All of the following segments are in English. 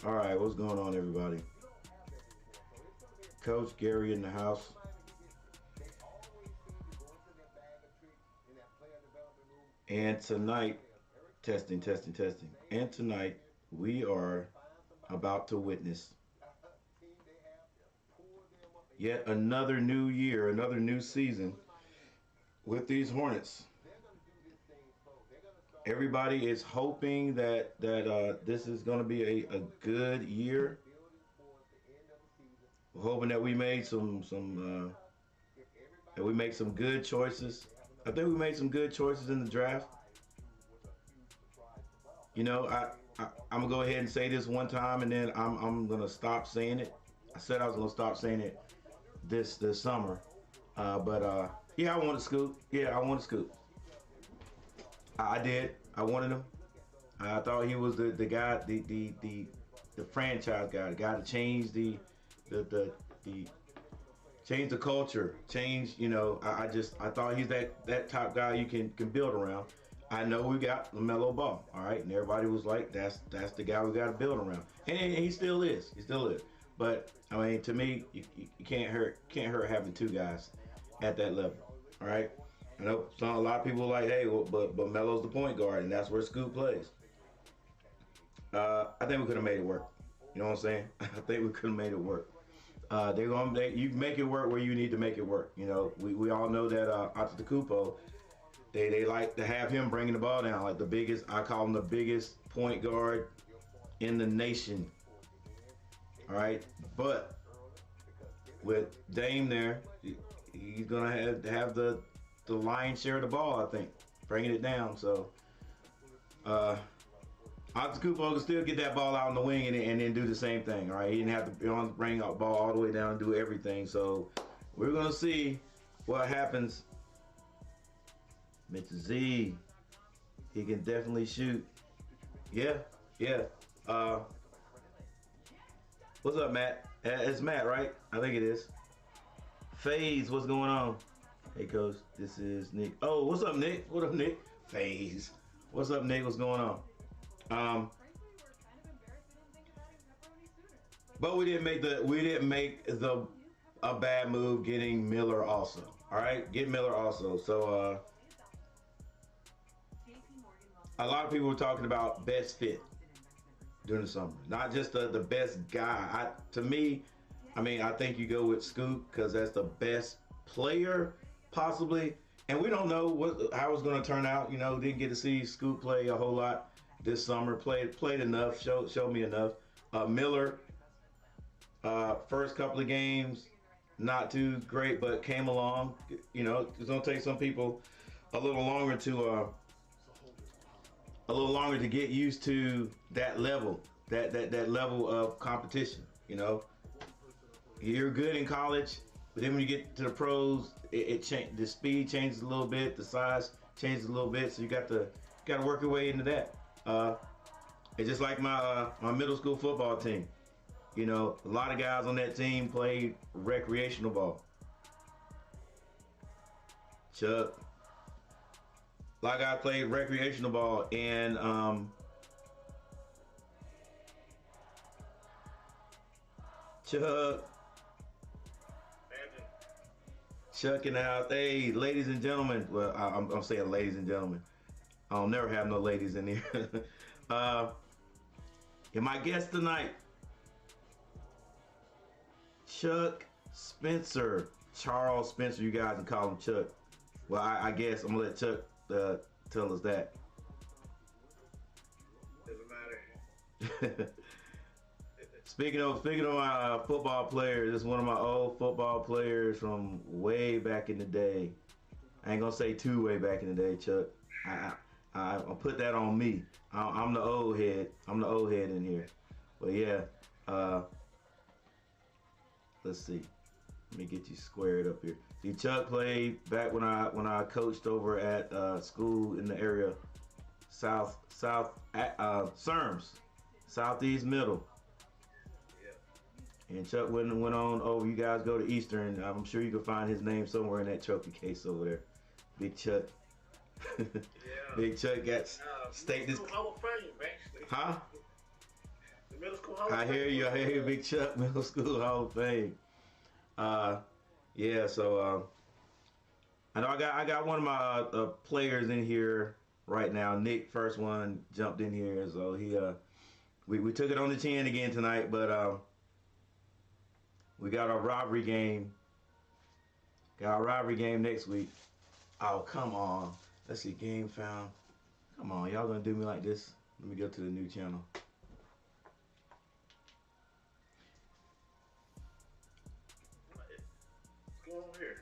All right, what's going on, everybody? Coach Gary in the house. And tonight, testing. And tonight, we are about to witness yet another new year, another new season with these Hornets. Everybody is hoping that this is going to be a good year. We're hoping that we made some good choices. I think we made some good choices in the draft. You know, I'm gonna go ahead and say this one time, and then I'm gonna stop saying it. I said I was gonna stop saying it this summer, but yeah, I wanted Scoop. Yeah, I wanted Scoop. I did. I wanted him. I thought he was the guy, the franchise guy, the guy to change the change the culture, change. You know, I thought he's that top guy you can build around. I know we got LaMelo Ball, all right, and everybody was like, that's the guy we got to build around, and he still is. He still is. But I mean, to me, you can't hurt having two guys at that level, all right. I know a lot of people are like, hey, well, but Melo's the point guard, and that's where Scoop plays. I think we could have made it work. You know what I'm saying? I think we could have made it work. You make it work where you need to make it work. You know, we all know that Antetokounmpo, they like to have him bringing the ball down, like the biggest. I call him the biggest point guard in the nation. All right, but with Dame there, he's gonna have the lion's share of the ball, I think, bringing it down. So Antetokounmpo can still get that ball out on the wing and then do the same thing. All right, he didn't have to bring the ball all the way down and do everything. So we're gonna see what happens. Mr. Z, he can definitely shoot. Yeah. What's up, Matt? It's Matt, right? I think it is. FaZe, what's going on? Hey, Coach, this is Nick. Oh, what's up, Nick? What up, Nick? FaZe. What's up, Nick? What's going on? But we didn't make a bad move getting Miller also. All right, get Miller also. So a lot of people were talking about best fit during the summer, not just the best guy. To me, I mean, I think you go with Scoop because that's the best player possibly, and we don't know how it's going to turn out. You know, didn't get to see Scoop play a whole lot this summer. Played enough, showed me enough. Miller, first couple of games, not too great, but came along. You know, it's going to take some people a little longer to get used to that level, that level of competition. You know, you're good in college, but then when you get to the pros, the speed changes a little bit, the size changes a little bit, so you got to work your way into that. It's just like my middle school football team. You know, a lot of guys on that team played recreational ball. Chuck. A lot of guys played recreational ball, and Chuck in the house. Hey, ladies and gentlemen. Well, I'm saying ladies and gentlemen. I'll never have no ladies in here. And my guest tonight, Chuck Spencer, Charles Spencer. You guys can call him Chuck. Well, I guess I'm gonna let Chuck tell us that. Doesn't matter. Speaking of my football players, this is one of my old football players from way back in the day. I ain't gonna say too way back in the day, Chuck. I'll put that on me. I'm the old head. I'm the old head in here. But yeah, let's see. Let me get you squared up here. See, Chuck played back when I coached over at school in the area, Serms, Southeast Middle. Yeah. And Chuck went on over. You guys go to Eastern. I'm sure you can find his name somewhere in that trophy case over there. Big Chuck. Yeah. Big Chuck got staked this. Hall of Fame, actually. Huh? Middle School Hall of I Fame. hear you, Big Chuck, Middle School Hall of Fame. Yeah, so I know I got one of my players in here right now. Nick, first one, jumped in here, so he we took it on the chin again tonight, but we got our rivalry game. Got our rivalry game next week. Oh, come on. Let's see, game found. Come on, y'all gonna do me like this? Let me go to the new channel. What's going on here?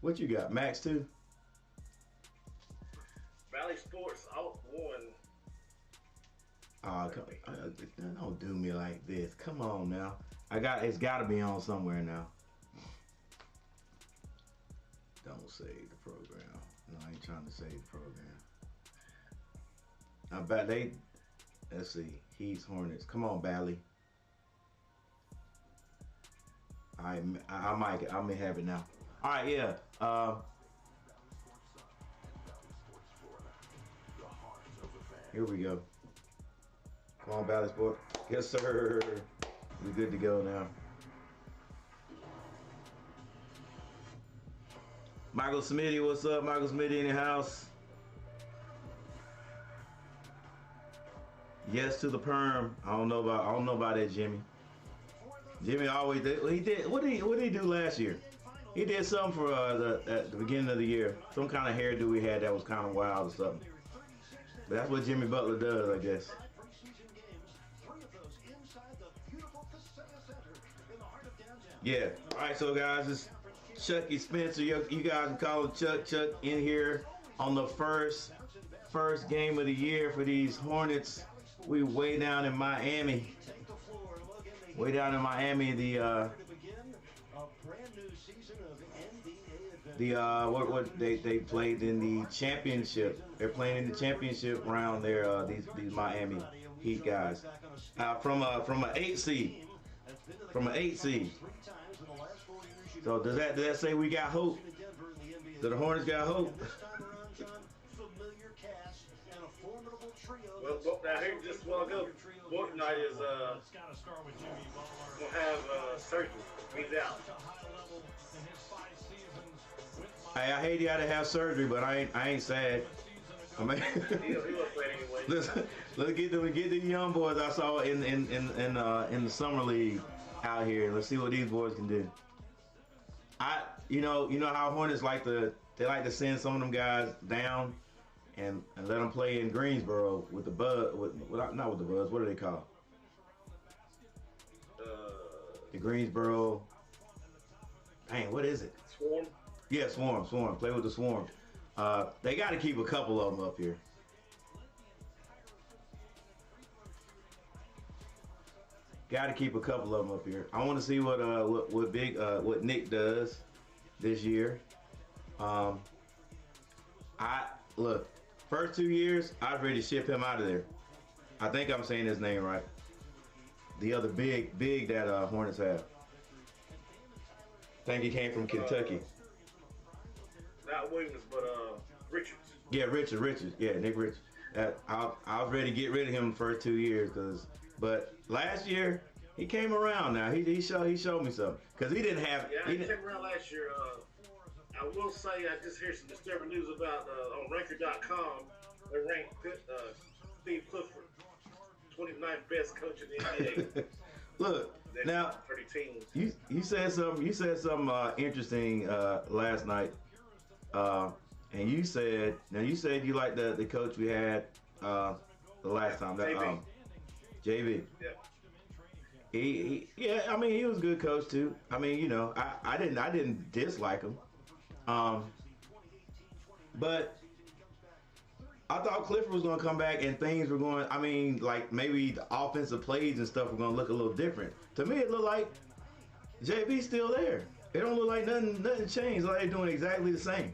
What you got, Max too? Valley Sports out one. Oh, don't do me like this. Come on now. It's gotta be on somewhere now. Don't save the program. No, I ain't trying to save the program. I bet let's see, Heat's Hornets. Come on, Bally. I may have it now. All right, yeah. Here we go. Come on, Bally Sport. Yes, sir. We're good to go now. Michael Smitty, what's up? Michael Smitty in the house. Yes to the perm. I don't know about that, Jimmy. Jimmy always did. He did. What did he do last year? He did something for at the beginning of the year. Some kind of hairdo he had that was kind of wild or something. But that's what Jimmy Butler does, I guess. Yeah. All right, so guys, it's Chucky Spencer. You guys can call him Chuck. Chuck in here on the first game of the year for these Hornets. We way down in Miami. Way down in Miami, what they played in the championship. They're playing in the championship round there. These Miami Heat guys from an 8 seed. From an 8 seed. So does that say we got hope? Do the Hornets got hope? Well, now here just while ago, Fortnite is gonna have surgery. He's out. Hey, I hate you had to have surgery, but I ain't sad. I mean, he was playing anyway. let's get the young boys I saw in the summer league out here. Let's see what these boys can do. You know how Hornets like to send some of them guys down and let them play in Greensboro with the Buzz, not with the Buzz. What do they call? The Greensboro. Dang, what is it? Swarm. Yeah, Swarm. Play with the Swarm. They got to keep a couple of them up here. Got to keep a couple of them up here. I want to see what Nick does this year. Look, first 2 years, I was ready to ship him out of there. I think I'm saying his name right. The other big that Hornets have. I think he came from Kentucky. Not Williams, but Richards. Yeah, Richards. Yeah, Nick Richards. I was ready to get rid of him the first 2 years, but last year he came around. Now he showed me something because he didn't have. Yeah, he came around last year. I will say I just heard some disturbing news about on Ranker.com. They ranked Steve Clifford 29th best coach in the NBA. Look, now 30 teams. you said something interesting last night, and you said you liked the coach we had the last time. JV. Yeah. I mean he was a good coach too. I mean I didn't dislike him, but I thought Clifford was going to come back and things were going. I mean, like maybe the offensive plays and stuff were going to look a little different. To me, it looked like JV's still there. It don't look like nothing changed. Like they're doing exactly the same.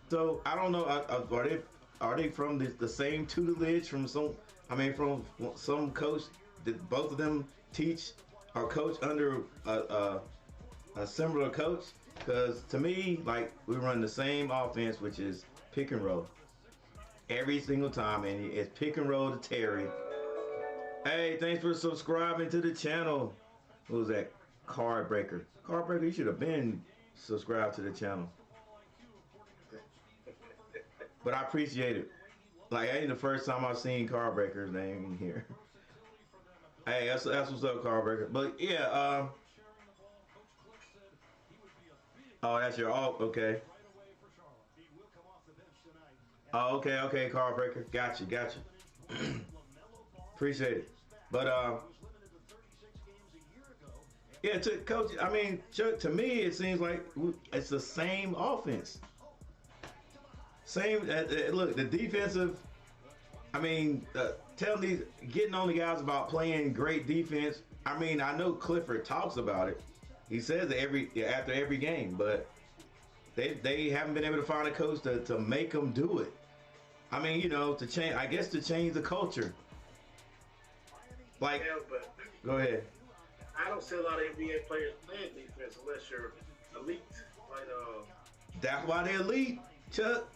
So I don't know. Are they from the same tutelage from some? I mean, from some coach? Did both of them teach or coach under a similar coach? Because to me, like we run the same offense, which is pick and roll, every single time, and it's pick and roll to Terry. Hey, thanks for subscribing to the channel. What was that? Card Breaker. Card Breaker, you should have been subscribed to the channel. But I appreciate it. Like, ain't the first time I've seen Card Breaker's name in here. Hey, that's what's up, Card Breaker. But yeah, oh, that's your okay. Oh, okay, Card Breaker. Got you. Appreciate it. But yeah, to coach, I mean, to me, it seems like it's the same offense. Same. Look, the defensive. I mean, getting on the guys about playing great defense. I mean, I know Clifford talks about it. He says it after every game, but they haven't been able to find a coach to make them do it. I mean, you know, to change. I guess to change the culture. Like, yeah, but go ahead. I don't see a lot of NBA players playing defense unless you're elite. Like, that's why they're elite, Chuck.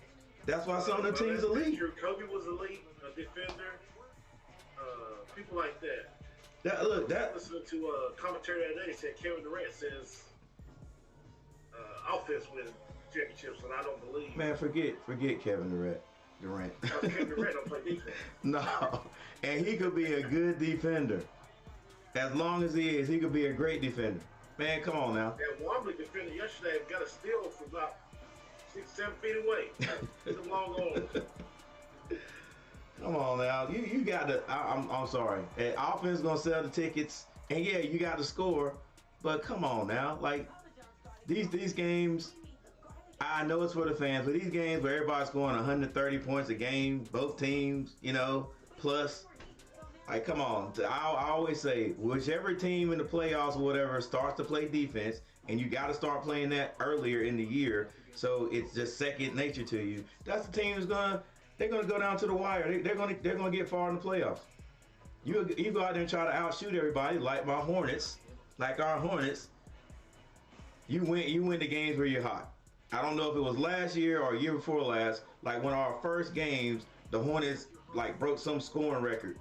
That's why some of the teams elite. Kobe was elite, a defender. People like that. Listening to commentary the other day, said Kevin Durant says offense wins championships, and I don't believe. Man, forget Kevin Durant. Kevin Durant don't play defense. No, and he could be a good defender. As long as he is, he could be a great defender. Man, come on now. That Wombly defender yesterday got a steal from about 6-7 feet away. It's a long arms. Come on now, you got to. I'm sorry. Offense gonna sell the tickets, and yeah, you got to score. But come on now, like these games. I know it's for the fans, but these games where everybody's scoring 130 points a game, both teams, you know, plus. Like, come on. I always say, whichever team in the playoffs or whatever starts to play defense, and you got to start playing that earlier in the year, so it's just second nature to you. That's the team they're gonna go down to the wire. They're gonna get far in the playoffs. You go out there and try to outshoot everybody, like my Hornets, like our Hornets. You win the games where you're hot. I don't know if it was last year or year before last. Like one of our first games, the Hornets like broke some scoring record.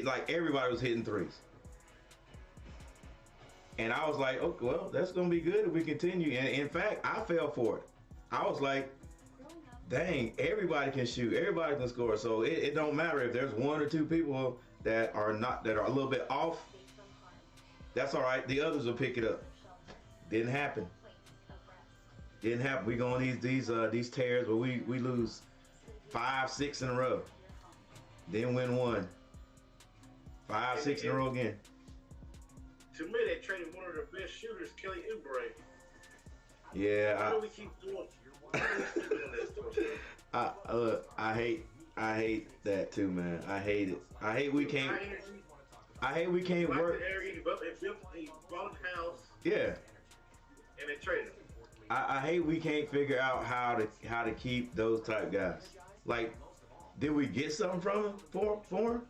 Like everybody was hitting threes. And I was like, okay, well, that's going to be good if we continue. And in fact, I fell for it. I was like, dang, everybody can shoot. Everybody can score. So it don't matter if there's one or two people that are a little bit off. That's all right. The others will pick it up. Didn't happen. We go on these tears where we lose 5, 6 in a row. Then win one. 5, 6 in a row again. To me, they traded one of their best shooters, Kelly Oubre. Yeah. Why do we keep doing this? I hate that too, man. I hate it. I hate we can't work. He bought a house. Yeah. And they traded him. I hate we can't figure out how to keep those type guys. Like, did we get something from him for him?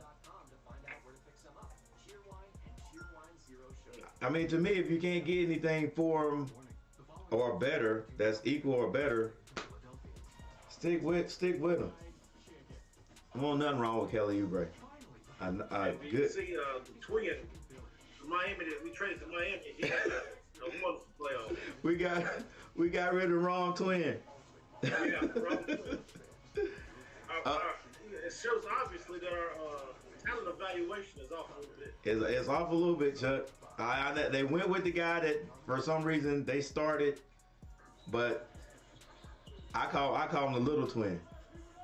I mean, to me, if you can't get anything for him or better, that's equal or better, stick with him. I want nothing wrong with Kelly Oubre. You Good. see the twin, Miami, that we traded to Miami. He had a wonderful playoff. We got rid of the wrong twin. Yeah, wrong twin. It shows obviously that our talent evaluation is off a little bit. It's off a little bit, Chuck. They went with the guy that for some reason they started, but I call him the little twin.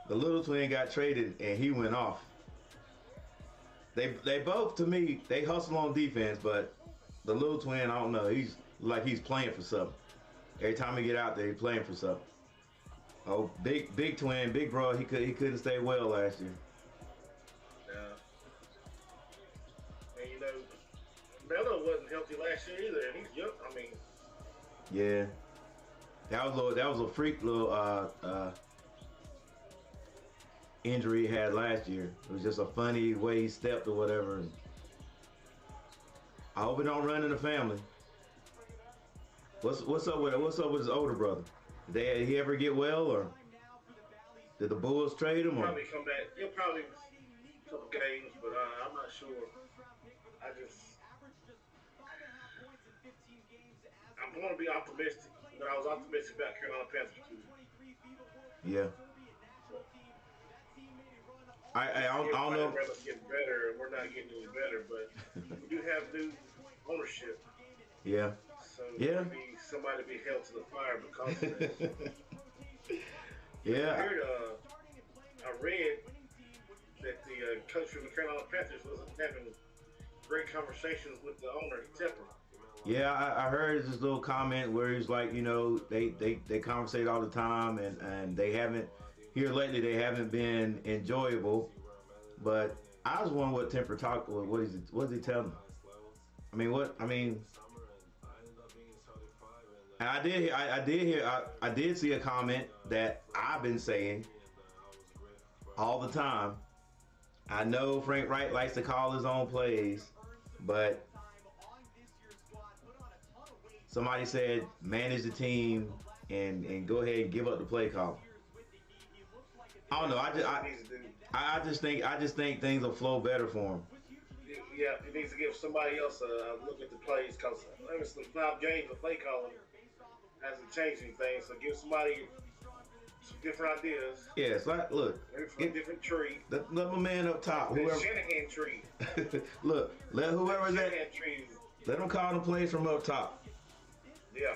The little twin got traded and he went off. They both, to me, they hustle on defense, but the little twin, I don't know. He's playing for something. Every time he get out there, he's playing for something. Oh, big twin, big bro. He couldn't stay well last year. And you know, Melo wasn't healthy last year either, and he's young. I mean, yeah, that was a freak little injury he had last year. It was just a funny way he stepped or whatever. And I hope it don't run in the family. What's up with his older brother? Did he ever get well or? Did the Bulls trade him? Probably come back. He'll probably a couple games, but I'm not sure. I'm going to be optimistic, but I was optimistic about Carolina Panthers too. Yeah. I don't know. It's getting better, and we're not getting any better, but we do have new ownership. Yeah. So maybe somebody be held to the fire because of this. Yeah. I read that the coach from the Carolina Panthers wasn't having great conversations with the owner, Tepper. Yeah, I heard this little comment where he's like, you know, they conversate all the time, and they haven't, here lately, they haven't been enjoyable. But I was wondering what Temper talked, what is he telling him? And I did see a comment that I've been saying all the time. I know Frank Wright likes to call his own plays, but somebody said manage the team and go ahead and give up the play call. I don't know. I just think things will flow better for him. Yeah, he needs to give somebody else a look at the plays because it's the 5 games of play calling hasn't changed anything. So give somebody some different ideas. Yeah, it's like, look, get a different tree. Let my man up top. Whoever Shanahan tree. Look, let whoever's that. Let him call the plays from up top. Yeah.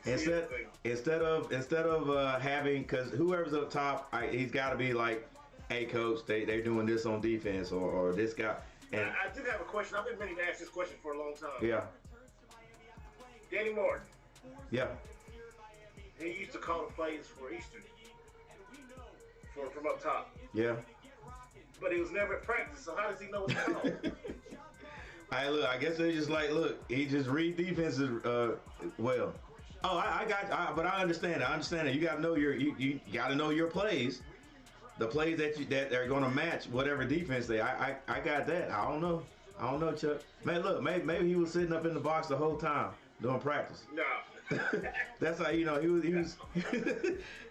Instead of having, because whoever's up top, he's got to be like, hey coach, they're doing this on defense or this guy. And I did have a question. I've been meaning to ask this question for a long time. Yeah. Danny Martin. Yeah. He used to call the plays for Eastern. From up top. Yeah. But he was never at practice, so how does he know what to call? I guess they just like, look, he just read defenses well. Oh, but I understand it. I understand it. You gotta know you gotta know your plays. The plays that are gonna match whatever defense they. I got that. I don't know, Chuck. Man, look, maybe he was sitting up in the box the whole time doing practice. No. That's how he was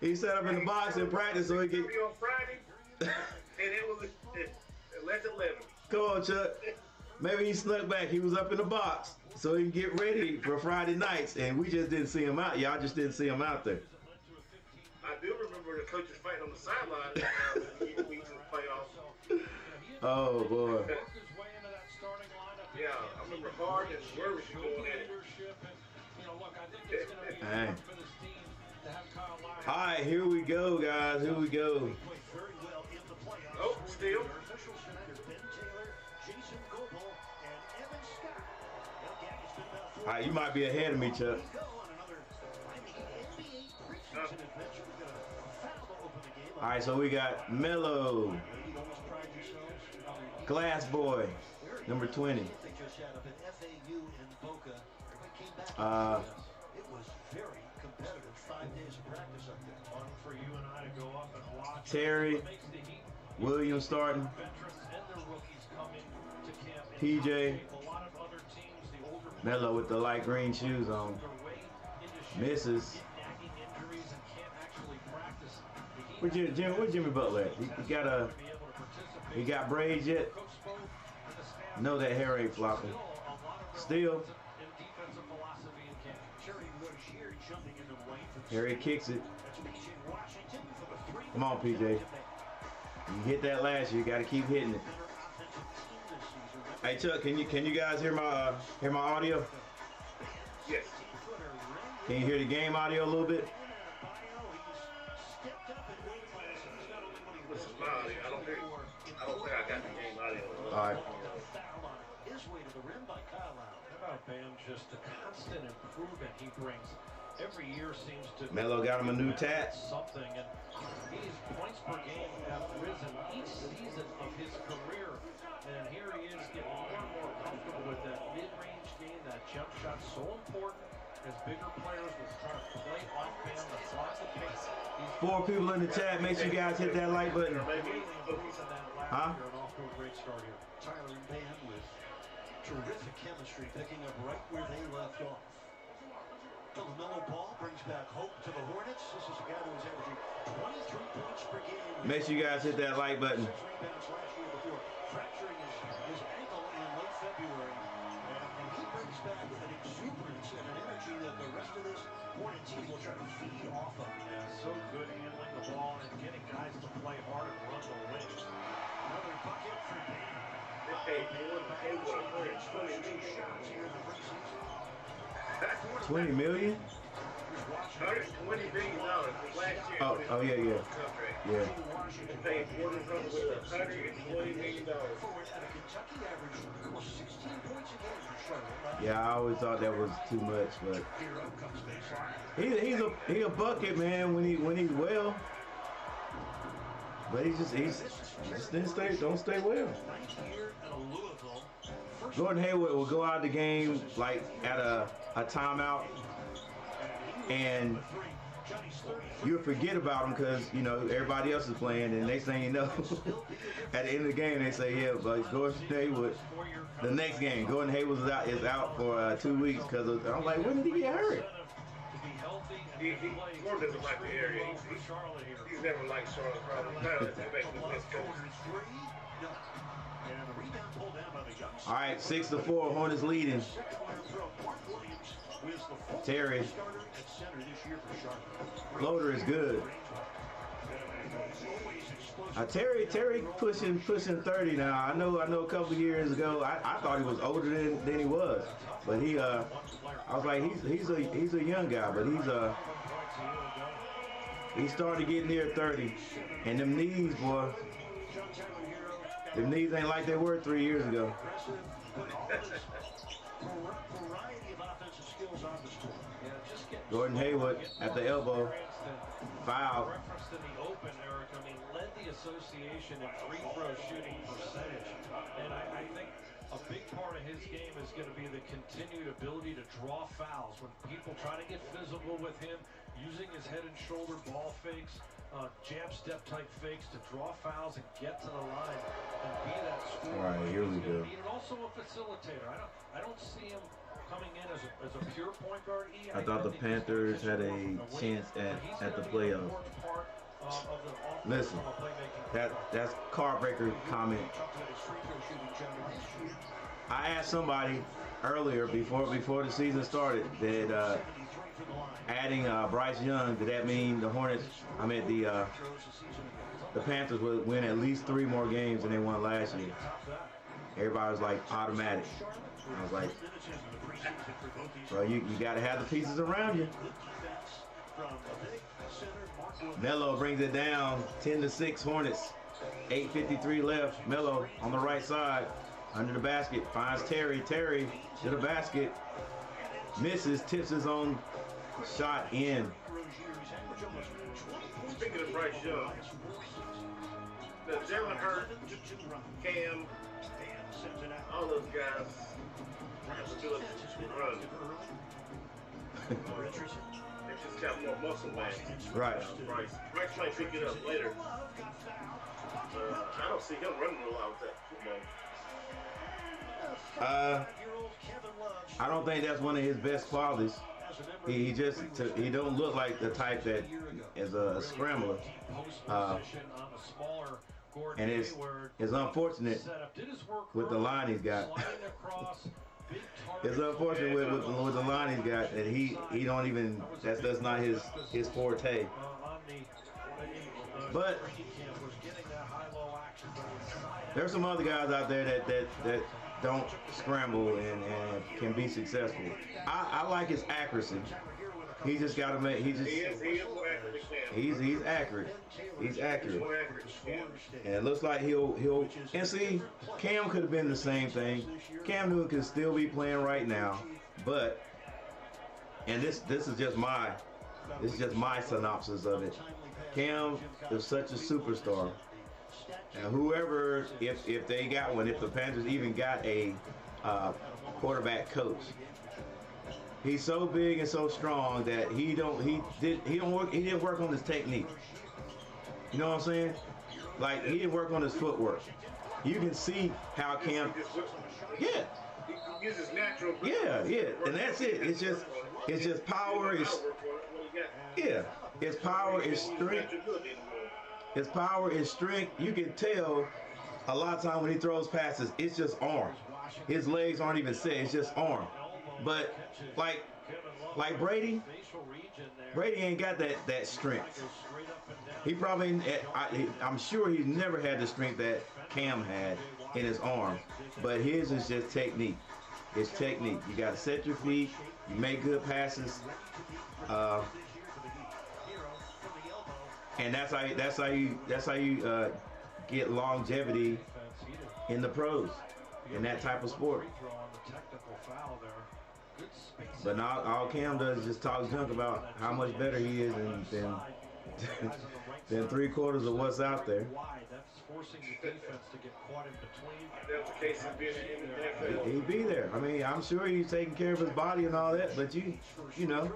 he sat up in the box in practice so he could. On Friday, and it was 11. Come on, Chuck. Maybe he snuck back. He was up in the box so he can get ready for Friday nights, and we just didn't see him out. Y'all just didn't see him out there. I do remember the coaches fighting on the sideline when we to the playoffs. Oh boy. Yeah, I remember Hard and Worthy going at it. Hey. All right, here we go, guys. Here we go. Oh, still. All right, you might be ahead of me, Chuck. All right, so we got Melo, Glass Boy, number 20. Terry, Williams starting, PJ, Melo with the light green shoes on, misses. Where's Jimmy Butler at? He got braids yet? No, that hair ain't flopping. Still. Harry kicks it. Come on, PJ. You hit that last year. You got to keep hitting it. Hey, Chuck, can you guys hear my audio? Yes. Can you hear the game audio a little bit? I don't think I got the game audio. All right. Bam, just the constant improvement he brings every year seems to. Melo got him a new tat. Something, and his points per game have risen each season of his career, and here he is getting more and more comfortable with that mid-range game, that jump shot, so important as bigger players will try to play off Bam, the slot the pace. 4 people in the chat. Make sure you guys hit that like button. Huh? Off to a great start here. Tyler and Bam with terrific chemistry, picking up right where they left off. The LaMelo Ball brings back hope to the Hornets. This is a guy who was averaging 23 points per game. Make sure you guys hit that like button. 6 rebounds last year before fracturing his ankle in late February. And he brings back an exuberance and an energy that the rest of this Hornet team will try to feed off of. Yeah, so good handling the ball and getting guys to play hard and run the wing. Another bucket for Bane. They paid $120 shots here in the preseason. 20 million? $120 million last year. Oh yeah. Contract. Yeah. They paid $120 million. Forward at a Kentucky average of 16 points a game for Charlotte. Yeah, I always thought that was too much, but Hero comes baseline. he's a bucket, man, when he's well. But he just don't stay well. Ninth year at a Louisville. First Gordon Hayward will go out the game like at a timeout, and you'll forget about him because you know everybody else is playing, and next thing you know, at the end of the game they say, yeah, but Gordon Hayward, the next game, Gordon Hayward is out for 2 weeks because I'm like, when did he get hurt? Gordon doesn't like the area. He's never liked Charlotte. Probably. All right, 6-4, Hornets leading. Terry. Floater is good. Terry pushing 30 now. I know a couple years ago I thought he was older than he was, but I was like he's a young guy, but he started getting near 30, and them knees, boy, them knees ain't like they were 3 years ago. Gordon Hayward at the elbow. Foul. Reference to the open, Eric, I mean, led the association in free throw shooting percentage. And I think a big part of his game is going to be the continued ability to draw fouls. When people try to get physical with him, using his head and shoulder ball fakes, jab step type fakes to draw fouls and get to the line and be that scorer. All right, here we go. And also a facilitator. I don't see him coming in as a pure point guard. I thought the Panthers had a chance at the playoffs. Listen, that's car breaker comment. I asked somebody earlier before the season started that adding Bryce Young, did that mean the Hornets? I mean the Panthers would win at least 3 more games than they won last year. Everybody was like automatic. I was like, well, you got to have the pieces around you. Melo brings it down, 10-6 Hornets. 8:53 left. Melo on the right side, under the basket, finds Terry. Terry to the basket, misses, tips his own shot in. Speaking of Bryce Young, the Jalen Hurts, Cam, all those guys have to do a run. They just got more muscle mass. Right. Bryce might pick it up later. I don't see him running a lot with that football. I don't think that's one of his best qualities. He don't look like the type that is a scrambler. And it's unfortunate with the line he's got. It's unfortunate with the line he's got that he don't even, that's not his forte. But there's some other guys out there that don't scramble and can be successful. I like his accuracy. He just got to make. He is more accurate than Cam. He's accurate. He's accurate. And it looks like he'll. And see, Cam could have been the same thing. Cam Newton could still be playing right now, but. And this is just my synopsis of it. Cam is such a superstar. And whoever, if they got one, if the Panthers even got a quarterback coach, he's so big and so strong that he didn't work on his technique. You know what I'm saying? Like, he didn't work on his footwork. You can see how Cam, yeah, He uses natural. Yeah, and that's it. It's just power. It's power, it's strength. His power is strength. You can tell a lot of time when he throws passes, it's just arm. His legs aren't even set. It's just arm. But like Brady ain't got that strength. He probably, I'm sure he's never had the strength that Cam had in his arm. But his is just technique. It's technique. You got to set your feet. You make good passes. And that's how you get longevity in the pros in that type of sport. But now all Cam does is just talk junk about how much better he is than 3/4 of what's out there. He'd be there. I mean, I'm sure he's taking care of his body and all that, but you know,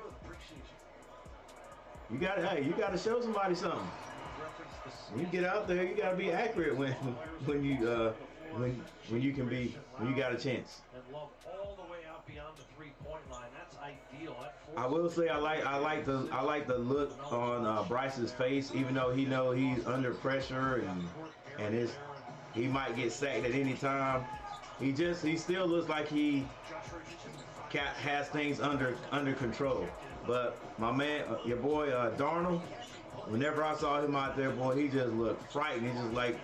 you gotta show somebody something. When you get out there, you gotta be accurate when you got a chance. I will say I like the look on Bryce's face, even though he's under pressure and he might get sacked at any time. He still looks like he has things under control. But my man, your boy Darnold, whenever I saw him out there, boy, he just looked frightened. He just like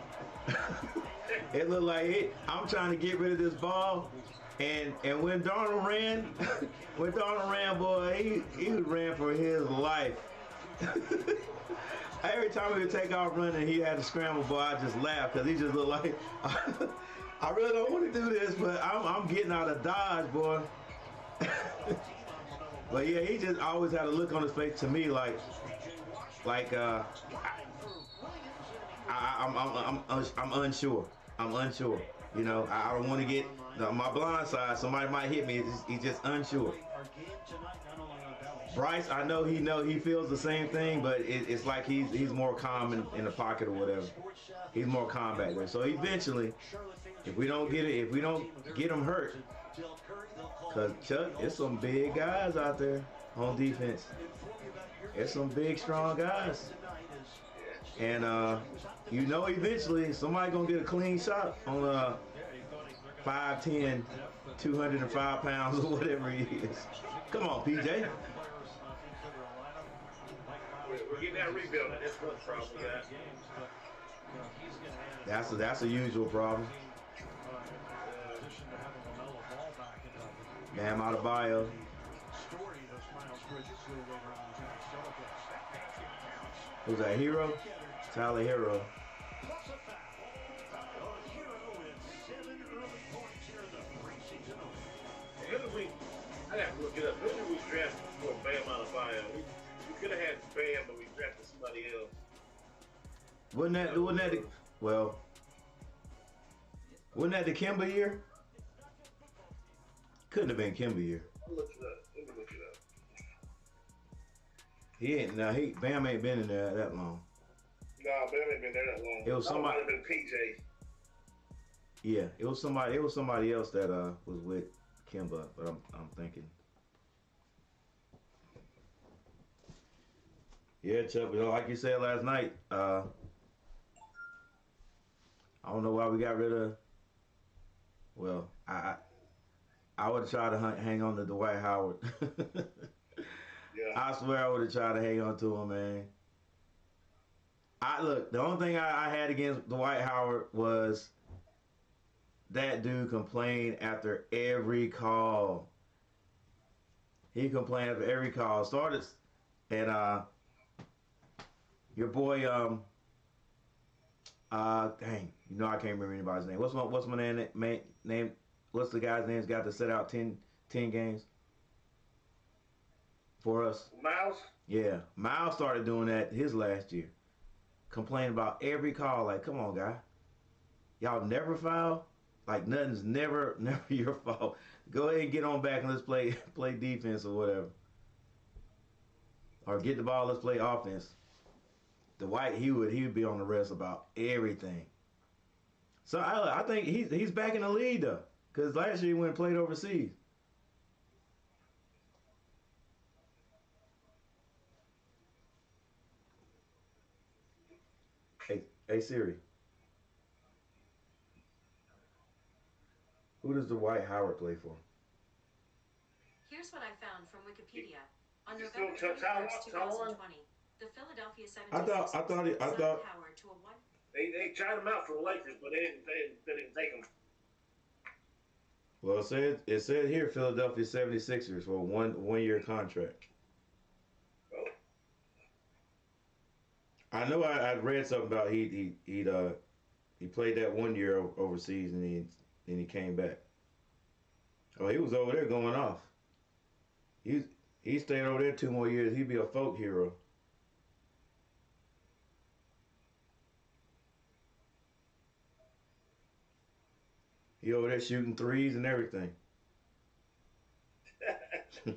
it looked like I'm trying to get rid of this ball. And when Darnold ran, boy, he ran for his life. Every time he would take off running, he had to scramble, boy. I just laughed because he just looked like I really don't want to do this, but I'm getting out of Dodge, boy. But yeah, he just always had a look on his face to me like I'm unsure. I'm unsure. You know, I don't want to get my blind side. Somebody might hit me. He's just unsure. Bryce, I know he feels the same thing, but it's like he's more calm in the pocket or whatever. He's more calm back there. So eventually, if we don't get him hurt, because Chuck, it's some big guys out there on defense. It's some big, strong guys. And eventually somebody gonna get a clean shot on 5'10", 205 pounds or whatever he is. Come on, PJ. We're getting that rebuild. That's one problem we got. That's a usual problem. Bam Adebayo. Who's that, Hero? Tyler Hero. I have to look it up. Who did we draft for Bam Adebayo? We could have had Bam, but we drafted somebody else. Wasn't that the Kimba year? Couldn't have been Kimba year. I'll look it up. Let me look it up. Bam ain't been in there that long. Nah, Bam ain't been there that long. It was somebody. Might have been PJ. Yeah, it was somebody else that was with Kimba, but I'm thinking. Yeah, Chuck, like you said last night, I don't know why we got rid of. Well, I would have tried to hang on to Dwight Howard. Yeah. I swear I would have tried to hang on to him, man. The only thing I had against Dwight Howard was that dude complained after every call. He complained after every call. Started, and your boy, dang, I can't remember anybody's name. What's my name? What's the guy's name? That's got to set out 10 games for us. Miles? Yeah, Miles started doing that his last year. Complaining about every call. Like, come on, guy. Y'all never foul? Like, nothing's never your fault. Go ahead and get on back and let's play defense or whatever. Or get the ball, let's play offense. Dwight, he would be on the rest about everything. So I think he's back in the lead though. Because last year he went and played overseas. Hey Siri. Who does Dwight Howard play for? Here's what I found from Wikipedia. On You November still 21st, Talon? 2020, the Philadelphia 76ers I thought signed Howard to a one. They tried him out for the Lakers, but they didn't take him. Well, it said here Philadelphia 76ers for a one-year contract. Oh. I know I read something about he played that 1 year overseas and he came back. Oh, he was over there going off. He stayed over there 2 more years. He'd be a folk hero. He over there shooting threes and everything. Off the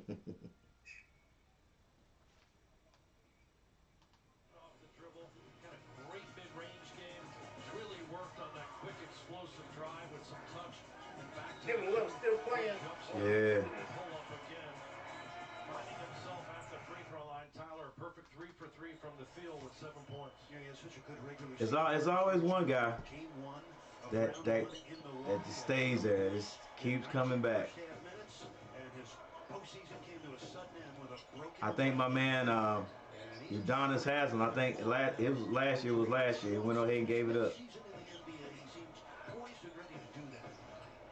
dribble, got a great mid-range game. Really worked on that quick, explosive drive with some touch and back to Kevin Love still playing. Yeah. Pull up again. Finding himself at the free throw line. Tyler, perfect 3 for 3 from the field with 7 points. Yeah, he has such a good regular It's always one guy Game one of that round one in that Milwaukee. stays there. It keeps coming back. And his postseason came to a sudden end with a broken I think my man Udonis Haslam, I think it was last year. He went ahead and gave it up. season in the NBA. He seems poised and ready to do that.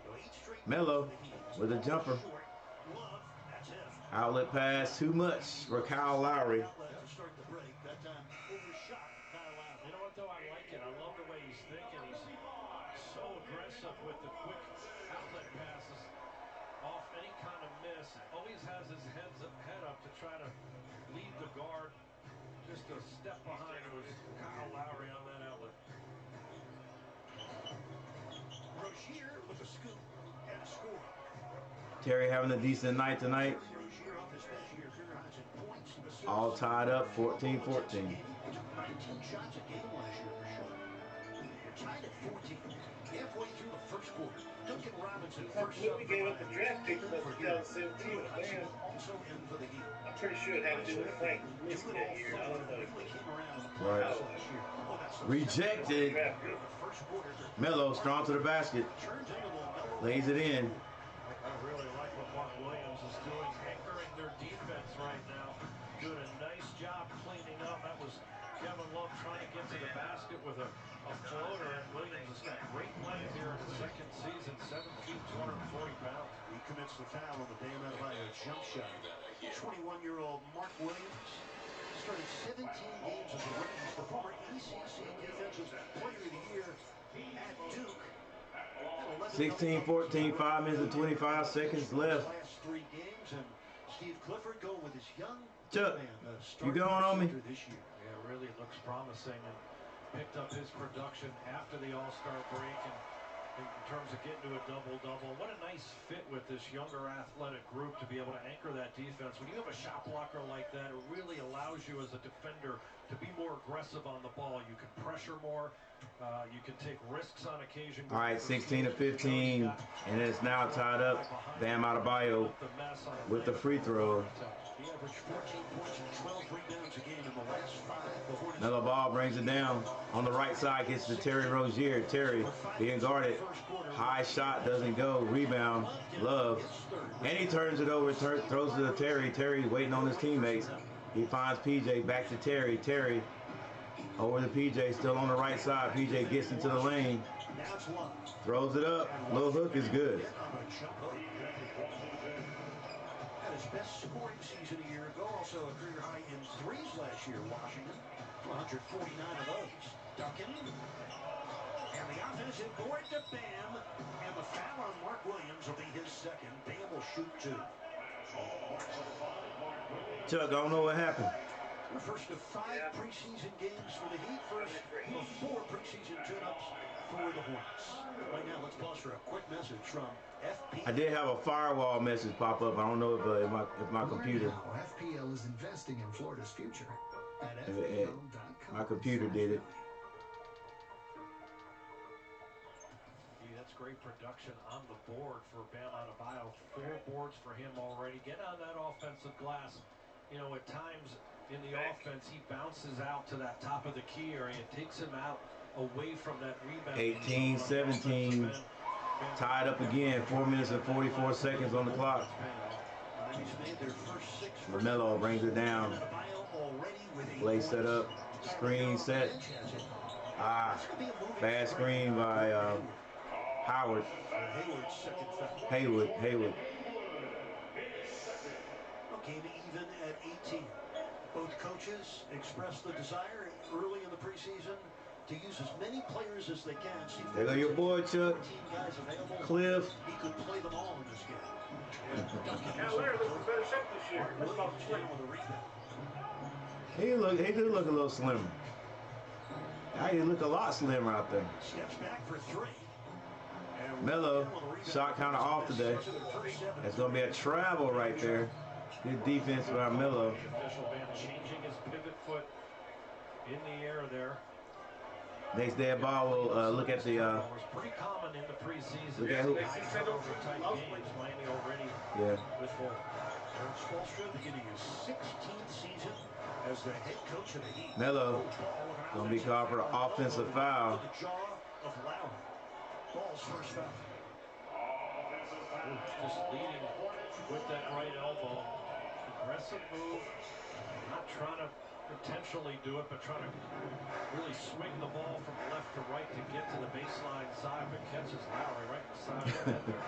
So 8 straight Melo with a jumper. short. Love, that's it. Outlet pass too much for Kyle Lowry. Outlet to start the break. That time overshot Kyle Lowry. You know what, though? I like it. I love the way he's thinking. He's so aggressive with the quick outlet passes off any kind of miss. Always has his head up to try to lead the guard. Just a step behind was Kyle Lowry on that outlet. Rozier with a scoop and a score. Terry having a decent night tonight. Rozier off his bench here, career highs in points, assists. All tied up, 14-14. He took 19 shots a game last year for sure. You're tied at 14. Halfway through the first quarter. Duncan Robinson first We gave up the draft pick for 2017. Man, also in for the Heat. I'm pretty sure it had to do with Frank Kaminsky that year. I don't know. Really came around in the Right. playoffs last year. Oh, that's the Rejected. Draft pick. first quarter. Melo strong to the basket. Turns into the Melo. Lays it in. I really like what Mark Williams is doing, anchoring their defense right now. Doing a nice job cleaning up. That was Kevin Love trying to get to the basket with a floater, and Williams has got great length here in his second season, 7 feet, 240 pounds. He commits the foul on the Bam Adebayo jump shot. 21-year-old Mark Williams started 17 games as a rookie. He's the former ACC Defensive Player of the Year at Duke. 16-14, 5 minutes and 25 seconds left. Last 3 games, and Steve Clifford going with his young Chuck, man, you going on me? this year. Yeah, really looks promising, and picked up his production after the All-Star break, and in terms of getting to a double-double. What a nice fit with this younger athletic group to be able to anchor that defense. When you have a shot blocker like that, it really allows you as a defender to be more aggressive on the ball. You can pressure more. You can take risks on occasion. All right, 16-15, and it's now tied up. Bam Adebayo with the free throw. He averaged 14 points and 12 rebounds a game in the last 5. The Hornets Melo Ball brings it down. On the right side, gets to Terry Rozier. Terry being guarded. High shot, doesn't go. Rebound, Love. And he turns it over, throws it to Terry. Terry waiting on his teammates. He finds PJ, back to Terry. Terry over to PJ, still on the right side. PJ gets into the lane. now it's Love. Throws it up. Little hook is good. On a jump hook. Had his best scoring season a year ago. Also a career high in threes last year, Washington. 149 of those. Duncan. And the offensive board to Bam. And the foul on Mark Williams will be his second. Bam will shoot 2. Chuck, I don't know what happened. The first of 5 preseason games for the Heat. First of 4 preseason tune-ups for the Hornets. Right now, let's pause for a quick message from FP. I did have a firewall message pop up. I don't know if my computer. Learn how FPL is investing in Florida's future at If FPL.com. my computer did it. That's That's great production on the board for Bam Adebayo. 4 boards for him already. Get on that offensive glass. You know, at times in the offense, he bounces out to that top of the key area. It takes him out away from that rebound. 18-17. Tied up again. 4 minutes and 44 seconds on the clock. LaMelo brings it down. Play set up. Screen set. Bad screen by Howard. Haywood. Game even at 18. Both coaches expressed the desire early in the preseason to use as many players as they can. See there go your boy, Chuck. Cliff. He could play them all in this game. Larry looks in better shape this year. He did look a little slimmer. He look a lot slimmer out there. Steps back for 3. Melo, shot kind of off today. That's going to be a travel right there. Good defense by Melo. Official band changing his pivot foot in the air there. Next day, ball will look at the. It was pretty common in the preseason. Look at who. Miami already. Yeah. With full. Coach Spoelstra beginning his 16th season as the head coach of the Heat. Melo gonna be called for an offensive foul. The jaw of Lowry. Ball's first foul. Just leading with that right elbow. Aggressive move. Not trying to intentionally do it, but trying to really swing the ball from left to right to get to the baseline side, but catches Lowry right in the side of the head there.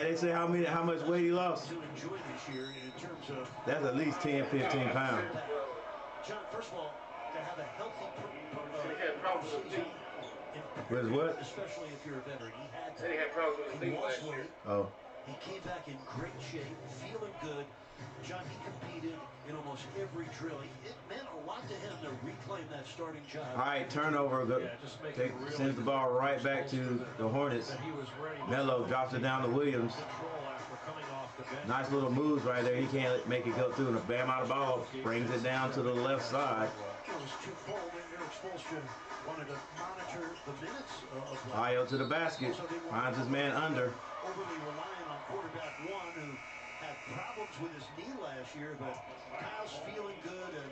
They say how much weight he lost. To enjoy this year in terms of That's at least 10, 15 pounds. John, first of all, to have a healthy season. With what? Especially if you're a veteran. He had problems with his knee last year. Oh. He came back in great shape, feeling good. John, he competed in almost every drill. It meant a lot to him to reclaim that starting job. All right, turnover. Sends the ball right back to the Hornets. Melo drops it down to Williams. Nice little moves right there. He can't make it go through. And Bam Adebayo brings it down to the left side. It was too cold. Eric Spoelstra wanted to monitor the minutes of Ayo to the basket. Finds his man under. Overly relying on quarterback 1 who had problems with his knee last year, but Kyle's feeling good, and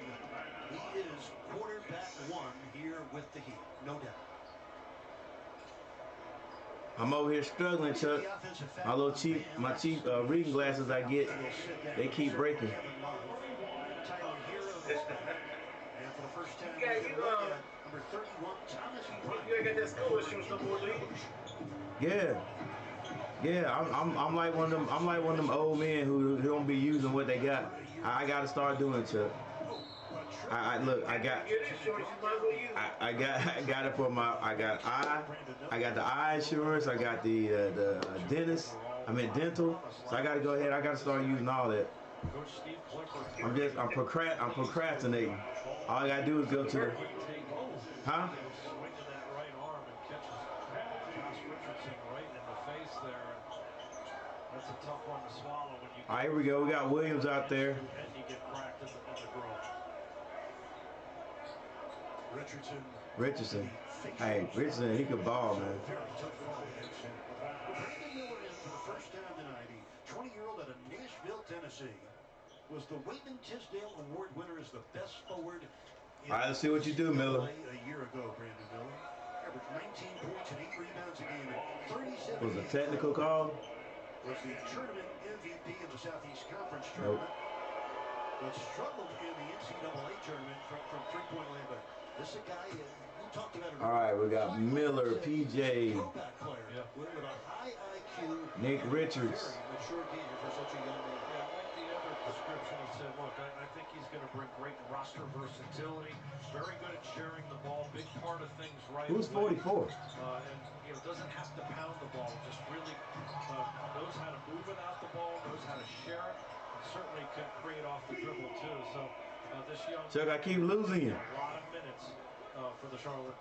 he is quarterback 1 here with the Heat, no doubt. I'm over here struggling, Chuck. My cheap reading glasses I get, they keep breaking. Yeah, number 31, Thomas. You got that school issues no more, do you? Yeah, I'm like one of them. I'm like one of them old men who don't be using what they got. I got to start doing, Chuck. I got it for my. I got the eye insurance. I got the dentist. Dental. So I got to go ahead. I got to start using all that. I'm procrastinating. All I got to do is go to the. Huh? All right, here we go. We got Williams out there. Richardson. Hey, Richardson, he could ball, man. For the first time tonight, the 20-year-old out of Nashville, Tennessee, was the Waitman Tisdale Award winner as the best forward. All right, let's see what you do, Miller. A year ago, Brandon Miller averaged 19 points and 8 rebounds a game and 37. Was a technical call? Was the tournament MVP in the Southeast Conference tournament, but struggled in the NCAA tournament from three-point land. But this is a guy we talked about. All right, we got Miller, PJ, with a high IQ, Nick Richards. Mature gamer for such a young man. Yeah, like the other description, it said, look, I think he's going to bring great roster versatility. Very good at sharing the ball. Big part of things right Who's away. 44? And doesn't have to pound the ball. Just really knows how to move it out the ball, knows how to share it, and certainly can create off the dribble too. So this young Chuck, I keep losing you. A lot of minutes for the Charlotte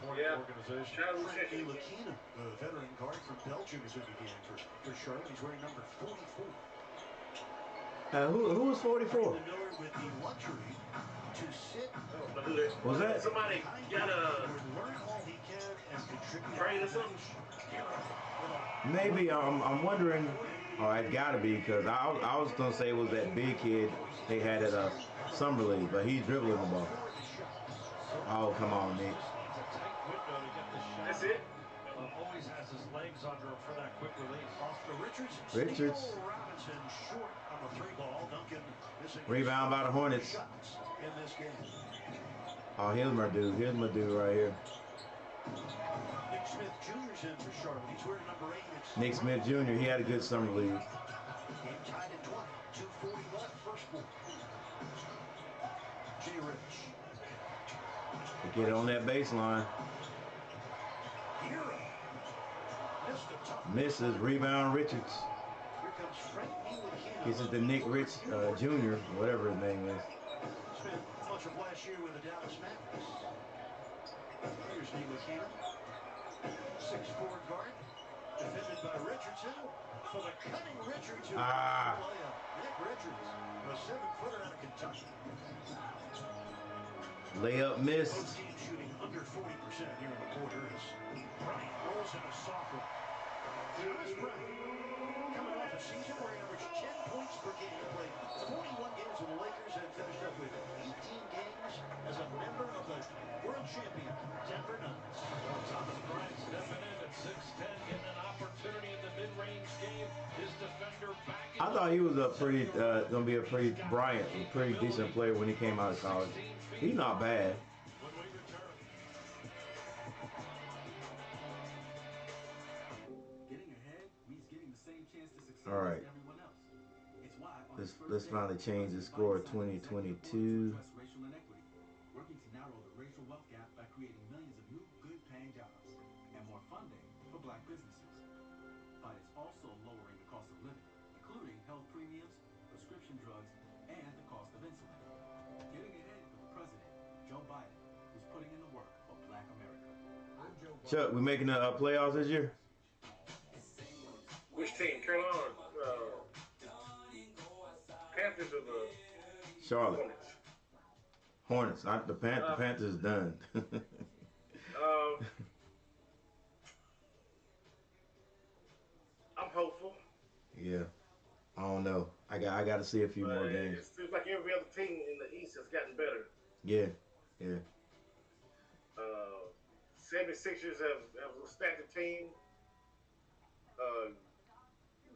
Hornets organization. Lakina, the veteran guard from Belgium, is in the game for Charlotte. He's wearing number 44. Who was 44? Miller with the luxury to sit. Was that? Somebody got learn all he can Trade or something? Maybe I'm wondering. Oh, it got to be because I was gonna say it was that big kid they had at summer league, but he's dribbling the ball. Oh, come on, Nick. That's it. Always has his legs under him for that quick release. Off the Richards. Richards. Steal. Robinson short on the 3-ball. Duncan missing Rebound by the Hornets. shots in this game. Oh, here's my dude. Here's my dude right here. Nick Smith Jr.'s in for Charlotte. He's wearing number 8. It's Nick Smith Jr. He had a good summer league. game tied at 20. 2:40 left. First quarter. Jay Rich. Get it on that baseline. Hero. Missed a tough. Misses. Rebound Richards. Here comes Frank Ntilikina. This is the Nick Rich Jr. Whatever his name is. Spent much of last year with the Dallas Mavericks. Here's Ntilikina. 6'4" guard. Defended by Richardson. For the cutting Richards. Who layup. Nick Richards. A 7-footer out of Kentucky. Layup miss. Both teams shooting under 40% here in the quarter as Bryant rolls in a sophomore. Thomas Bryant, coming off a season where he averaged 10 points per game, played 41 games with the Lakers, and finished up with 18 games as a member of the world champion Denver Nuggets. Well, Thomas Bryant stepping in at 6'10", getting an opportunity in the mid-range game. His defender back. I thought he was a pretty gonna be a pretty decent player when he came out of college. He's not bad. When we return. Getting ahead means getting the same chance to succeed All right. as everyone else. It's why on Let's finally change the score. 2022. address racial inequity, working to narrow the racial wealth gap by creating millions of new good-paying jobs and more funding for black businesses. But it's also lowering the cost of living, including health premiums, prescription drugs, and the cost of insulin. Getting ahead with the president, Joe Biden, who's putting in the work for black America. I'm Joe Biden. Chuck, we making the playoffs this year? Which team? Carolina, Panthers or the Charlotte Hornets? Hornets. The Panthers done. I'm hopeful. Yeah. I don't know. I got to see a few more games. It feels like every other team in the East has gotten better. Yeah. Yeah. 76ers have stacked the team.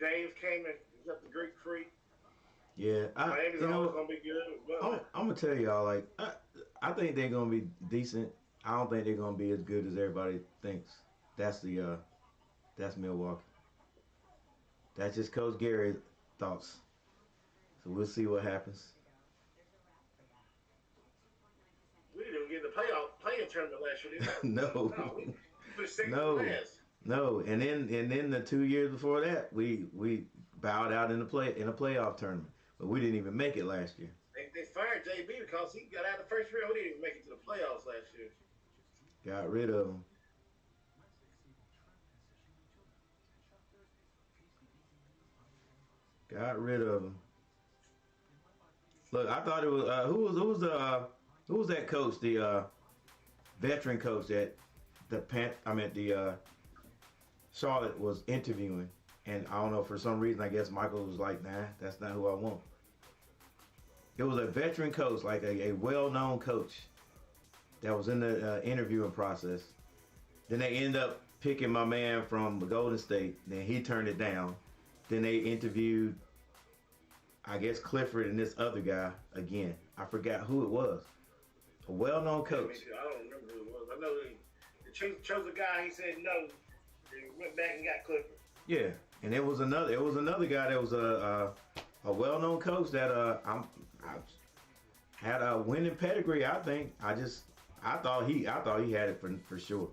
Dave came and got the Greek Freak. Yeah. Miami's always gonna be good. I'm gonna tell y'all, like, I think they're gonna be decent. I don't think they're gonna be as good as everybody thinks. That's Milwaukee. That's just Coach Gary's thoughts. So we'll see what happens. We didn't even get the playing tournament last year, did we? No. we finished second No. last. No, and then the 2 years before that, we bowed out in a playoff tournament, but we didn't even make it last year. They fired JB because he got out of the first round. We didn't even make it to the playoffs last year. Got rid of him. Got rid of him. Look, I thought it was who was that coach? The veteran coach that the Charlotte was interviewing, and I don't know, for some reason I guess Michael was like, nah, that's not who I want. It was a veteran coach, like a well-known coach that was in the interviewing process. Then they end up picking my man from Golden State. Then he turned it down. Then they interviewed, I guess, Clifford and this other guy again. I forgot who it was. A well-known coach. I don't remember who it was. I know they chose a guy. He said no. They went back and got Clifford. Yeah, and it was another guy that was a well-known coach that I had a winning pedigree. I think I thought he had it for sure.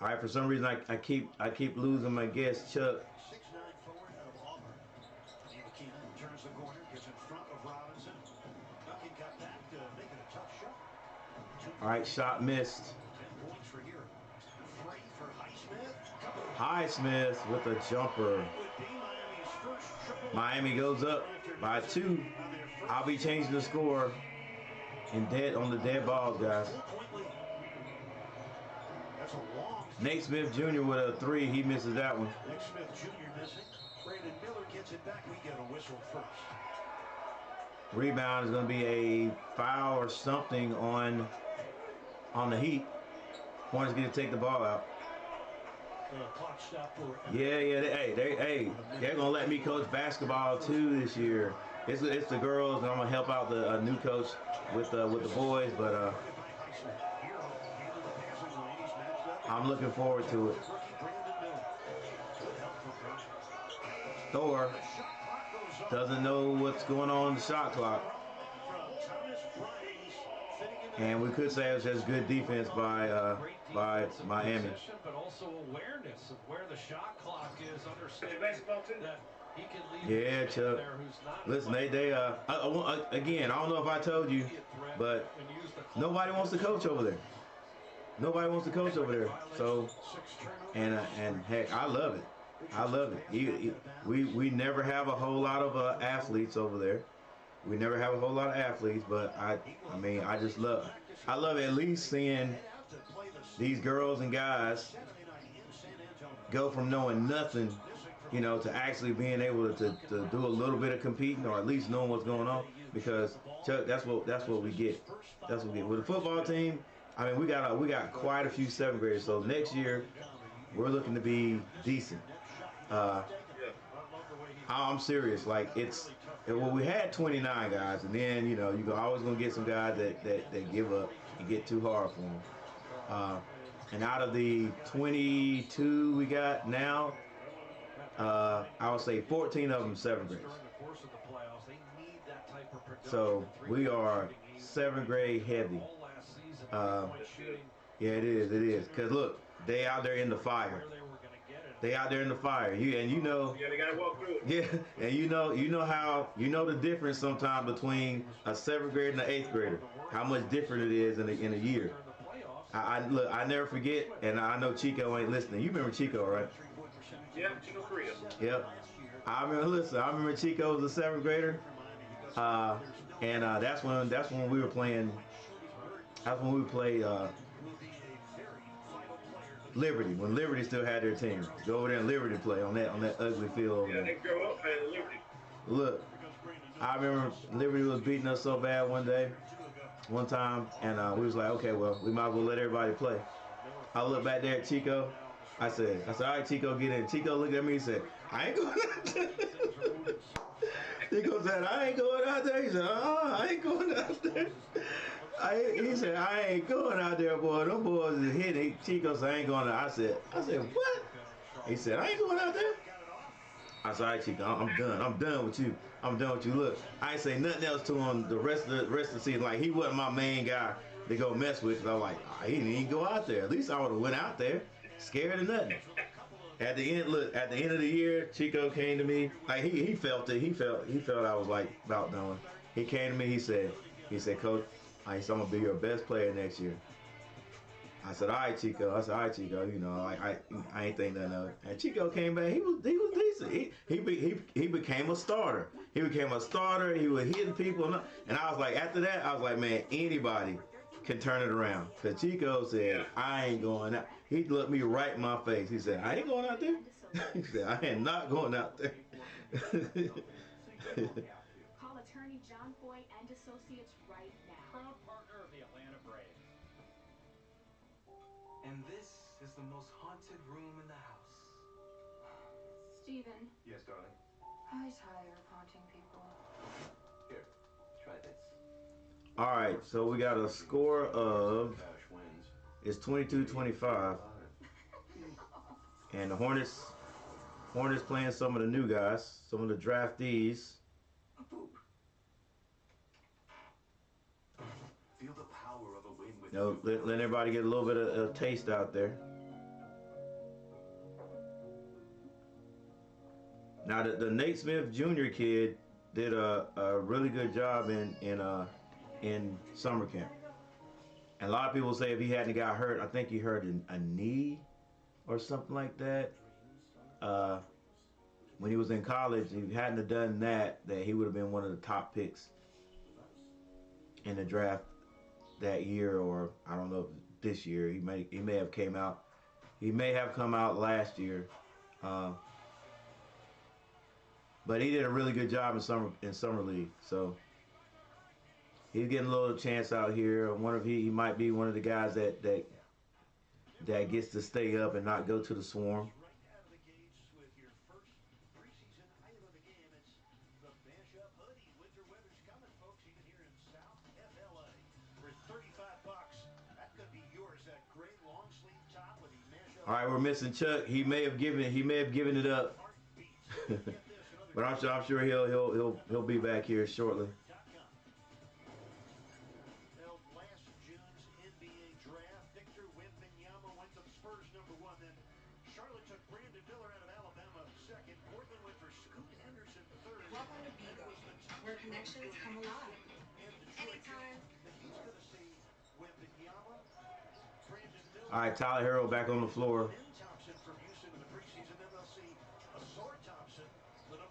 All right, for some reason I keep losing my guest, Chuck. 6'9" forward out of Auburn. Ntilikina turns the corner, gets in front of Robinson. Duncan got that to make it a tough shot. All right, shot missed. 10 points for here. 3 for Highsmith. Highsmith with a jumper. Would be Miami's first triple. Miami goes up by 2. I'll be changing the score on the dead balls, guys. That's a long. Nate Smith Jr. with a 3. He misses that one. Nate Smith Jr. missing. Brandon Miller gets it back. We get a whistle first. Rebound is going to be a foul or something on the Heat. Hornets get to take the ball out. Clock stop for. Yeah. They're going to let me coach basketball too this year. It's the girls, and I'm going to help out the new coach with the boys, but I'm looking forward to it. Thor doesn't know what's going on in the shot clock. And we could say it was just good defense by Miami. But also awareness of where the shot clock is, understanding that he can leave yeah, Chuck. there who's not. Listen, again, I don't know if I told you, but nobody wants to coach over there. Nobody wants to coach over there. So, and heck, I love it. I love it. We never have a whole lot of athletes over there. We never have a whole lot of athletes, but I love at least seeing these girls and guys go from knowing nothing, to actually being able to do a little bit of competing, or at least knowing what's going on. Because Chuck, that's what we get. That's what we get with the football team. I mean, we got quite a few 7th graders. So next year, we're looking to be decent. I'm serious. Like we had 29 guys, and then you're always gonna get some guys that give up and get too hard for them. And out of the 22 we got now, I would say 14 of them 7th graders. So we are 7th grade heavy. Yeah, it is. Cause look, they out there in the fire. They out there in the fire. Yeah, they gotta walk through it. Yeah, and the difference sometimes between a 7th grader and an 8th grader. How much different it is in a year. I never forget, and I know Chico ain't listening. You remember Chico, right? Yeah, Chico Korea. Yep. I remember Chico was a 7th grader, and that's when we were playing. That's when we played Liberty, when Liberty still had their team. Go over there and Liberty play on that ugly field over there. Yeah, they grow up playing Liberty. Look, I remember Liberty was beating us so bad one time, and we was like, okay, well, we might as well let everybody play. I looked back there at Chico. I said, all right, Chico, get in. Chico looked at me and said, I ain't going out there. Chico said, I ain't going out there. He said, I ain't going out there. He said, I ain't going out there, boy. Them boys is hitting. Chico said, I ain't going out. I said, what? He said, I ain't going out there. I said, all right, Chico, I'm done. I'm done with you. Look, I ain't say nothing else to him the rest of the season. Like, he wasn't my main guy to go mess with. Cause I was like, he didn't even go out there. At least I would have went out there, scared of nothing. At the end of the year, Chico came to me. Like, he felt it. He felt I was like about done. He came to me. He said, Coach, I'm gonna be your best player next year. I said, all right, Chico. I ain't think nothing of it. And Chico came back. He was decent. He became a starter. He was hitting people, and I was like, after that, I was like, man, anybody can turn it around. Cause Chico said, I ain't going out. He looked me right in my face. He said, I ain't going out there. He said, I am not going out there. Call attorney John Boy and Associates right now. Proud partner of the Atlanta Braves. And this is the most haunted room in the house. Steven, Yes, darling. I tire of haunting people. Here, try this. All right, so we got a score of, it's 22-25, and the Hornets playing some of the new guys, some of the draftees. Feel the power of a win with Let everybody get a little bit of a taste out there. Now the Nate Smith Jr. kid did a really good job in summer camp. And a lot of people say if he hadn't got hurt, I think he hurt a knee or something like that. When he was in college, if he hadn't have done that he would have been one of the top picks in the draft that year, or I don't know if this year. He may have came out. He may have come out last year. But he did a really good job in summer league. So he's getting a little chance out here. I wonder if he might be one of the guys that gets to stay up and not go to the swarm. All right, we're missing Chuck. He may have given it up, but I'm sure he'll be back here shortly. Last June's NBA draft, Victor Wembanyama went to the Spurs #1. Then Charlotte took Brandon Miller out of Alabama second. Portland went for Scoot Henderson third. Welcome to Vigo, where connections come alive. Anytime. He's going to see Wembanyama, Brandon Miller. All right, Tyler Herro back on the floor. Thompson from Houston in the preseason. Then they'll see Asar Thompson, the #5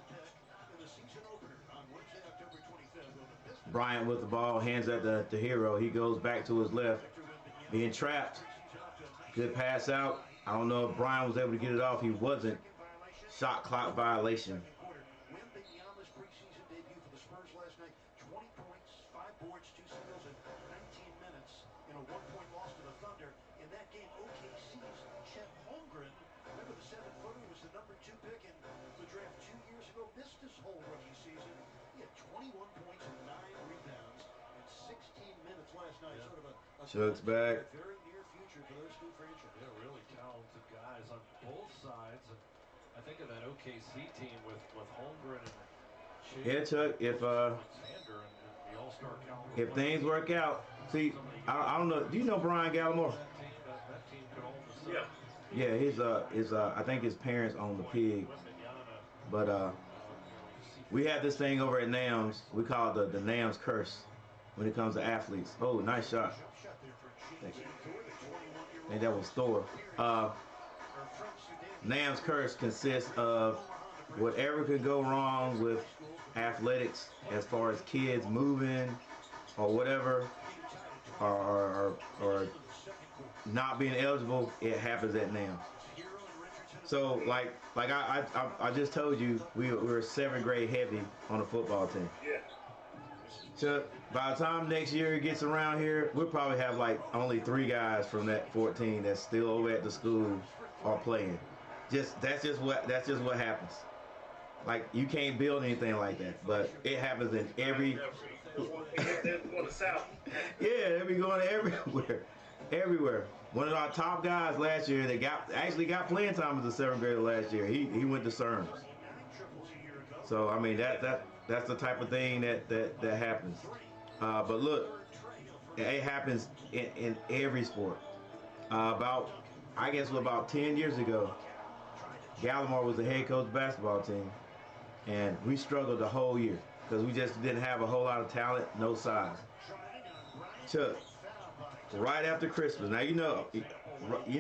pick in the season opener on Wednesday, October 25th. Bryant with the ball, hands at the Hero. He goes back to his left, being trapped. Good pass out. I don't know if Bryant was able to get it off. He wasn't. Shot clock violation. Wembanyama's preseason debut for the Spurs last night. 20 points, 5 boards, 2 steals in 19 minutes in a 1-point loss to the Thunder. In that game, OKC's Chet Holmgren, remember the 7-footer, was the #2 pick in the draft 2 years ago, missed his whole rookie season. He had 21 points and 9 rebounds in 16 minutes last night. Yeah. Sort of a Chuck's back. very near future for those two franchises. Yeah, really talented guys on both sides. And I think of that OKC team with Holmgren and Shea. Yeah, Chuck. If Alexander and the All-Star caliber if things work out, see, I don't know. Do you know Brian Gallimore? That team could hold the Yeah. Yeah, his I think his parents own the Pig, but we have this thing over at NAMS. We call it the NAMS curse when it comes to athletes. Oh, nice shot. Thank you. I think that was Thor. NAMS curse consists of whatever could go wrong with athletics as far as kids moving or whatever, or not being eligible, it happens at NAMS. So like I just told you, we were 7th grade heavy on the football team. Yeah. Chuck, by the time next year it gets around here, we'll probably have like only 3 guys from that 14 that's still over at the school or playing. That's just what happens. Like, you can't build anything like that, but it happens in every. They're going to South. Yeah, they be going everywhere. One of our top guys last year that actually got playing time as a 7th grader last year. He went to CERNs. So I mean that's the type of thing that happens. But look, it happens in every sport. About 10 years ago, Gallimore was the head coach of the basketball team, and we struggled the whole year because we just didn't have a whole lot of talent, no size. Chuck, right after Christmas, now you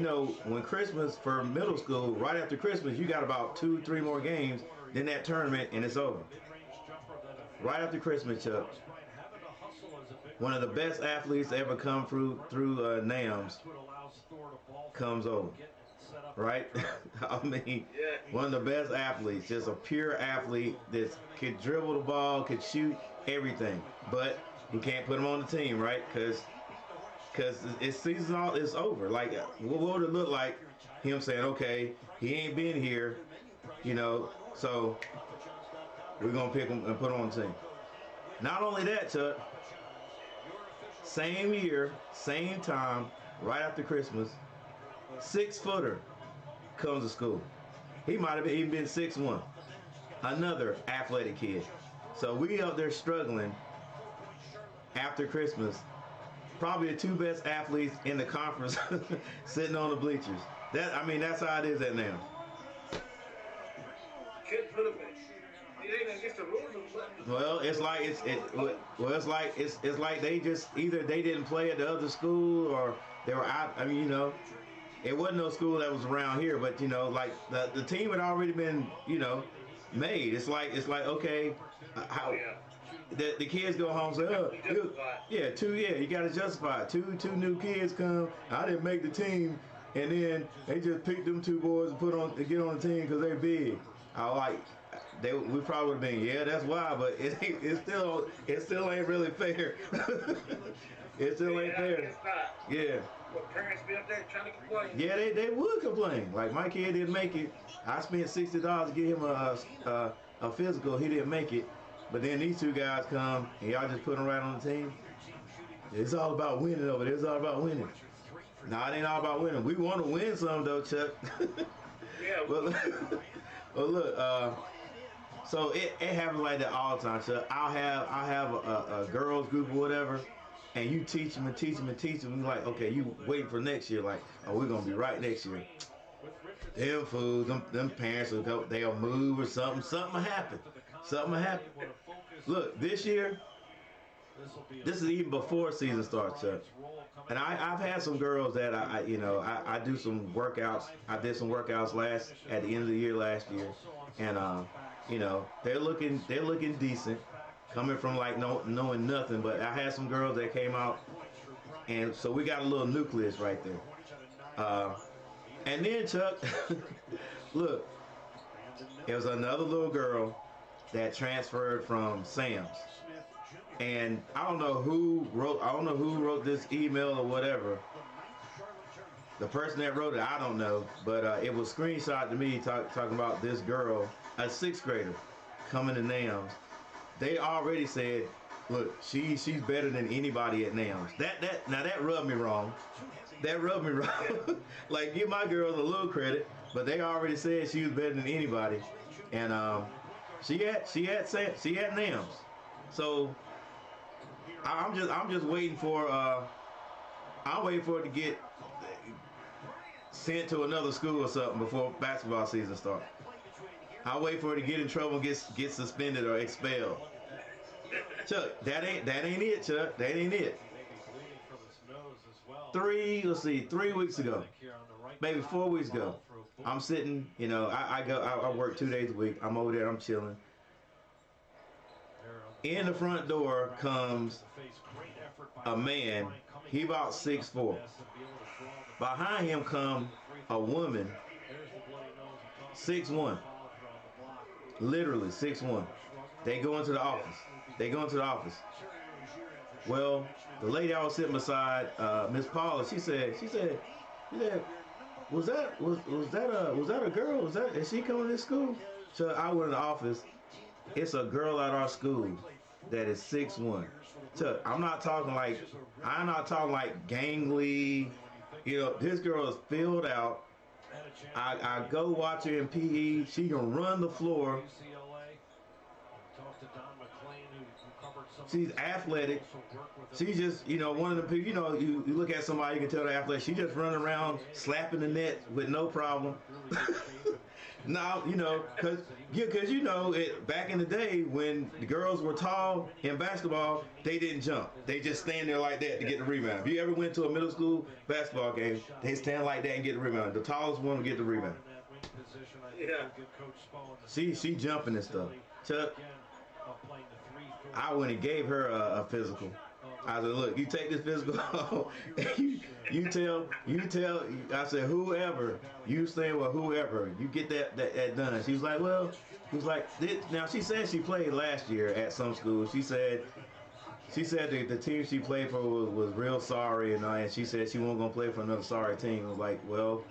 know when Christmas for middle school, right after Christmas, you got about 2-3 more games, then that tournament, and it's over. Right after Christmas, Chuck, one of the best athletes to ever come through NAMS comes over. Right? I mean, one of the best athletes, just a pure athlete that could dribble the ball, could shoot everything, but he can't put him on the team, right? Because it's season is over. Like, what would it look like him saying, okay, he ain't been here, so we're gonna pick him and put him on the team. Not only that, Chuck, same year, same time, right after Christmas, 6-footer comes to school. He might have even been 6'1". Another athletic kid. So we up there struggling after Christmas. Probably the 2 best athletes in the conference sitting on the bleachers. That's how it is at now. Can't put him in. It ain't against the rules. Well, it's like it's like they just either they didn't play at the other school or they were out. I mean, you know, it wasn't no school that was around here, but you know, like the team had already been, you know, made. It's like okay, how the kids go home and say, oh, you got to justify it. Two new kids come. I didn't make the team, and then they just picked them two boys and get on the team because they're big. We probably would have been, yeah, that's why, but it still ain't really fair. It still ain't fair. It's not. Yeah. But parents be up there trying to complain. Yeah, they would complain. Like my kid didn't make it. I spent $60 to get him a physical. He didn't make it. But then these two guys come and y'all just put them right on the team. It's all about winning over there. It's all about winning. No, it ain't all about winning. We want to win some though, Chuck. Yeah. Well, look. So it happens like that all the time. So I'll have a girls group or whatever, and you teach them and teach them and teach them. You're like, okay, you waiting for next year. Like, oh, we're gonna be right next year. Them fools, them parents will go. They'll move or something. Something will happen. Something will happen. Look, this year, this is even before season starts, Chuck. And I've had some girls that I do some workouts. I did some workouts at the end of the year last year, and you know, they're looking decent, coming from like knowing nothing. But I had some girls that came out, and so we got a little nucleus right there. And then Chuck, look, it was another little girl that transferred from Sam's, and I don't know who wrote this email or whatever. The person that wrote it, I don't know, but it was screenshot to me talking about this girl, a 6th grader, coming to NAMS. They already said, look, she's better than anybody at NAMS. That rubbed me wrong. That rubbed me wrong. Like, give my girls a little credit, but they already said she was better than anybody, and she had NAMS. So I'm just waiting for I'm waiting for it to get sent to another school or something before basketball season starts. I'll wait for it to get in trouble and get suspended or expelled. Chuck, that ain't it, Chuck. That ain't it. 3 weeks ago, maybe 4 weeks ago, I'm sitting, you know, I work 2 days a week. I'm over there, I'm chilling. In the front door comes a man. He about 6'4". Behind him come a woman, 6'1". Literally 6'1". They go into the office. Well, the lady I was sitting beside, Miss Paula, she said, was that a girl? Is she coming to this school? So I went in the office. It's a girl at our school that is 6'1". So I'm not talking like gangly. You know, this girl is filled out. I go watch her in PE. She can run the floor. She's athletic. She's just, you know, one of the people, you know, you look at somebody, you can tell they're athletic. She just running around slapping the net with no problem. Now, you know, because you know, back in the day when the girls were tall in basketball, they didn't jump. They just stand there like that to get the rebound. If you ever went to a middle school basketball game, they stand like that and get the rebound. The tallest one will get the rebound. Yeah. She jumping and stuff. Chuck, I went and gave her a physical. I said, look, you take this physical, you tell, I said, whoever, you stay with whoever, you get that done. She was like, well, now she said she played last year at some school. She said the team she played for was real sorry, and she said she wasn't going to play for another sorry team. I was like, well,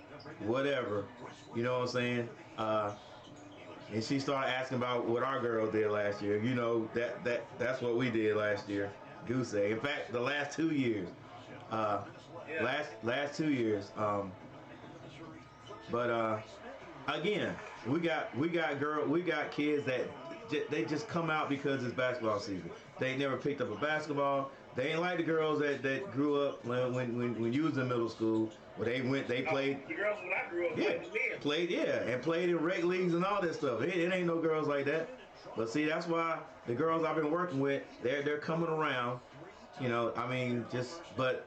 whatever, you know what I'm saying? And she started asking about what our girl did last year. You know, that's what we did last year. Goose egg. In fact, the last 2 years. Last 2 years. But again, we got kids that they just come out because it's basketball season. They never picked up a basketball. They ain't like the girls that grew up when you was in middle school. Where they played. The girls when I grew up, played in rec leagues and all that stuff. It ain't no girls like that. But see, that's why the girls I've been working with, they're coming around. You know, I mean, but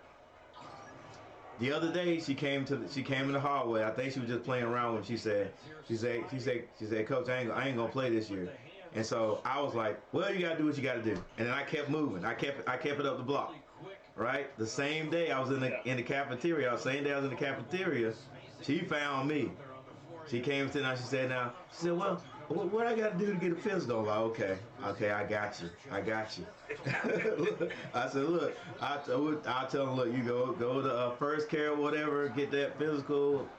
the other day she came in the hallway. I think she was just playing around when she said, Coach, I ain't gonna play this year. And so I was like, well, you gotta do what you gotta do. And then I kept moving. I kept it up the block. Right? The same day I was in the cafeteria. She found me. She came to me. She said, well, what I got to do to get a physical? I'm like, okay, I got you. I said, look, I'll tell them, look, you go to first care or whatever, get that physical.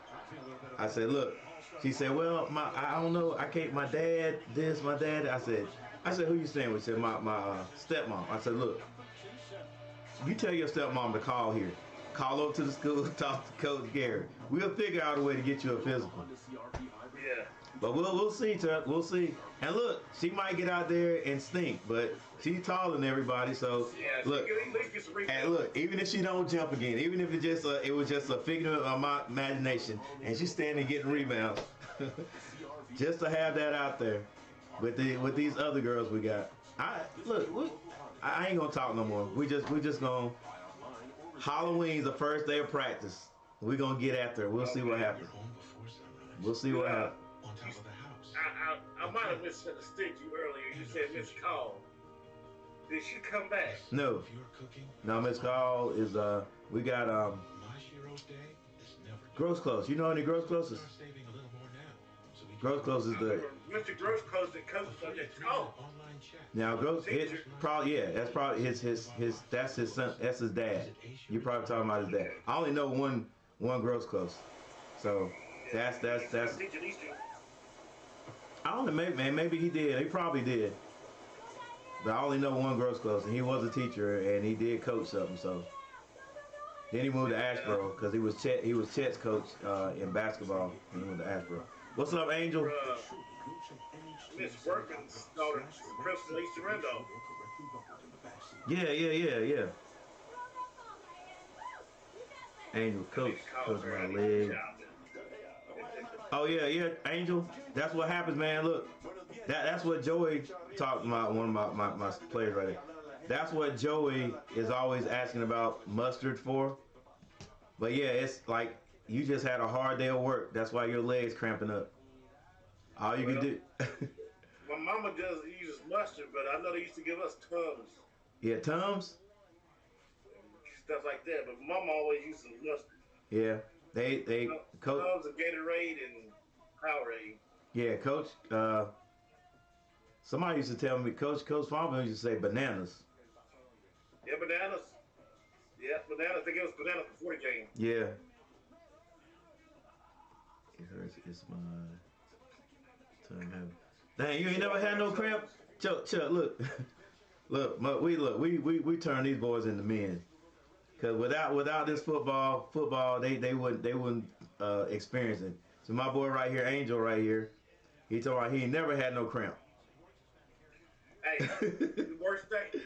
I said, look. She said, well, I don't know, I can't. My dad, my dad. I said, who you staying with? She said, my stepmom. I said, look, you tell your stepmom to call here. Call over to the school, talk to Coach Gary. We'll figure out a way to get you a physical. Yeah. But we'll see, Chuck. We'll see. And look, she might get out there and stink, but she's taller than everybody. So look, and look, even if she don't jump again, even if it was just a figment of my imagination, and she's standing getting rebounds, just to have that out there with these other girls we got. I ain't gonna talk no more. We just gonna. Halloween's the first day of practice. We're gonna get after it. We'll see what happens. I might have misunderstood you earlier. You said Miss Call. Did she come back? No, Miss Call is we got Gross Close. You know any Gross Closes? Gross Close is the Mr. Gross Close that comes from the Now Gross, that's probably his that's his son, that's his dad. You probably talking about his dad. I only know one Gross Close, so that's. I don't know, maybe he did. He probably did. But I only know one Gross Close, and he was a teacher, and he did coach something. So then he moved to Asheboro because he was Chet's coach in basketball, and he moved to Asheboro. What's up, Angel? Miss Workman's daughter, Principal East Randolph. Yeah. Angel, coach my leg. Oh yeah, Angel. That's what happens, man. Look, that's what Joey talked about. One of my players right there. That's what Joey is always asking about mustard for. But yeah, it's like you just had a hard day of work. That's why your legs cramping up. All you can do. My mama uses mustard, but I know they used to give us Tums. Yeah, Tums? Stuff like that, but mama always uses mustard. Yeah, they coach. Tums and Gatorade and Powerade. Yeah, coach. Somebody used to tell me, Coach Farmer used to say bananas. Yeah, bananas. They gave us bananas before the game. Yeah. It hurts. It's my time. Dang, you ain't never had no cramp? Chuck, look. We turn these boys into men. Cause without this football, they wouldn't experience it. So my boy right here, Angel right here, he told me he never had no cramp. Hey, the worst thing,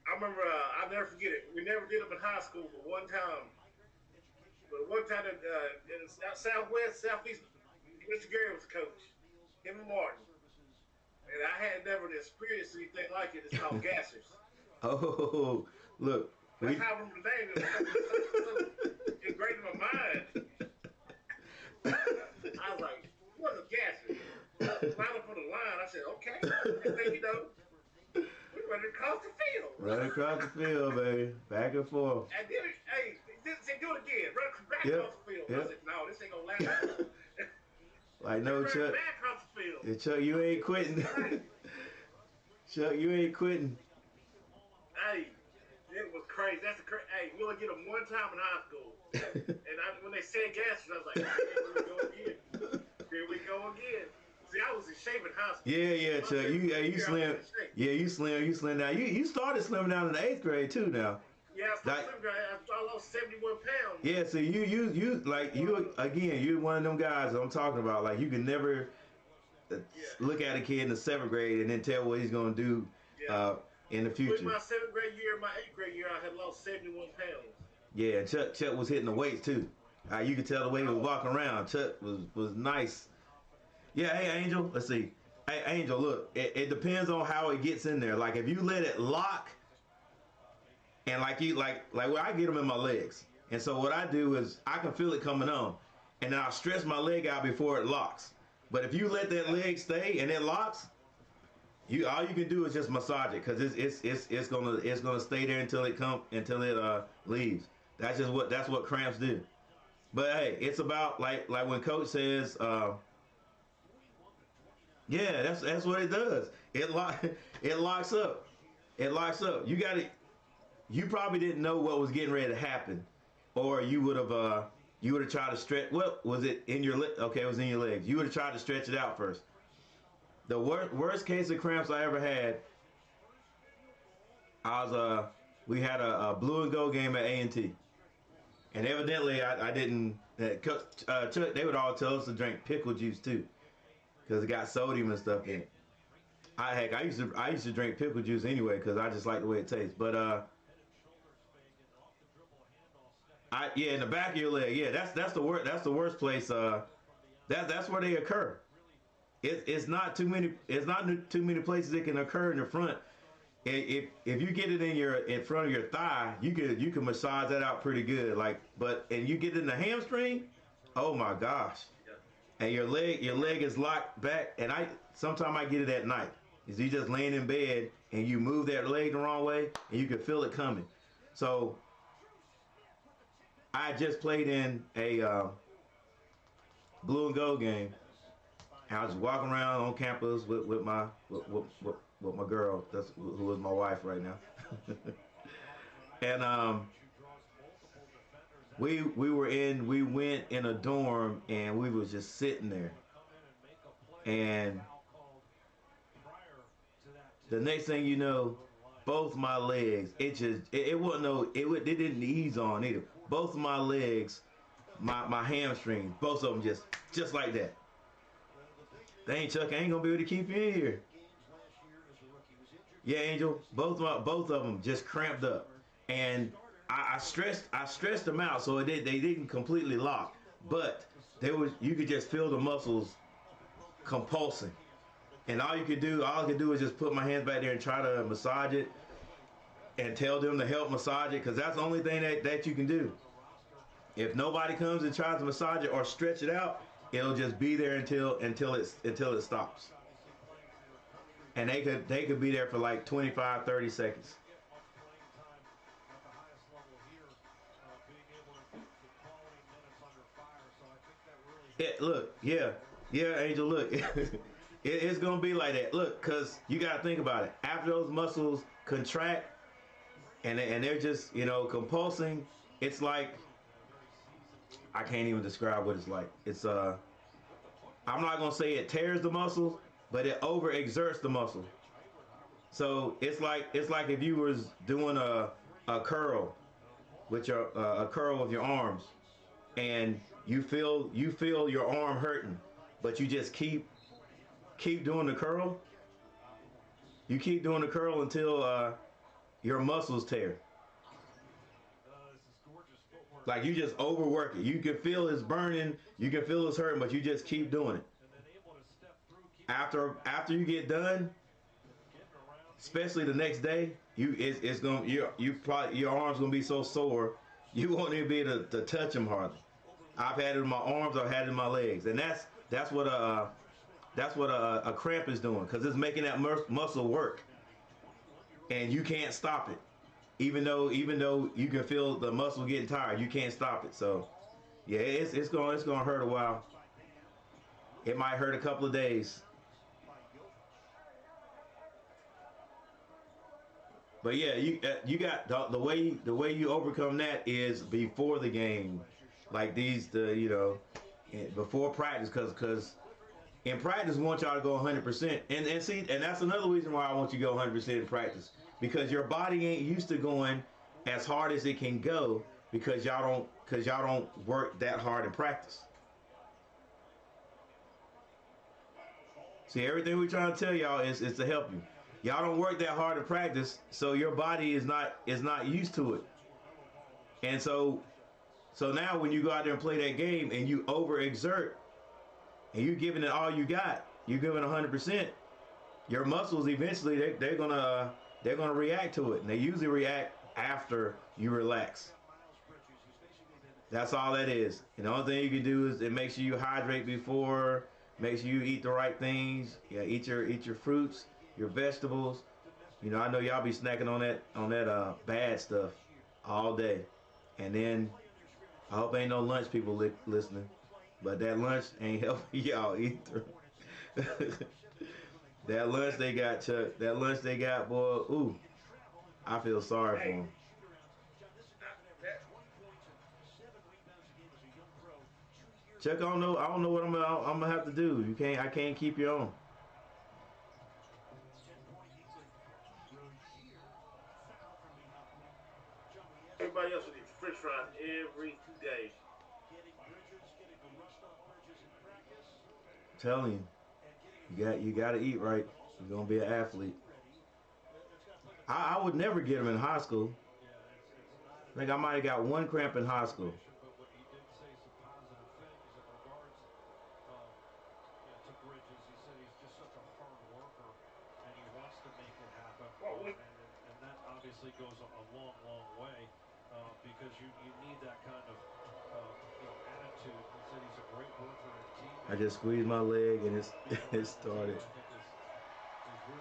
I remember, I'll never forget it. We never did them in high school, but one time in Southeast, Mr. Gary was coach, him and Martin. And I had never experienced anything like it. It's called gassers. Oh, look. That's how I remember the name. It was so ingrained in my mind. I was like, what's a gasser? Right up on the line, I said, okay. And then, we're running across the field. Running across the field, baby. Back and forth. And then, do it again. Run back across the field. I said, no, this ain't going to last. Like, no, Chuck. Back across the field. Yeah, Chuck, you ain't quitting. Chuck, you ain't quitting. Hey, it was crazy. Hey, we only get them one time in high school. And when they said gassers, I was like, here we go again. See, I was in shape in high school. Yeah, Chuck. You slim. Yeah, you slim down. You started slimming down in the 8th grade too now. Yeah, I started slimming down. I lost 71 pounds. Yeah, see, you're one of them guys that I'm talking about. Like, you can never look at a kid in the 7th grade and then tell what he's gonna do in the future. In my 7th grade year, my 8th grade year, I had lost 71 pounds. Yeah, and Chuck was hitting the weights too. You could tell the way he was walking around. Chuck was nice. Yeah, hey Angel, let's see. Hey, Angel, look, it depends on how it gets in there. Like if you let it lock, and like where I get them in my legs, and so what I do is I can feel it coming on, and then I'll stretch my leg out before it locks. But if you let that leg stay and it locks, all you can do is just massage it, because it's gonna stay there until it leaves. That's what cramps do. But hey, it's about like when Coach says, yeah, that's what it does. It locks up. It locks up. You probably didn't know what was getting ready to happen, or you would have tried to stretch. Well, was it in your leg? Okay, it was in your legs. You would have tried to stretch it out first. The worst case of cramps I ever had, we had a blue and gold game at A&T, and evidently I didn't. Chuck, they would all tell us to drink pickle juice too, because it got sodium and stuff in it. I used to drink pickle juice anyway because I just like the way it tastes. But in the back of your leg, yeah, that's the worst place. That's where they occur. It's not too many places it can occur in the front. If you get it in front of your thigh, you can massage that out pretty good. And you get it in the hamstring, oh my gosh. And your leg is locked back, and sometimes I get it at night. Is you just laying in bed and you move that leg the wrong way and you can feel it coming. So I just played in a blue and gold game. And I was walking around on campus with my girl, who is my wife right now. And we went in a dorm and we was just sitting there. And the next thing you know, both my legs, it didn't ease on either. Both of my legs, my hamstrings, both of them just like that. Dang, Chuck, I ain't gonna be able to keep you in here. Yeah, Angel, both of them just cramped up, and I stretched them out so they didn't completely lock, but you could just feel the muscles compulsing, and all I could do is just put my hands back there and try to massage it, and tell them to help massage it, because that's the only thing that you can do. If nobody comes and tries to massage it or stretch it out, it'll just be there until it stops. And they could be there for like 25, 30 seconds. Angel, look, it's gonna be like that. Look, cause you gotta think about it. After those muscles contract and they're just compulsing, it's like, I can't even describe what it's like. It's I'm not gonna say it tears the muscles, but it overexerts the muscle. So it's like if you was doing a curl with a curl with your arms, and you feel your arm hurting, but you just keep doing the curl. You keep doing the curl until your muscles tear. Like you just overwork it. You can feel it's burning, you can feel it's hurting, but you just keep doing it. After you get done, especially the next day, your arms gonna be so sore, you won't even be able to touch them hardly. I've had it in my arms, I've had it in my legs, and that's what a cramp is doing, because it's making that muscle work, and you can't stop it. Even though you can feel the muscle getting tired, you can't stop it. So, yeah, it's gonna hurt a while. It might hurt a couple of days. But yeah, you got the way you overcome that is before the game, like before practice, because in practice we want y'all to go 100%, and that's another reason why I want you to go 100% in practice. Because your body ain't used to going as hard as it can go, because y'all don't work that hard in practice. See, everything we're trying to tell y'all is to help you. Y'all don't work that hard in practice, so your body is not used to it. And so now when you go out there and play that game and you overexert and you're giving it all you got, you're giving 100%, Your muscles eventually they're gonna react to it, and they usually react after you relax. That's all that is. And the only thing you can do is it makes sure you hydrate before, make sure you eat the right things. Yeah, eat your fruits, your vegetables. You know, I know y'all be snacking on that bad stuff all day, and then I hope ain't no lunch people listening, but that lunch ain't helping y'all either. That lunch they got, Chuck. That lunch they got, boy. Ooh, I feel sorry for Hey, them. that, Chuck, I don't know what I'm gonna have to do. I can't keep you on. everybody else would eat French fries every day. I'm telling you, you got to eat right. You're gonna be an athlete. I would never get them in high school. I think I might have got one cramp in high school. But what he did say some positive things in regards to Bridges. He said he's just such a hard worker and he wants to make it happen. Well, And that obviously goes a long, long way because you need that kind of attitude. He said he's a great worker and I teammate. just squeezed my leg and it started.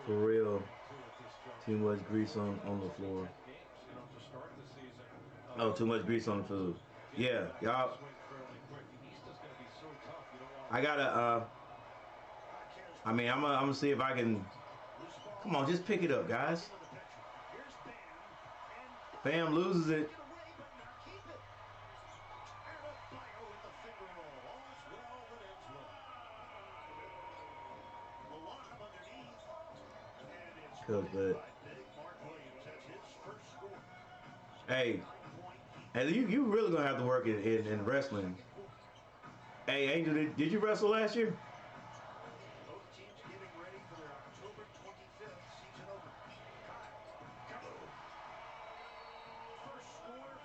For real. Too much grease on the floor. To start the season. Oh, too much grease on the food. Yeah, y'all. I gotta. I mean, I'm gonna see if I can. Come on, just pick it up, guys. Bam loses it. But hey, you really gonna have to work in wrestling. Hey, Angel, did you wrestle last year?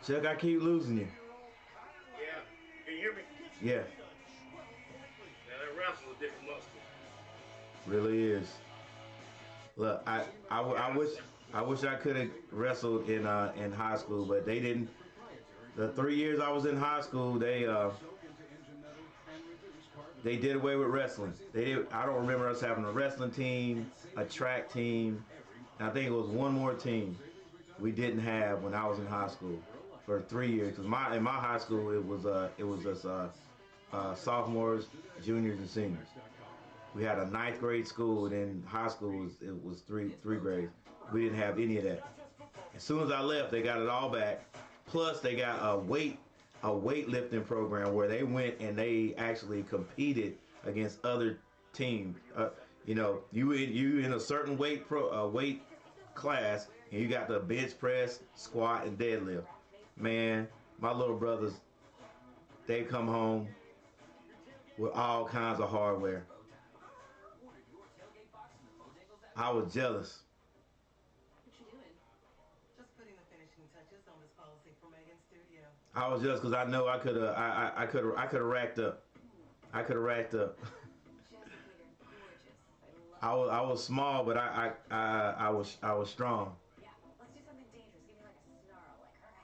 Chuck, I keep losing you. yeah, can you hear me? Yeah, Yeah, that wrestle's a different muscle. really is. Look, I wish I could have wrestled in high school, but they didn't. The 3 years I was in high school, they did away with wrestling. I don't remember us having a wrestling team, a track team, and I think it was one more team we didn't have when I was in high school for 3 years. Cause in my high school it was just sophomores, juniors, and seniors. We had a ninth grade school, and then high school was three grades. We didn't have any of that. As soon as I left, they got it all back. Plus, they got a weightlifting program where they went and they actually competed against other teams. You know, you in a certain weight class, and you got the bench press, squat, and deadlift. Man, my little brothers, they come home with all kinds of hardware. I was jealous. What you doing? Just putting the finishing touches on this policy for Megan's studio. I was just because I know I could have racked up. I could have racked up. I was small, but I was strong. Yeah, let's do something dangerous. Give me like a snarl, like her.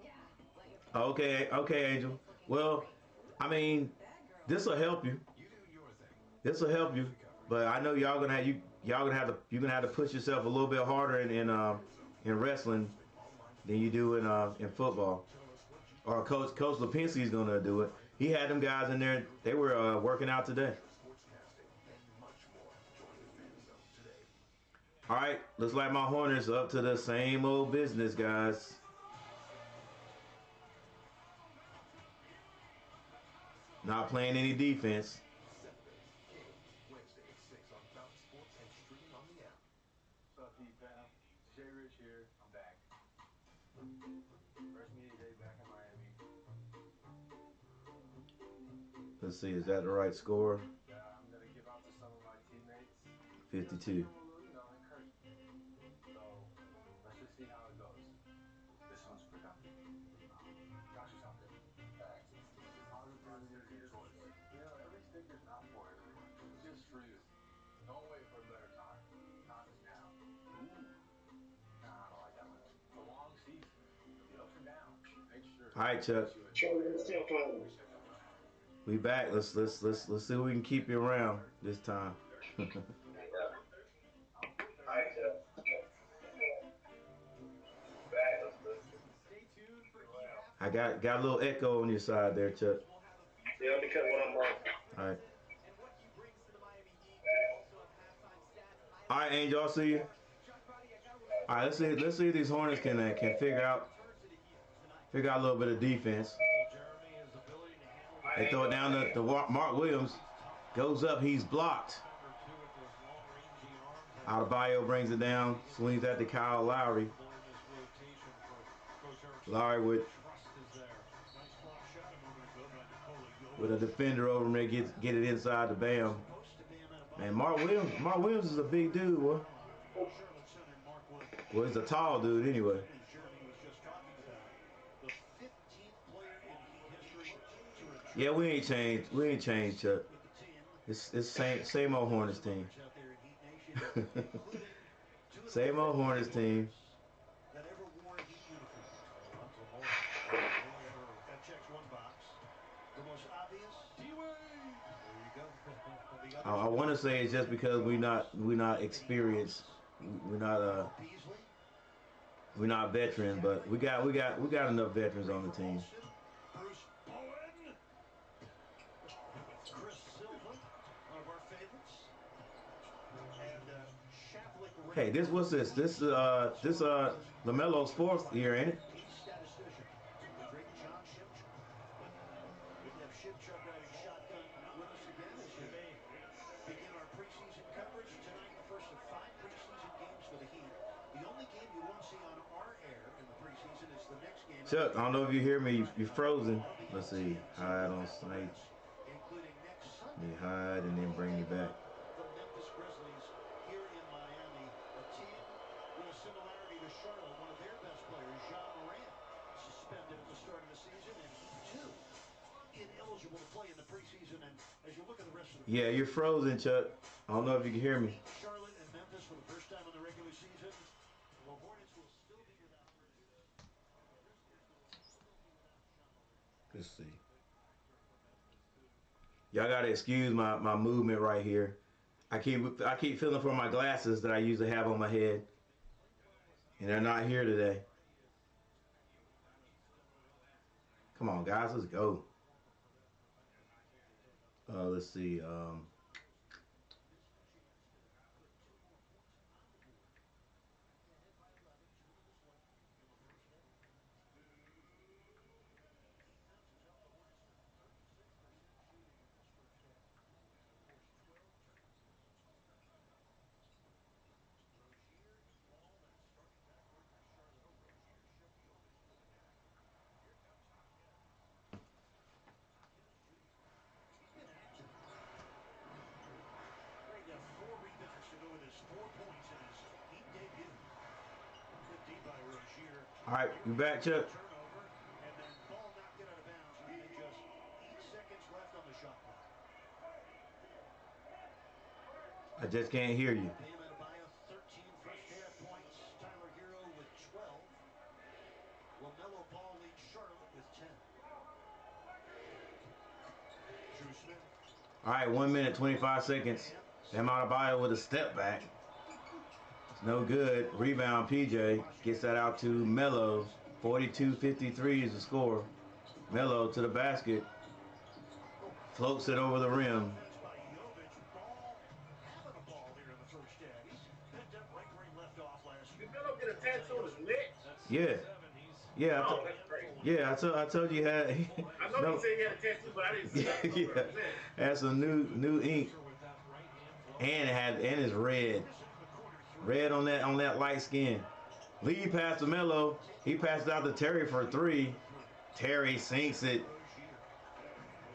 Yeah, let your Okay, Angel. Well, I mean, this will help you. This will help you. But I know y'all gonna have to push yourself a little bit harder in wrestling than you do in football. Or Coach Lipinski is gonna do it. He had them guys in there. They were working out today. All right, looks like my Hornets are up to the same old business, guys. Not playing any defense. Let's see, is that the right score? 52. All right, Chuck. We back. Let's see if we can keep you around this time. I got a little echo on your side there, Chuck. Yeah, let me cut one of them off. All right. All right, Angel, I'll see you. All right, let's see if these Hornets can figure out a little bit of defense. They throw it down to Mark Williams. Goes up, he's blocked. Adebayo brings it down, swings at the Kyle Lowry. Lowry with a defender over him there, get it inside the Bam. Man, Mark Williams is a big dude, boy. Well, he's a tall dude anyway. Yeah, we ain't changed, Chuck. It's same old Hornets team. Same old Hornets team. I want to say it's just because we're not experienced, we're not veterans, but we got enough veterans on the team. Hey, what's this? This LaMelo's fourth year, ain't it? Chuck, I don't know if you hear me. You're frozen. Let's see. Hide on site. Let me hide and then bring you back. Yeah, you're frozen, Chuck. I don't know if you can hear me. Charlotte and Memphis for the first time in the regular season. The Hornets will still be without. Let's see. Y'all gotta excuse my movement right here. I keep feeling for my glasses that I usually have on my head, and they're not here today. Come on, guys, let's go. Let's see. All right, you back, Chuck? I just can't hear you. All right, 1 minute, 25 seconds. Bam Adebayo with a step back. It's no good. Rebound, PJ. Gets that out to Melo. 42-53 is the score. Melo to the basket. Floats it over the rim. Did Melo get a tattoo on his neck? Yeah. Yeah, I told you he had. I know he said he had a tattoo, but I didn't see that. Yeah, had some new ink, and it's red on that light skin. Lead pass to Melo. He passed out to Terry for a three. Terry sinks it.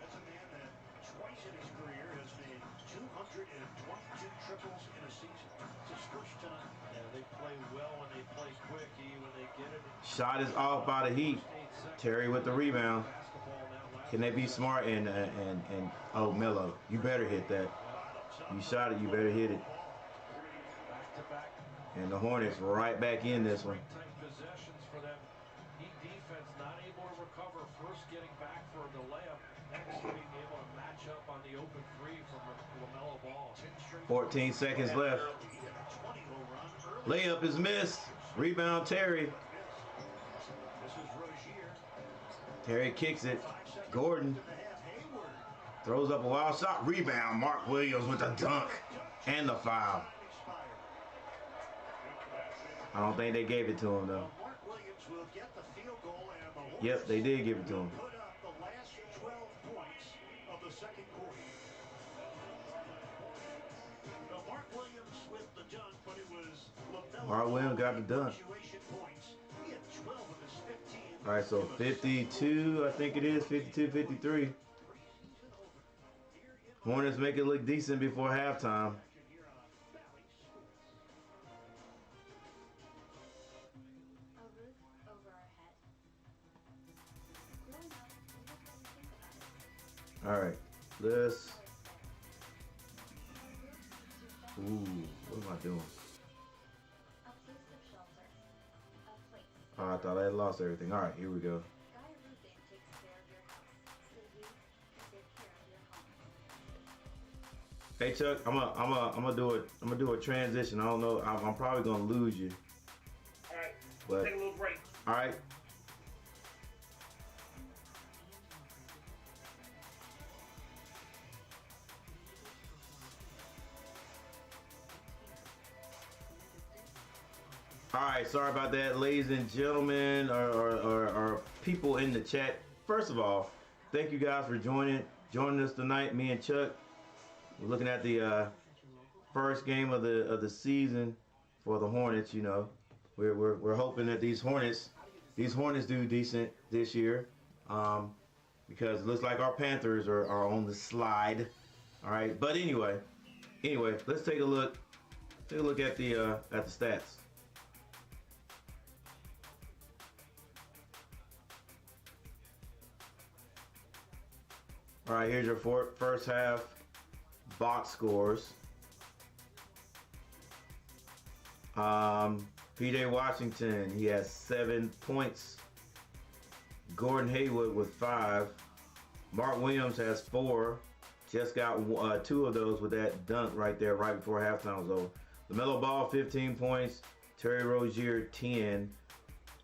That's a man that twice in his career has made 222 triples in a season. It's his first time. Yeah, they play well when they play quick. When they get it. Shot is off by the Heat. Terry with the rebound. Can they be smart and oh, Melo, you better hit that. You shot it, you better hit it. And the Hornets right back in this one. Possessions for them. Heat defense not able to recover, first getting back for the layup, next being able to match up on the open three from LaMelo Ball. 14 seconds left. Layup is missed. Rebound Terry. Terry kicks it. Gordon throws up a wild shot. Rebound. Mark Williams with the dunk and the foul. I don't think they gave it to him though. Yep, they did give it to him. Mark Williams got the dunk. All right, so 52, I think it is, 52-53. Hornets make it look decent before halftime. All right, let's. Ooh, what am I doing? Oh, I thought I had lost everything. All right, here we go. Hey Chuck, I'm gonna do a transition. I don't know. I'm probably gonna lose you. All right, But take a little break. all right. All right, sorry about that, ladies and gentlemen, or people in the chat. First of all, thank you guys for joining us tonight. Me and Chuck, we're looking at the first game of the season for the Hornets. You know, we're hoping that these Hornets do decent this year, because it looks like our Panthers are on the slide. All right, but anyway, let's take a look at the stats. All right, here's your first half box scores. P.J. Washington, he has 7 points. Gordon Hayward with 5. Mark Williams has 4. Just got 2 of those with that dunk right there, right before halftime was over. LaMelo Ball, 15 points. Terry Rozier, 10.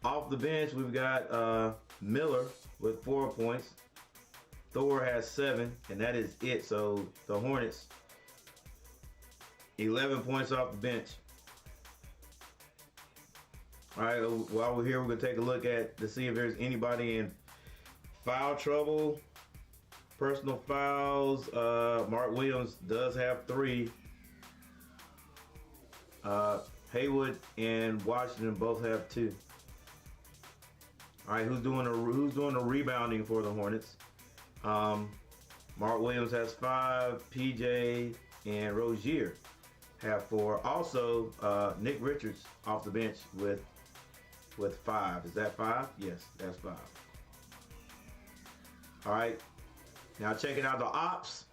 Off the bench, we've got Miller with 4 points. Thor has 7, and that is it. So the Hornets, 11 points off the bench. All right, while we're here, we're gonna take a look to see if there's anybody in foul trouble, personal fouls. Mark Williams does have 3. Haywood and Washington both have 2. All right, who's doing the rebounding for the Hornets? Mark Williams has 5, PJ and Rozier have 4. Also, Nick Richards off the bench with 5. Is that 5? Yes, that's 5. All right, now checking out the ops.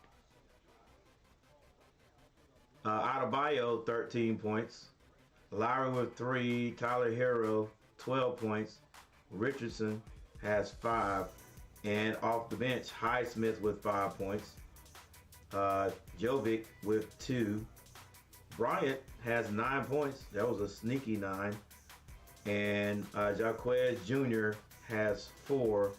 Adebayo, 13 points. Lowry with 3. Tyler Hero, 12 points. Richardson has 5. And off the bench, Highsmith with 5 points. Jovic with 2. Bryant has 9 points. That was a sneaky 9. And Jaquez Jr. has 4.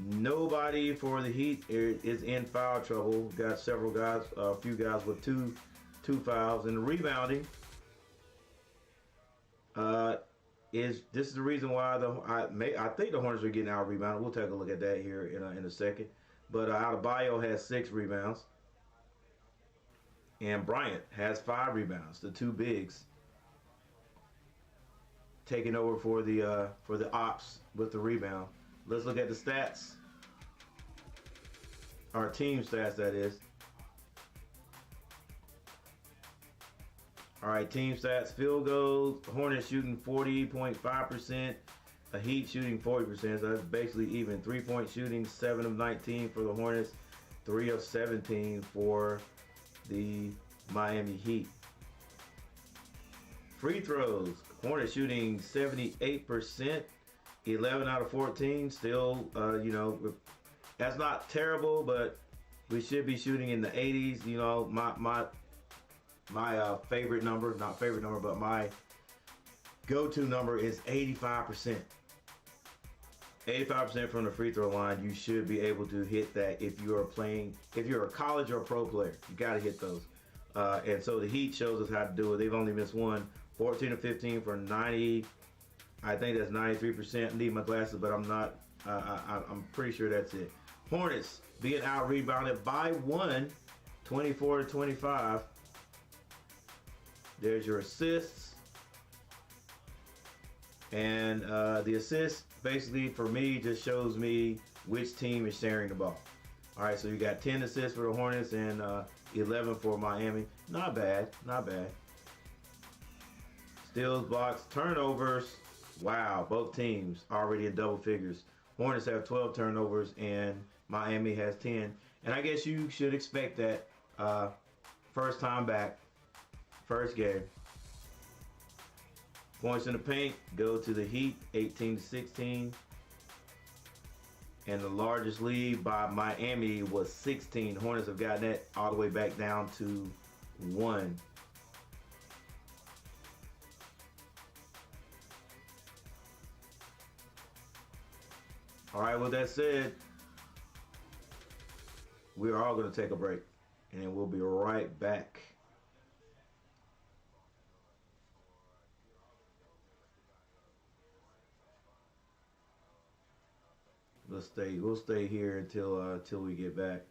Nobody for the Heat is in foul trouble. We've got several guys, a few guys with two fouls. And the rebounding this is the reason why I think the Hornets are getting out rebounded. We'll take a look at that here in a second. But Adebayo has 6 rebounds, and Bryant has 5 rebounds. The 2 bigs taking over for the ops with the rebound. Let's look at the stats. Our team stats, that is. All right, team stats, field goals, Hornets shooting 40.5%, the Heat shooting 40%, so that's basically even. 3-point shooting, 7 of 19 for the Hornets, 3 of 17 for the Miami Heat. Free throws, Hornets shooting 78%, 11 out of 14. Still, you know, that's not terrible, but we should be shooting in the 80s. You know, my favorite number, not favorite number, but my go-to number is 85%. 85% from the free throw line. You should be able to hit that if you are playing, if you're a college or a pro player. You got to hit those. And so the Heat shows us how to do it. They've only missed one. 14 to 15 for 90. I think that's 93%. Need my glasses, but I'm not. I'm pretty sure that's it. Hornets being out rebounded by one, 24 to 25. There's your assists. And the assist basically for me just shows me which team is sharing the ball. All right, so you got 10 assists for the Hornets and 11 for Miami. Not bad, not bad. Steals, blocks, turnovers. Wow, both teams already in double figures. Hornets have 12 turnovers and Miami has 10. And I guess you should expect that first time back, first game. Points in the paint go to the Heat, 18 to 16. And the largest lead by Miami was 16. Hornets have gotten that all the way back down to 1. All right, with that said, we're all going to take a break, and then we'll be right back. We'll stay here until we get back.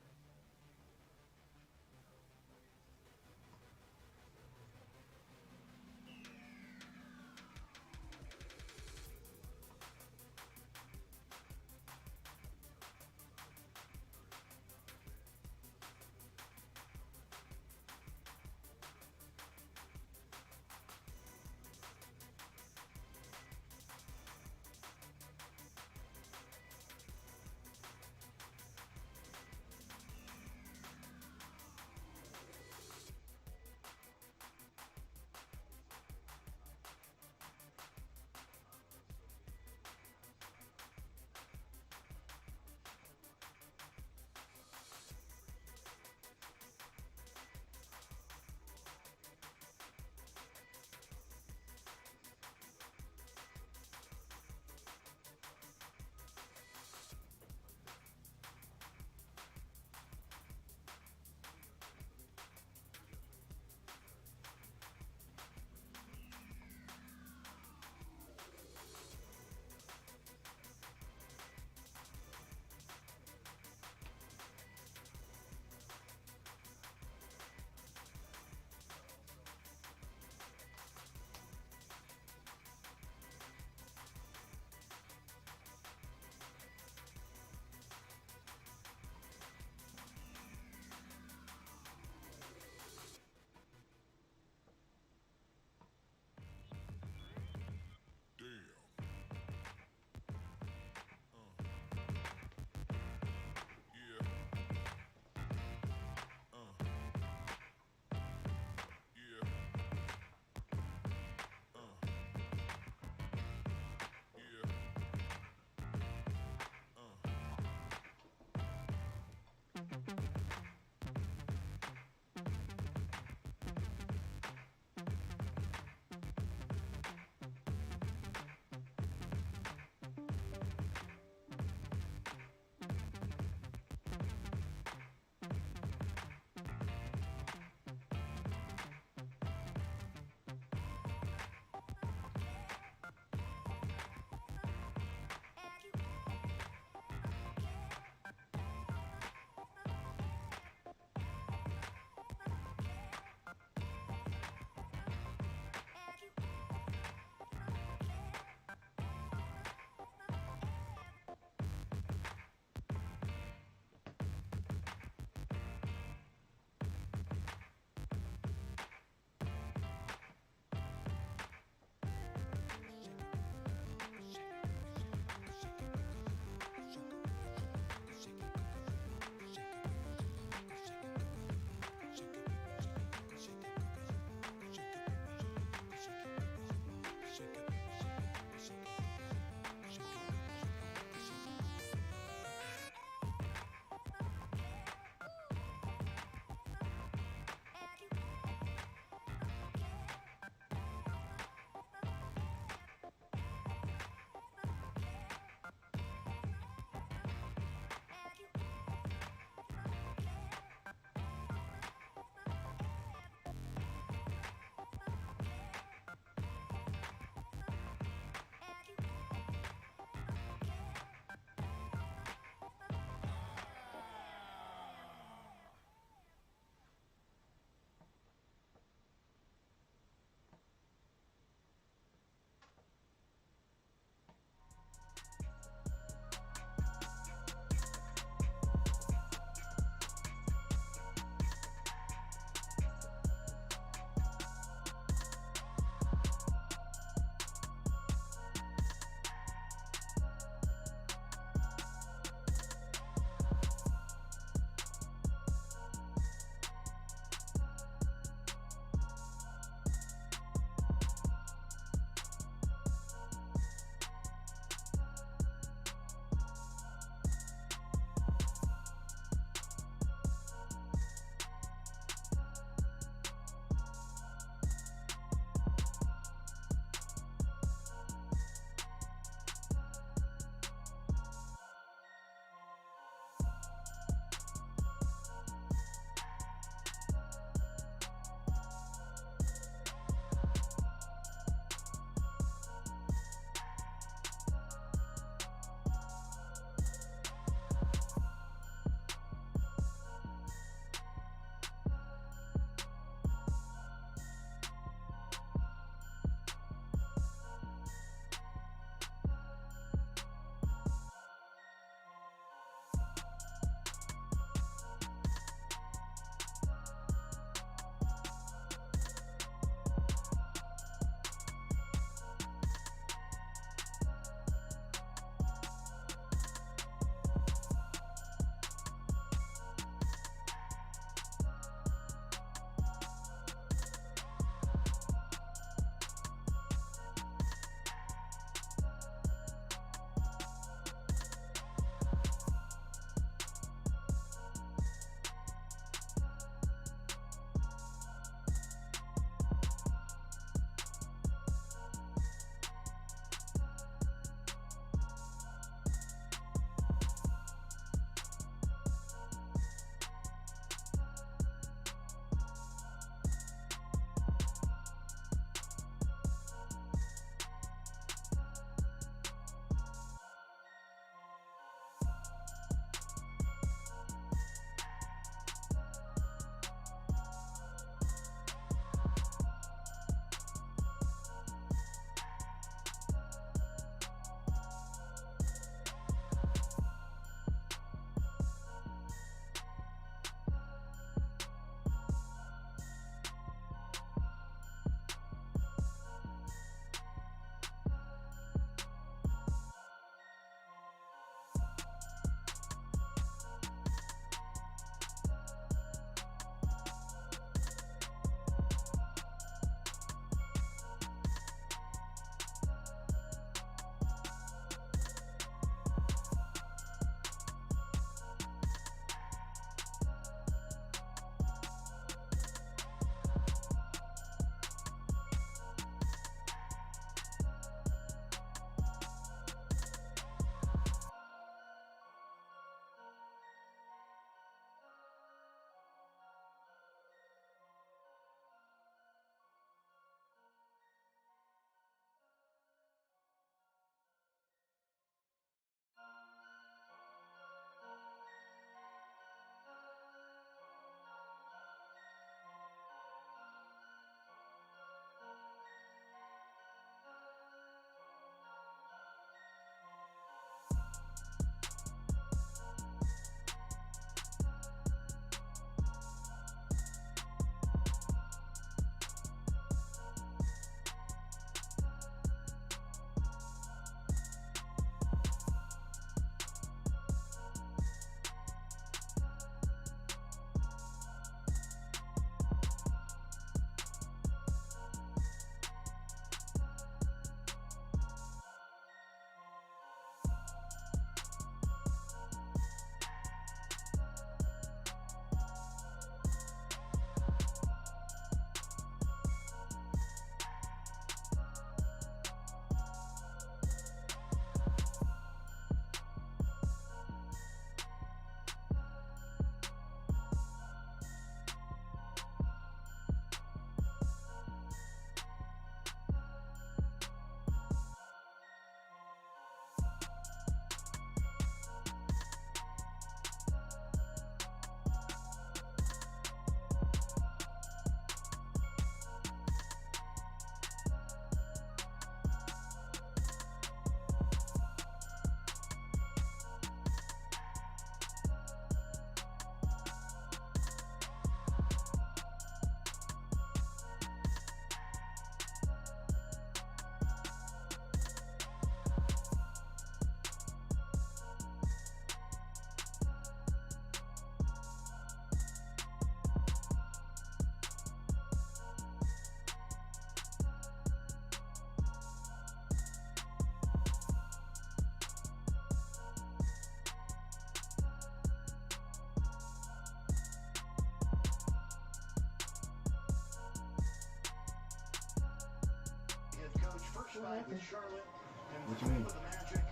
5 with Charlotte and What you mean? with the Magic.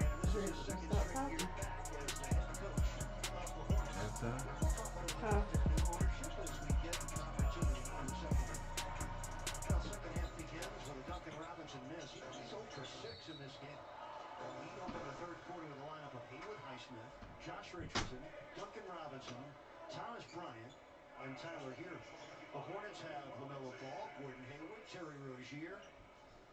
And this is his second straight year back as the head coach of the Hornets. That's time. New ownership as we get the opportunity in the second half. Well, second half begins with a Duncan Robinson miss. He's 0 for 6 in this game. He opened the third quarter with a lineup of Haywood Highsmith, Josh Richardson, Duncan Robinson, Thomas Bryant, and Tyler Hero. The Hornets have LaMelo Ball, Gordon Hayward, Terry Rozier,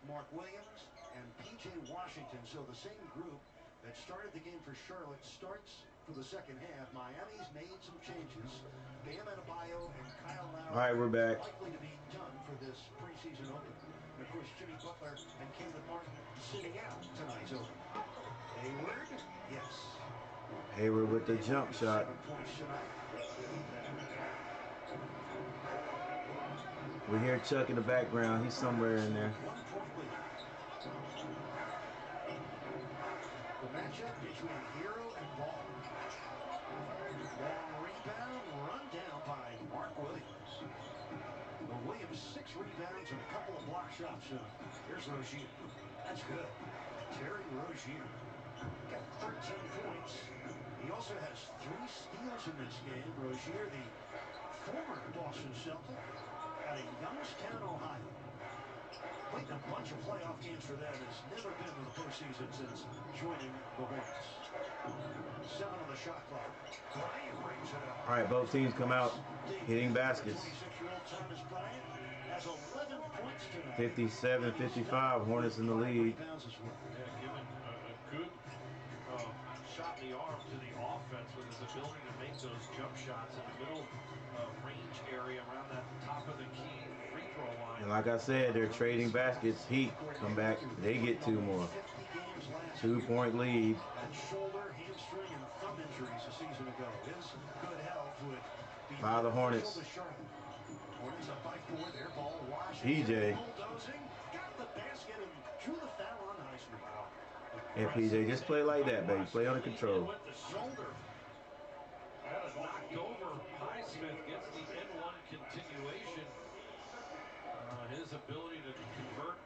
Mark Williams, and P.J. Washington. So the same group that started the game for Charlotte starts for the second half. Miami's made some changes. Bam Adebayo and Kyle Lowry All right, we're back. likely to be done for this preseason opener. And of course, Jimmy Butler and Caleb Martin sitting out tonight's opener. Hayward, yes. Hayward with the jump shot. 7 points tonight. We hear Chuck in the background. He's somewhere in there. The matchup between Hero and Ball. Long rebound, run down by Mark Williams. Well, Williams 6 rebounds and a couple of block shots. Here's Rozier. That's good. Terry Rozier got 13 points. He also has 3 steals in this game. Rozier, the former Boston Celtic, out of Youngstown, Ohio. Played a bunch of playoff games for them. Has never been to the postseason since joining the Hornets. 7 on the shot clock. Bryant brings it up. All right, both teams come out hitting baskets. 26-year-old Thomas Bryant has 11 points tonight. 57-55, Hornets in the lead. Yeah, given a good shot in the arm to the offense with his ability to make those jump shots in the middle range area around that top of the key free throw line. And like I said, they're trading baskets. Heat come back, they get 2 more. 2-point lead. Shoulder, hamstring, and thumb injuries a season ago. His good health would be By the Hornets. Hornets up by 4. Their ball PJ. bulldozing, got the basket and drew the foul on Highsmith. And PJ, just play like that, baby. Play under control. With the shoulder. Had it knocked over. Highsmith gets the N1 continuation. His ability to convert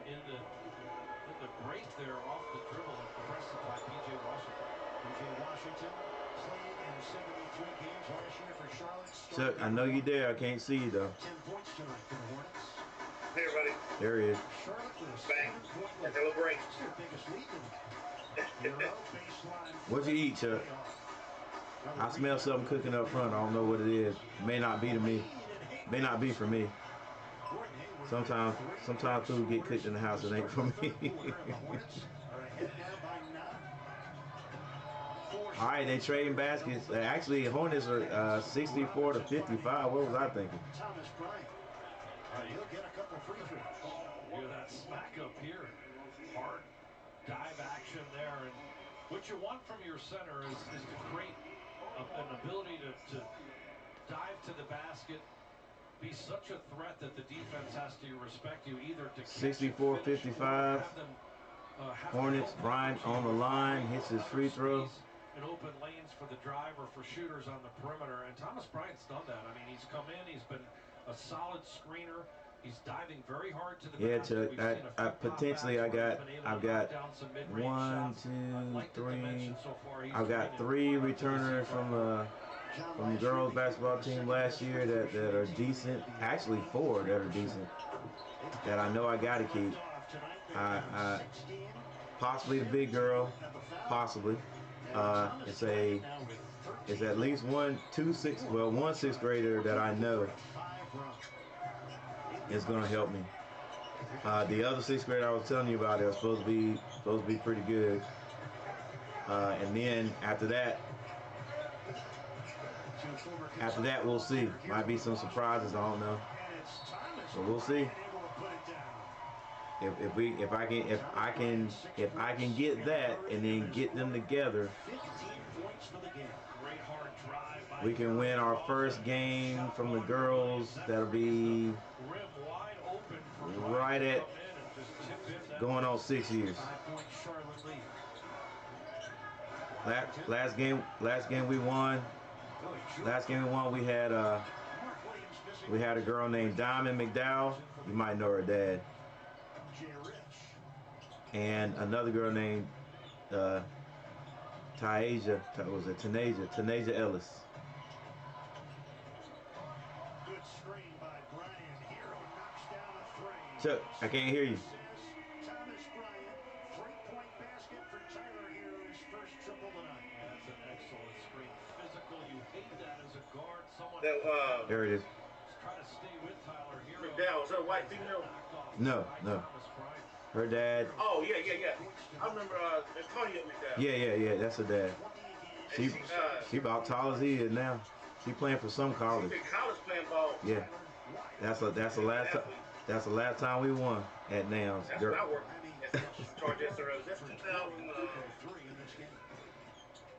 in the break there off the dribble and pressed by P.J. Washington. P.J. Washington played in 73 games last year for Charlotte. Chuck, I know you're there. I can't see you, though. 10 points tonight for the Hornets. Hey, everybody. There he is. Charlotte with a Bang. 7-point That's lead. a break. It's their biggest lead tonight. Euro baseline. What'd you eat, Chuck? I smell something cooking up front. I don't know what it is. It may not be to me. May not be for me. Sometimes food get cooked in the house. It ain't for me. All right, they trading baskets. Actually, Hornets are 64-55. What was I thinking? Thomas Bryant. He'll get a couple free throws. Look at that smack up here. Hard dive action there. And what you want from your center is to create an ability to dive to the basket, be such a threat that the defense has to respect you, either to 64-55. Hornets, Bryant on the line, hits his free throw. And open lanes for the driver, for shooters on the perimeter. And Thomas Bryant's done that. I mean, he's come in, he's been a solid screener. He's diving very hard to the basket. Chuck, potentially I've got 1, 2, 3. I've got 3 returners from the girls basketball team last year that are decent. Actually 4 that are decent that I know I gotta keep. Possibly the big girl, possibly. It's at least one 6th grader that I know is gonna help me. The other 6th grader I was telling you about, they're supposed to be pretty good. And then after that we'll see. Might be some surprises, I don't know. But we'll see. If I can get that and then get them together, we can win our first game from the girls. That'll be right at going on 6 years. Last game we won. We had a girl named Diamond McDowell. You might know her dad. and another girl named Tanaja Ellis. Good screen by Bryant. Hero knocks down a three. Chuck, I can't hear you. Thomas Bryant, 3-point basket for Tyler Hero's first triple tonight. That's an excellent screen. Physical, you hate that as a guard. Someone There it is. try to stay with Tyler Hero. McDowell, is that a white female? No. Her dad. Oh, yeah. I remember Antonio McDowell. Yeah. That's her dad. She about tall as he is now. She playing for some college. She's been college playing ball. Yeah. That's the last time. That's the last time we won at Nams. That's what I worked at. Charlotte Hornets. That's 2000.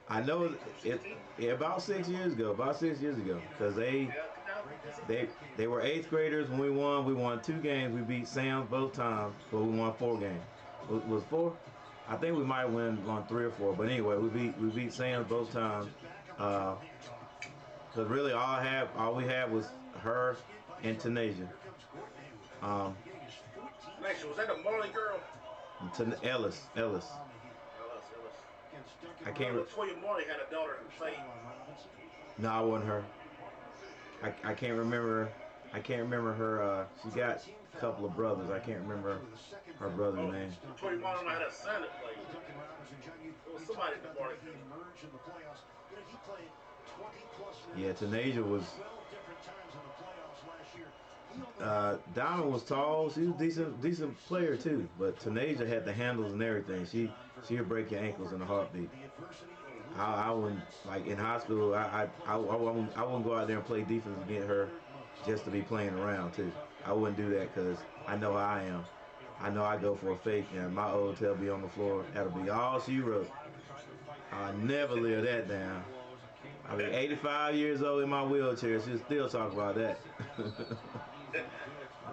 I know about 6 years ago. Because they were 8th graders when we won. We won 2 games. We beat Sam's both times, but we won 4 games. Was 4? I think we might win on 3 or 4. But anyway, we beat Sam's both times. Because really all we had was her and Tanaja. Was that a Marley girl? Ellis. I can't. Toya Marley had a daughter who played. No, I wasn't her. I can't remember. I can't remember her. She got a couple of brothers. I can't remember her brother's name. Toya Marley had a son that played. It was somebody in the Marley. Yeah, Tanaja was. Diamond was tall. She was decent player too. But Tanaja had the handles and everything. She'd break your ankles in a heartbeat. I wouldn't, like in high school. I wouldn't go out there and play defense against her just to be playing around too. I wouldn't do that because I know how I am. I know I go for a fake and my old tail be on the floor. That'll be all she wrote. I never live that down. I'll be 85 years old in my wheelchair. She'll still talk about that.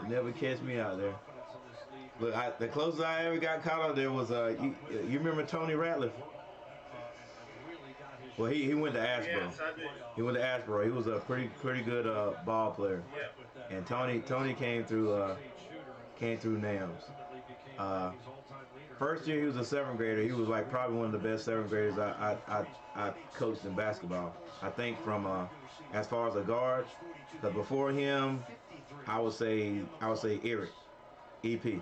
Never catch me out there. Look, the closest I ever got caught out there was you remember Tony Ratliff? Well, he went to Ashboro. Yes, I did. He went to Ashboro. He was a pretty good ball player. Yeah. And Tony came through NAMS. First year he was a 7th grader. He was like probably one of the best 7th graders I coached in basketball. I think from as far as a guard, because before him, I would say Eric, EP.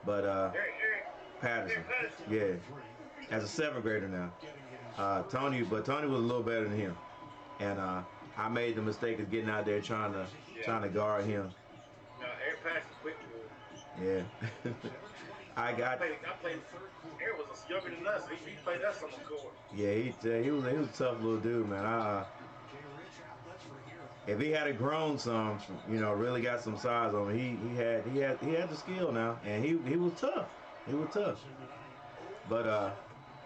But Eric Patterson, yeah, as a 7th grader now. Tony was a little better than him, and I made the mistake of getting out there trying to guard him. No, Eric Patterson quick. Yeah. I played. Eric was younger than us. He played us on the court. Yeah, he was a tough little dude, man. If he had a grown some, really got some size on him, he had the skill now, and he was tough. He was tough. But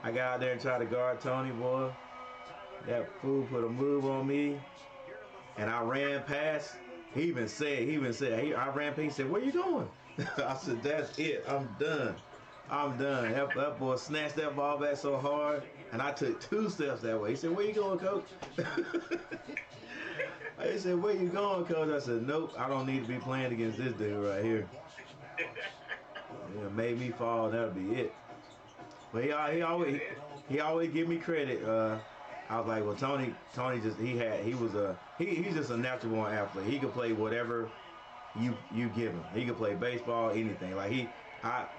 I got out there and tried to guard Tony, boy. That fool put a move on me, and I ran past. I ran past. He said, "Where you going?" I said, "That's it. I'm done. That boy snatched that ball back so hard, and I took 2 steps that way. He said, "Where you going, coach?" He said, "Where you going, coach?" I said, "Nope, I don't need to be playing against this dude right here." Made me fall. That'll be it. But he always give me credit. I was like, well, Tony he's just a natural born athlete. He could play whatever you give him. He could play baseball, anything. Like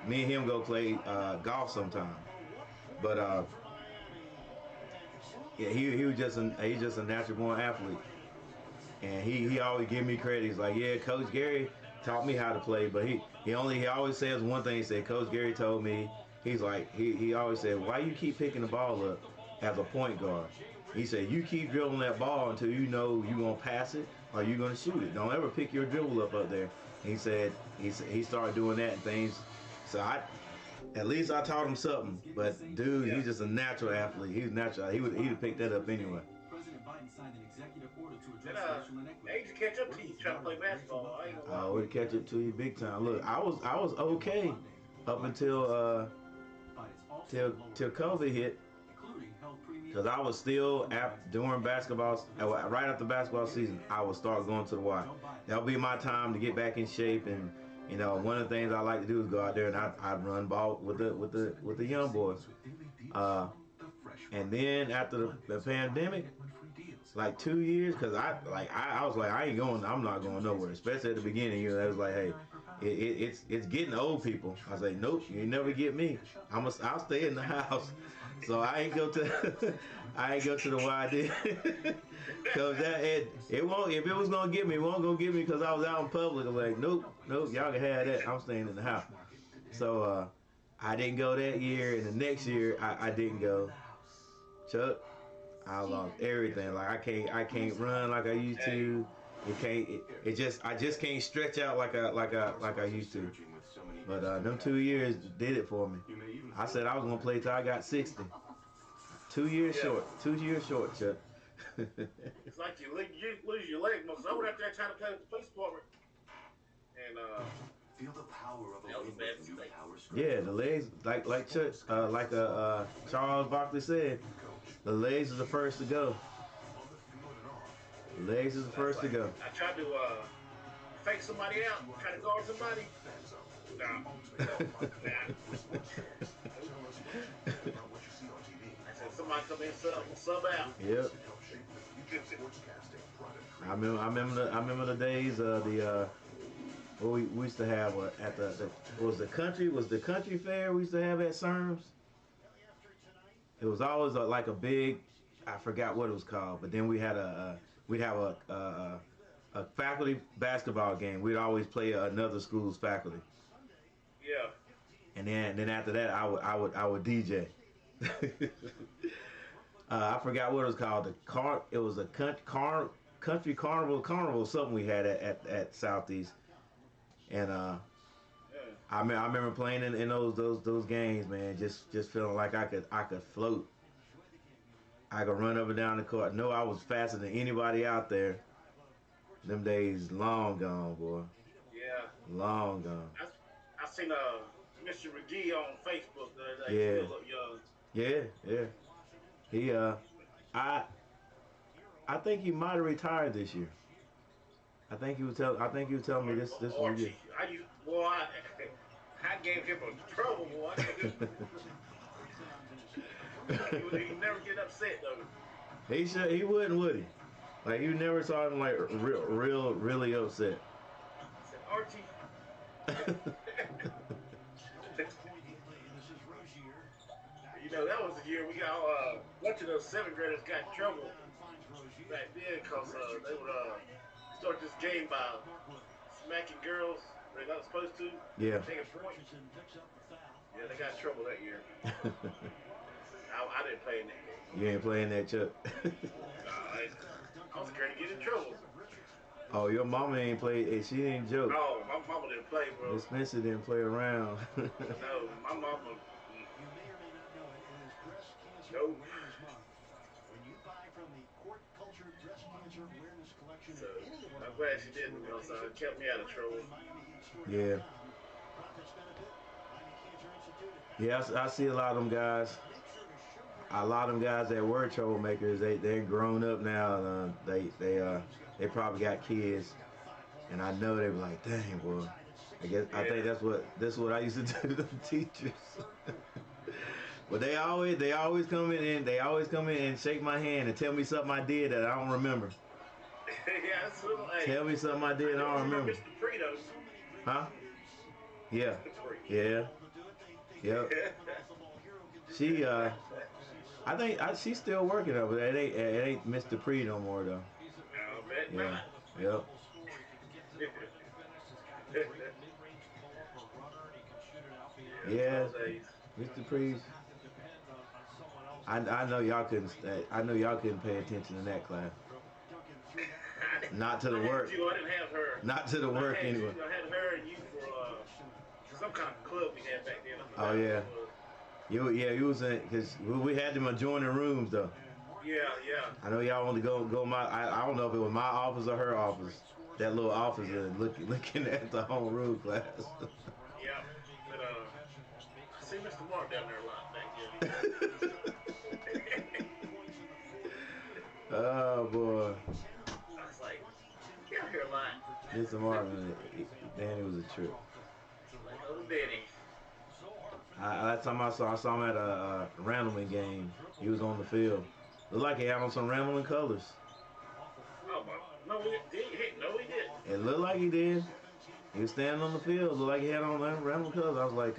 me and him go play golf sometime. But yeah, he's just a natural born athlete. And he always give me credit. He's like, yeah, Coach Gary taught me how to play, but he always says one thing. He said, Coach Gary told me, he's like, he always said, why you keep picking the ball up as a point guard? He said, you keep dribbling that ball until you know you're going to pass it or you're going to shoot it. Don't ever pick your dribble up there. He said, he started doing that and things. So at least I taught him something. But dude, he's just a natural athlete. He's natural. He'd have picked that up anyway. President Biden signed an executive order to address racial inequity. They used to catch up to you trying to play basketball. I ain't gonna lie. We'll catch up to you big time. Look, I was okay up until till COVID hit, because I was still during basketball, right after basketball season, I would start going to the Y. That'll be my time to get back in shape and You know, one of the things I like to do is go out there and I'd run ball with the young boys. And then after the pandemic, like 2 years, because I was like, I'm not going nowhere. Especially at the beginning, you know, I was like, hey, it's getting old people. I was like, nope, you never get me. I'll stay in the house. So I ain't go to the YD. Cause it won't. If it was gonna get me, it won't gonna get me because I was out in public. I'm like, nope, y'all can have that. I'm staying in the house. So I didn't go that year, and the next year I didn't go. Chuck, I lost everything. Like I can't run like I used to. I just can't stretch out like I used to. But them 2 years did it for me. I said I was gonna play till I got 60. 2 years short. 2 years short, Chuck. It's like you lose your leg muscle. I went out there trying to play with the police department, and Feel the power of a that was a win bad with new mistake. power script. Yeah, the legs, like Chuck, Charles Barkley said, the legs is the first to go. The legs is the first to go. I tried to fake somebody out, try to guard somebody. Nah. I said somebody come in, sub out. Yep. I remember the days of what we used to have at the country fair we used to have at CERMS. It was always like a big, I forgot what it was called, but then we'd have a faculty basketball game. We'd always play another school's faculty. Yeah. And then after that, I would DJ. I forgot what it was called. It was a country carnival something we had at Southeast. And I remember playing in those games, man. Just feeling like I could float. I could run up and down the court. No, I was faster than anybody out there. Them days long gone, boy. Yeah. Long gone. I seen Mr. McGee on Facebook the other day. Yeah. Still look young. Yeah. He I think he might have retired this year. I think he was telling me this one year. I gave him a trouble, boy. He never get upset though. He wouldn't, would he? Like you never saw him like really upset. I said, Archie. You know, that was the year we got a bunch of those 7th graders got in trouble back then because they would start this game by smacking girls they're not supposed to. Yeah. Taking points. Yeah, they got in trouble that year. I didn't play in that game. You ain't playing that, Chuck. I was scared to get in trouble. Oh, your mama ain't played. She didn't joke. No, my mama didn't play, bro. Miss Spencer didn't play around. No, my mama. No. So, I'm glad she didn't, because it kept me out of trouble. Yeah. Yeah, I see a lot of them guys. A lot of them guys that were troublemakers, they're grown up now. They probably got kids, and I know they were like, dang, boy. I think that's what I used to do to the teachers. But they always come in and shake my hand and tell me something I did that I don't remember. Yeah, that's what, hey, tell me something I did and I don't remember. Mr. Preto. Huh? Yeah. Yeah. Yep. She I think she's still working over there. It ain't Mr. Pre no more though. Yeah. Yep. Yeah. Mr. Priest. I know y'all couldn't pay attention in that class. Not to the work. I didn't have her. Not to the work anyway. I had her and you for some kind of club we had back then. Oh yeah. You was in, because we had them adjoining rooms though. Yeah. I know y'all want to go I don't know if it was my office or her office. That little office looking at the whole room class. Yeah. But I see Mr. Mark down there a lot back then. Oh boy. I was like, get out here a lot. Mr. Martin, Danny was a trip. Danny. Last time I saw him at a Randleman game. He was on the field. Looked like he had on some Randleman colors. Oh my! No, he didn't. It looked like he did. He was standing on the field. Looked like he had on Randleman colors. I was like,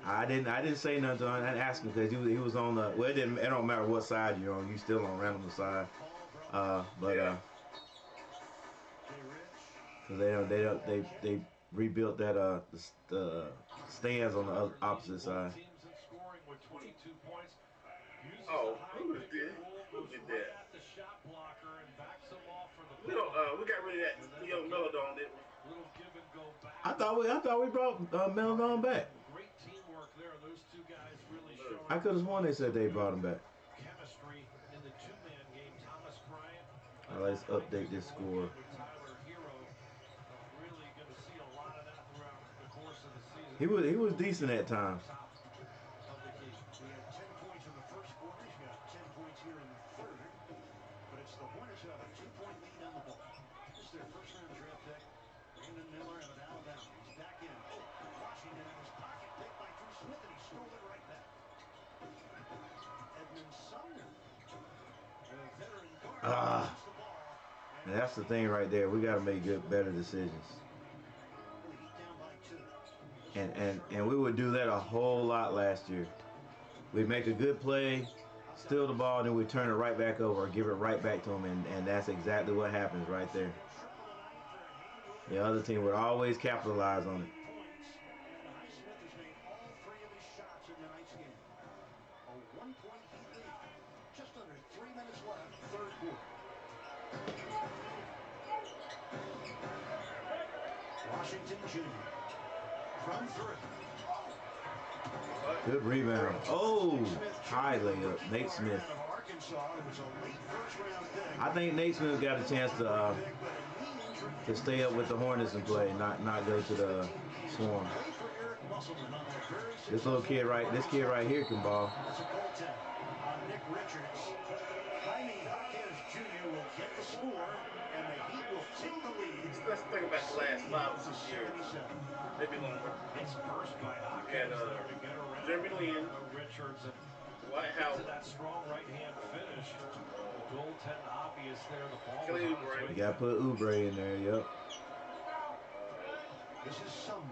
I didn't say nothing to him. I didn't ask him because he was on the. Well, it don't matter what side you're on. You still on Randleman side. Because they rebuilt that the stands on the opposite side. Oh, who did that? We got rid of that young Melodon, didn't we? I thought we brought Melodon back. I could have sworn they said they brought him back. Let's update this score. He was decent at times. He had 10 points in the first quarter. He's got 10 points here in the third. But it's the Hornets who have a 2-point lead on the ball. This is their first-round draft pick, Brandon Miller out of Alabama. He's back in. Oh, Washington in his pocket, picked by Drew Smith, and he stole it right back. Edmund Sumner, the veteran guard, gets the ball. And that's the thing right there. We got to make better decisions. And we would do that a whole lot last year. We'd make a good play, steal the ball, then we turn it right back over, give it right back to them, and that's exactly what happens right there. The other team would always capitalize on it. Just under 3 minutes left, third quarter. Washington Jr. from 3. Good rebound. Oh, high layup. Nate Smith. I think Nate Smith got a chance to stay up with the Hornets and play, not go to the Swarm. This kid right here can ball. Nick Richards. Jaime Jaquez Jr. will get the score, and the Heat will take the lead. Let's think about the last 5 or 6 years. Maybe longer. It's first by And Jeremy Lin, Richards and Dwight Howard. that strong right-hand finish. The goaltend obvious there. The ball Kelly was on Oubre. its way. You got to put Oubre in there, yep. This is Sumner.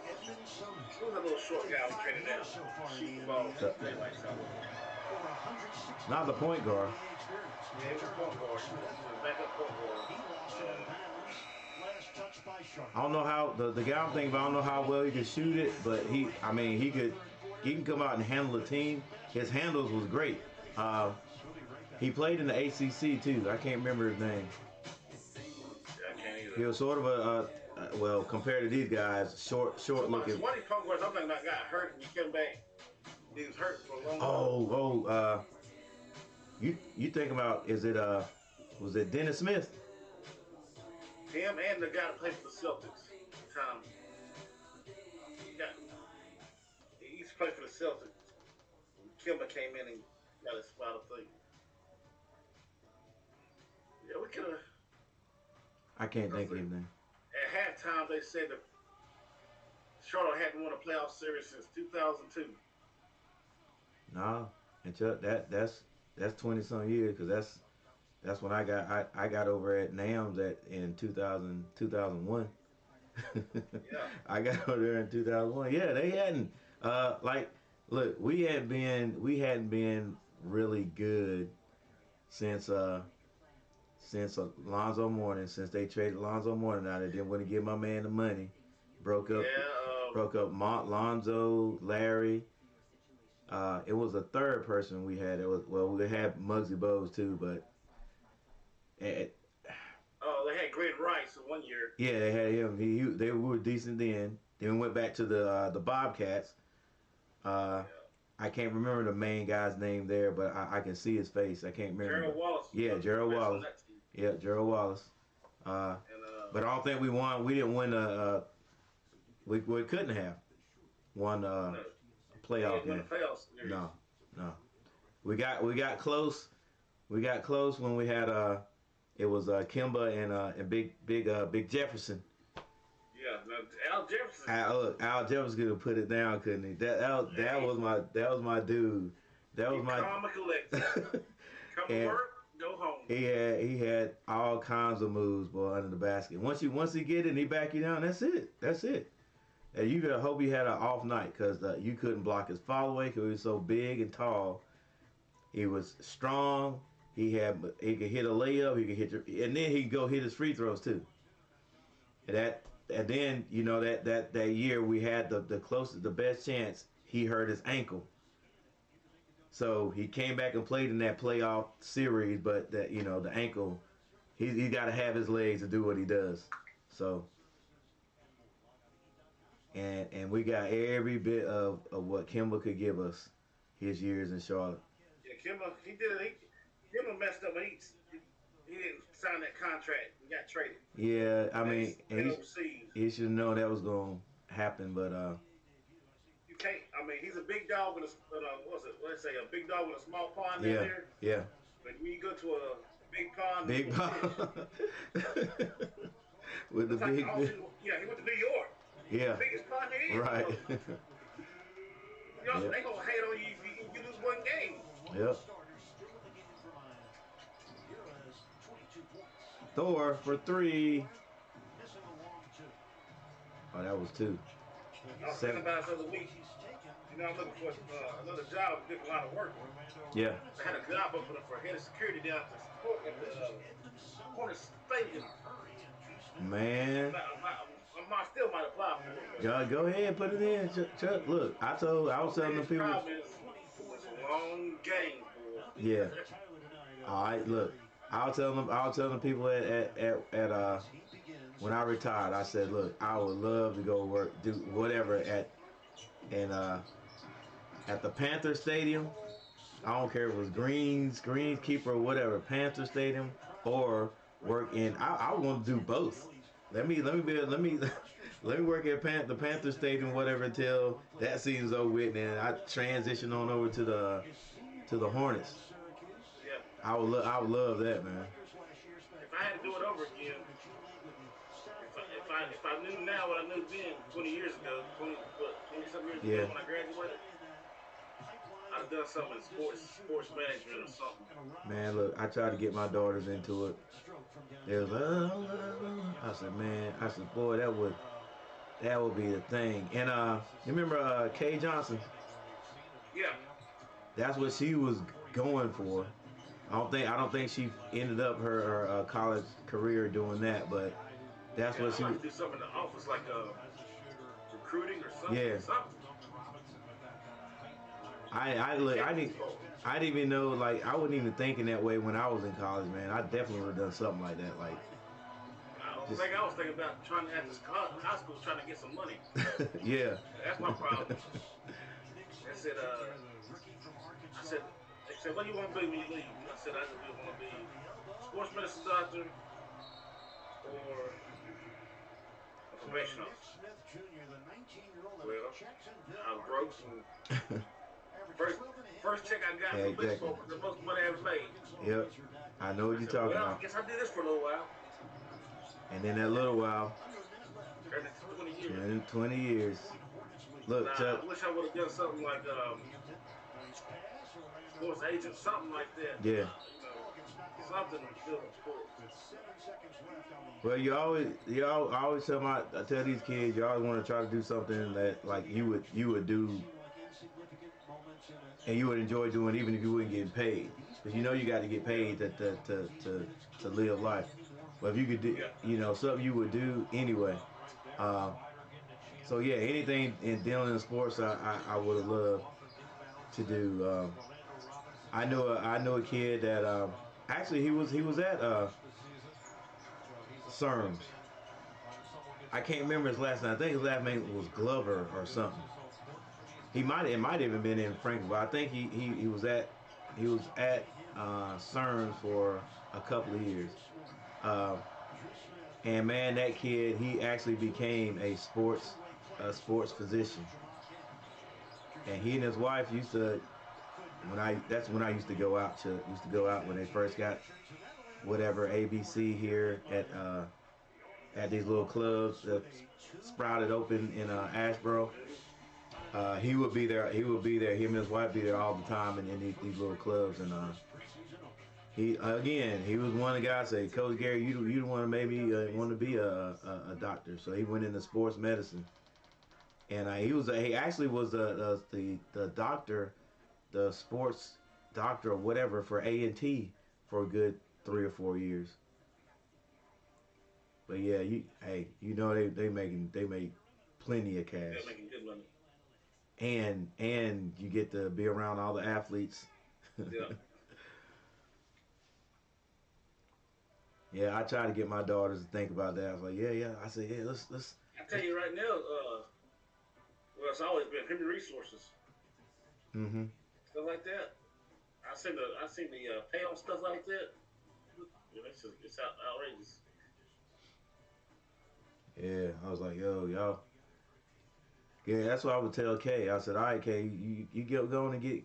Edmund Sumner. Who's that little short guy who traded out? So far in Shoot the the ball. NBA. They like something. Over 160 Not the point guard. experience. Yeah, he was point guard. Backup point guard. He lost it in bounds. Last touch by Charlotte. I don't know how the guy I'm thinking about. I don't know how well he can shoot it, but he can come out and handle a team. His handles was great. He played in the ACC too. I can't remember his name. Yeah, I can't either. He was sort of well, compared to these guys, short looking. One of these point guards I'm thinking about got hurt and he came back. He was hurt for a long time. You think about, was it Dennis Smith? Him and the guy that played for the Celtics. Tom. He used to play for the Celtics. Kimba came in and got his spot, I think. Yeah, we could have. I can't think of his name. At halftime, they said that Charlotte hadn't won a playoff series since 2002. No, and Chuck, that's 20-some years, because that's when I got over at NAMS in 2001. Yeah. I got over there in 2001. Yeah, they hadn't look, we hadn't been really good since Lonzo Mourning, since they traded Lonzo Mourning out. They didn't want to give my man the money. Broke up Lonzo, Larry. It was a third person we had. We had Muggsy Bogues too, but they had Greg Rice in 1 year. yeah, they had him. They were decent then. Then we went back to the Bobcats. I can't remember the main guy's name there, but I can see his face. I can't remember. Gerald Wallace. Yeah, Gerald Wallace. Yeah, Gerald Wallace. But I don't think we won. We didn't win we couldn't have won a playoff game. No. We got close. We got close when we had it was Kimba and Big Jefferson. Yeah, Al Jefferson. Al Jefferson could have put it down, couldn't he? That was my dude. That was my. Calm and collected. Come to work, go home. He had all kinds of moves, boy, under the basket. Once he get it and he back you down, that's it. That's it. And you gotta hope he had an off night because you couldn't block his fall away because he was so big and tall. He was strong. He could hit a layup. He could hit and then he could go hit his free throws too. And then you know that year we had the best chance. He hurt his ankle. So he came back and played in that playoff series, but the ankle, he got to have his legs to do what he does. So, and we got every bit of what Kemba could give us his years in Charlotte. Yeah, Kemba messed up, but he didn't sign that contract. He got traded. Yeah, I mean, he should have known that was going to happen, but you can't. I mean, he's a big dog in a big dog in a small pond yeah, there. Yeah. But when you go to a big pond, with the big. Yeah, he went to New York. Yeah. The biggest pond there is. Right. They gonna hate on you if you lose one game. Yep. Thor for 3. Oh, that was 2. I was thinking about this other week. I'm looking for another job, doing a lot of work. Yeah. I had a job open up for head of security down at the Hornets Stadium. Man. I still might apply for it. Go ahead, put it in, Chuck. Look, I was telling the people. It's a long game, boy. Yeah. All right, look. I was telling the people at when I retired, I said, look, I would love to go work, do whatever at the Panther Stadium. I don't care if it was greenskeeper or whatever, Panther Stadium, or work in. I want to do both. Let me work at the Panther Stadium, whatever, until that season's over with, and I transition on over to the Hornets. I would love that, man. If I had to do it over again, if I knew now what I knew then, 20 years ago, 20-something years ago when I graduated, I'd have done something in sports management or something. Man, look, I tried to get my daughters into it. They was like, I said, boy, that would be the thing. And you remember Kay Johnson? Yeah. That's what she was going for. I don't think she ended up her college career doing that, but that's what she. I'd like to do something in the office, like recruiting or something. Yeah. I didn't even know, like, I wasn't even thinking that way when I was in college, man. I definitely would have done something like that, like. I was thinking about trying to at this high school, trying to get some money. Yeah. That's my problem. They said, what do you want to be when you leave? I said, I just want to be a sports medicine doctor or a probation officer. Well, I was broke, and first check I got from baseball was the most money I ever made. Yep, I know what you're talking about. I guess I did this for a little while. And then that little while, 20 years. Look, Chuck. I wish I would have done something like sports agent, something like that. Yeah. Something to do with sports. Well, I always tell these kids, you always want to try to do something that like you would do, and you would enjoy doing even if you wouldn't get paid, because you know you got to get paid to live life. But if you could do, something you would do anyway. So yeah, anything in dealing in sports, I would have loved to do. I knew a kid that actually he was at CERMS. I can't remember his last name. I think his last name was Glover or something. It might have even been in Frankfurt, but I think he was at CERMS for a couple of years. And man, that kid, he actually became a sports physician. And he and his wife used to, that's when I used to go out when they first got whatever ABC here at these little clubs that sprouted open in Asheboro. He would be there. He would be there. Him and his wife be there all the time in these little clubs. And he was one of the guys say, Coach Gary, you want to maybe want to be a doctor. So he went into sports medicine. And he actually was the doctor, the sports doctor or whatever for A&T for a good 3 or 4 years. But yeah, they make plenty of cash. They're making good money. And you get to be around all the athletes. Yeah. Yeah, I try to get my daughters to think about that. I was like, yeah. I said, yeah, let's. I tell you right now, well, it's always been human resources. Mm-hmm. Stuff like that. I seen the pay on stuff like that. Yeah, it's outrageous. Yeah, I was like, yo, y'all. Yeah, that's what I would tell Kay. I said, all right, Kay, you get going and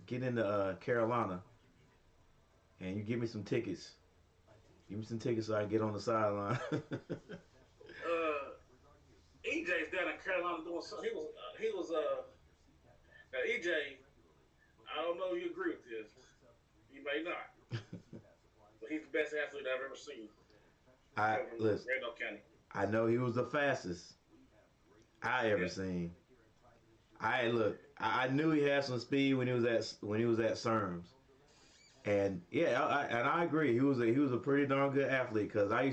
get into Carolina, and you give me some tickets. Give me some tickets so I can get on the sideline. EJ's down in Carolina doing something. He was now EJ. I don't know if you agree with this. You may not, but he's the best athlete I've ever seen. Listen, Randolph County. I know he was the fastest I ever seen. I knew he had some speed when he was at SERMS. And yeah, I agree. He was a pretty darn good athlete because I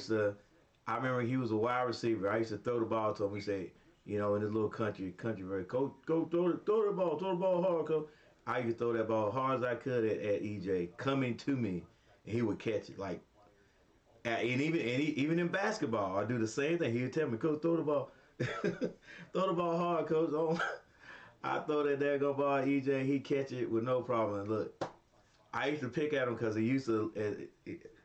remember he was a wide receiver. I used to throw the ball to him. We say, in this little country very, Coach, go throw the ball hard, Coach. I used to throw that ball hard as I could at EJ, coming to me, and he would catch it. Like, and even in basketball, I do the same thing. He would tell me, Coach, throw the ball, throw the ball hard, Coach. Oh, I throw that daggone ball at EJ, he catch it with no problem. And look, I used to pick at him because he used to.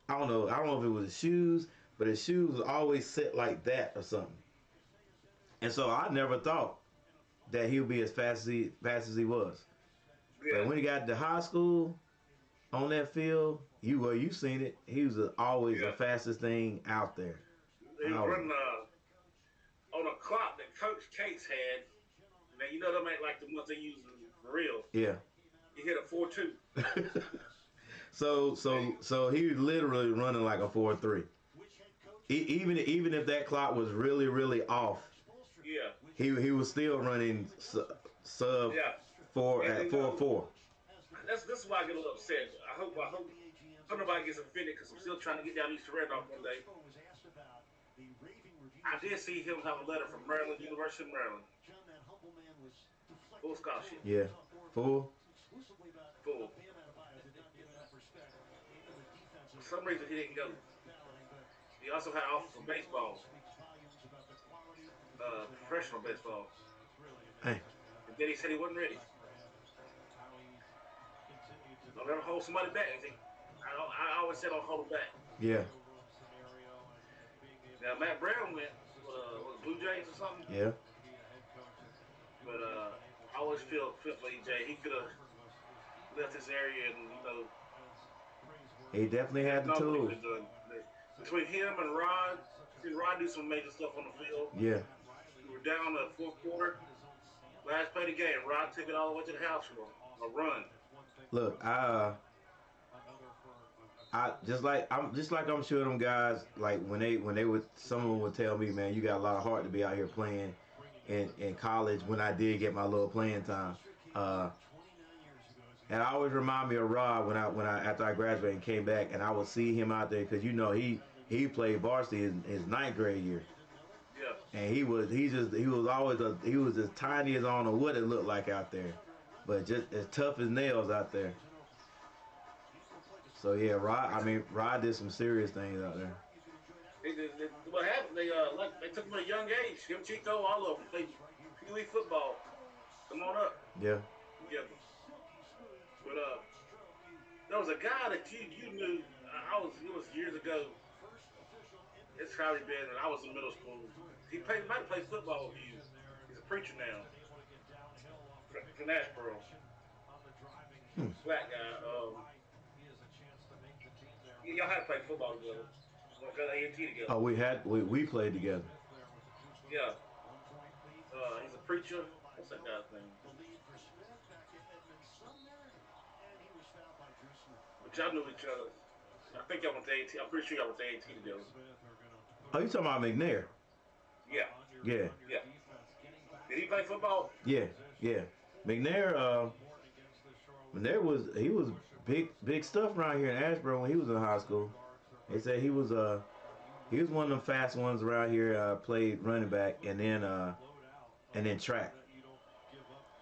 I don't know if it was his shoes, but his shoes was always set like that or something. And so I never thought that he would be as fast as he was. Yeah. But when he got to high school, on that field, you seen it. He was always the fastest thing out there. He was running on a clock that Coach Cates had. Now them ain't like the ones they use for real. Yeah. He hit a 4.2. So he was literally running like a 4.3. Even if that clock was really, really off, he was still running sub 4 at 4.4. This is why I get a little upset. I hope nobody gets offended because I'm still trying to get down East Randolph one day. I did see him have a letter from Maryland, University of Maryland. Full scholarship. Yeah, full. For some reason he didn't go. He also had an offer for baseball. Professional baseball. Hey. And then he said he wasn't ready. Don't ever hold somebody back. I always said don't hold them back. Yeah. Now Matt Brown went with Blue Jays or something. Yeah. But I always feel for EJ. He could have left this area and he definitely had the tools. Between him and Rod, Rod do some major stuff on the field. Yeah. We were down the fourth quarter. Last play of the game, Rod took it all the way to the house for a run. Look, I just like I'm sure them guys, like when they would, someone would tell me, man, you got a lot of heart to be out here playing in college. When I did get my little playing time, and I always remind me of Rod when I after I graduated and came back, and I would see him out there because he played varsity in his 9th grade year. Yeah. And he was as tiny as I don't know what it looked like out there, but just as tough as nails out there. So yeah, Rod did some serious things out there. What happened? They took him at a young age. Him, Chico, all of them played Pee Wee football. Come on up. Yeah. Yeah. But there was a guy that you knew. It was years ago. It's probably been when I was in middle school. He might have played football with you. He's a preacher now. From Asheboro. Black guy. Y'all had to play football together. We got A&T together. Oh, we played together. Yeah. He's a preacher. What's that guy's name? But y'all knew each other. I think y'all went to A&T. I'm pretty sure y'all went to A&T together. Oh, you talking about McNair? Yeah. Yeah. Yeah. Did he play football? Yeah. Yeah. McNair was big stuff around here in Asheboro when he was in high school. They said he was one of them fast ones around here. Played running back and then track.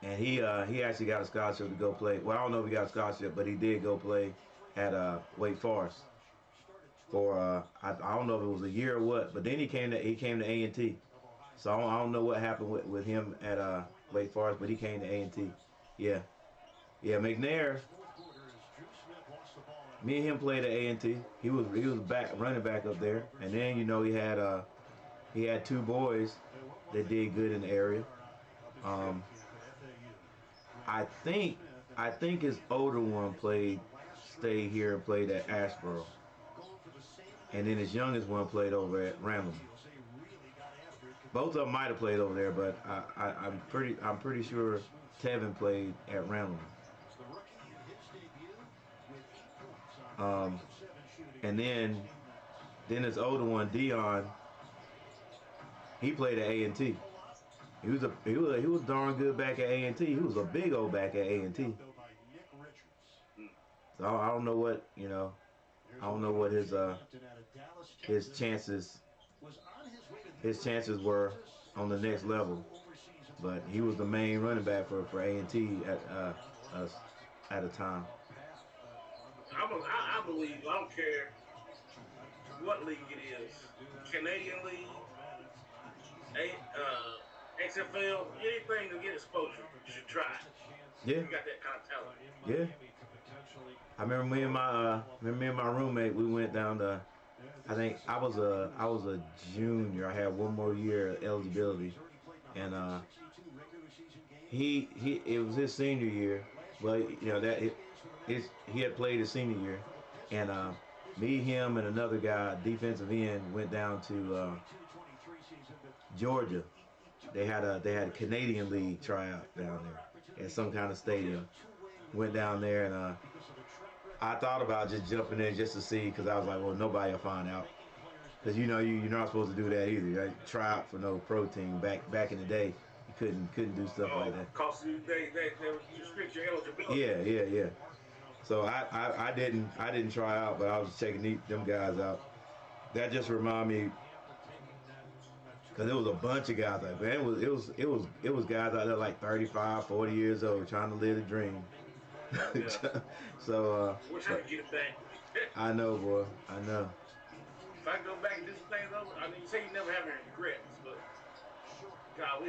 And he actually got a scholarship to go play. Well, I don't know if he got a scholarship, but he did go play at Wake Forest for I don't know if it was a year or what. But then he came to A&T. So I don't know what happened with him at Wake Forest, but he came to A&T. Yeah. Yeah, McNair. Me and him played at A&T. He was running back up there, and then he had two boys that did good in the area. I think his older one stayed here and played at Asheboro, and then his youngest one played over at Randall. Both of them might have played over there, but I'm pretty sure Tevin played at Randall. And then his older one, Dion, he played at A&T. He was darn good back at A&T. He was a big old back at A&T. So I don't know what his chances on the next level, but he was the main running back for A&T at a time. I believe, I don't care what league it is, Canadian league, XFL, anything to get exposure, you should try it. Yeah. You got that kind of talent. Yeah. I remember me and my roommate, we went down to, I think I was a junior. I had one more year of eligibility, and it was his senior year, but he had played his senior year, and me, him, and another guy, defensive end, went down to Georgia. They had a Canadian League tryout down there at some kind of stadium. Went down there, and I thought about just jumping in just to see, because I was like, well, nobody will find out, because you're not supposed to do that either. Right? Try out for no pro team. Back in the day, you couldn't do stuff like that. Cause they restrict your eligibility. Yeah. So I didn't try out, but I was checking them guys out. That just reminded me, because there was a bunch of guys like that. It was guys out there like 35, 40 years old trying to live the dream. Yeah. So we're trying to get it back. I know, boy. I know. If I go back and do some things over, I mean, you say you never have any regrets, but God,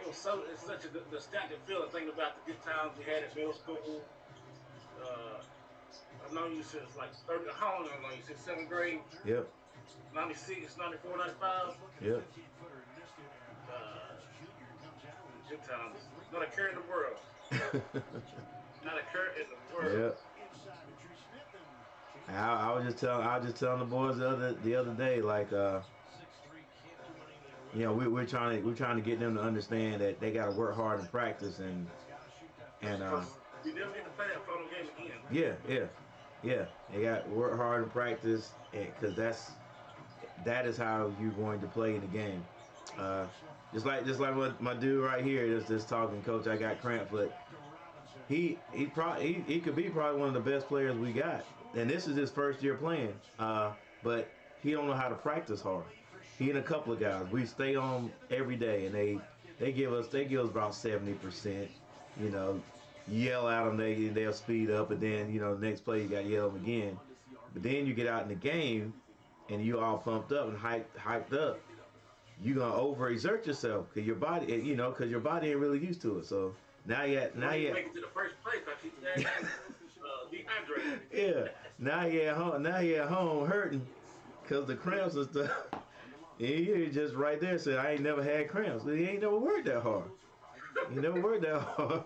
it's such a nostalgic feeling thinking about the good times we had at middle school. I've known you since like 30. How long have I known you since 7th grade? Yep. 96, 94, 95. Yep. Good times. Not a care in the world. Not a care in the world. Yep. I was just telling the boys the other day, like we're trying to get them to understand that they got to work hard in practice and you never get to play that final game again. Yeah. They got to work hard in practice, because that is how you're going to play in the game. Just like what my dude right here is just talking, Coach, I got cramp foot. He could be probably one of the best players we got, and this is his first year playing. But he don't know how to practice hard. He and a couple of guys, we stay on every day, and they give us about 70%. Yell at them, they'll speed up, and then the next play you got to yell them again. But then you get out in the game, and you all pumped up and hyped up. You're gonna overexert yourself because your body, ain't really used to it. So now you make it to the first place. I keep dehydrated. Yeah. Now you at home hurting because the cramps and stuff. And you just right there said, I ain't never had cramps. He ain't never worked that hard. You never worked that hard.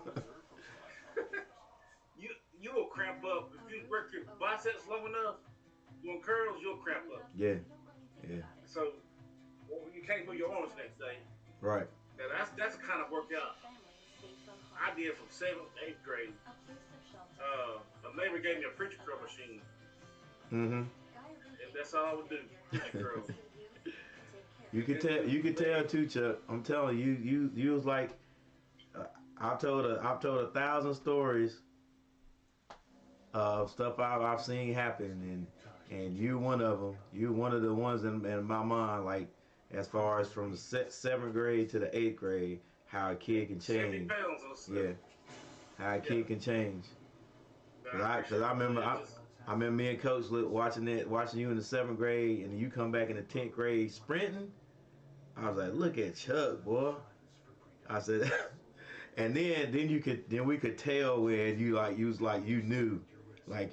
You will cramp up if you work your biceps long enough. Doing curls, you'll cramp up. Yeah. Yeah. So you can't put your arms next day. Right. Now that's the kind of workout I did from 7th, 8th grade. My neighbor gave me a preacher curl machine. Mm-hmm. And that's all I would do. Preacher curls. You could tell too, Chuck. I'm telling you, you was like, I've told 1,000 stories of stuff I've seen happen, and you one of them. You one of the ones in my mind, like as far as from the 7th grade to the 8th grade, how a kid can change. 70 pounds. Yeah, how a kid can change. Cause I remember me and Coach watching you in the 7th grade, and you come back in the 10th grade sprinting. I was like, look at Chuck, boy. I said, and then we could tell when you knew, like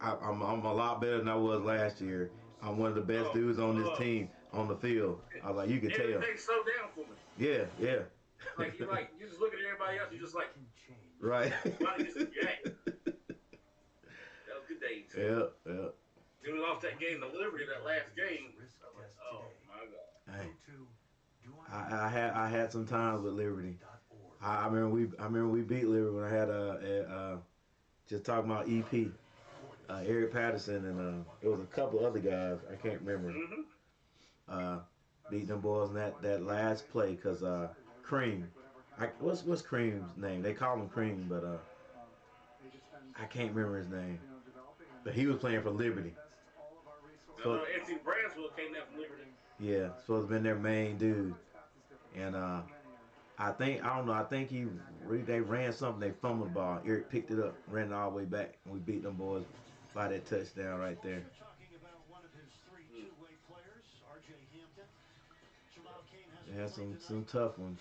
I'm a lot better than I was last year. I'm one of the best dudes on this team on the field. I was like, you could tell. Everything slowed down for me. Yeah. Like you just look at everybody else, you just like, right. Everybody just react. That was good days. Yeah. Then we lost that game to Liberty, that last game. Oh my God. Hey. I had some times with Liberty. I remember we beat Liberty when I had just talking about EP, Eric Patterson, and there was a couple of other guys I can't remember. Beat them boys in that last play because Cream. What's Cream's name? They call him Cream, but I can't remember his name. But he was playing for Liberty. So Anthony Branswell came down from Liberty. Yeah, supposed to have been their main dude. And I think they ran something, they fumbled the ball. Eric picked it up, ran it all the way back, and we beat them boys by that touchdown right there. They had some tough ones.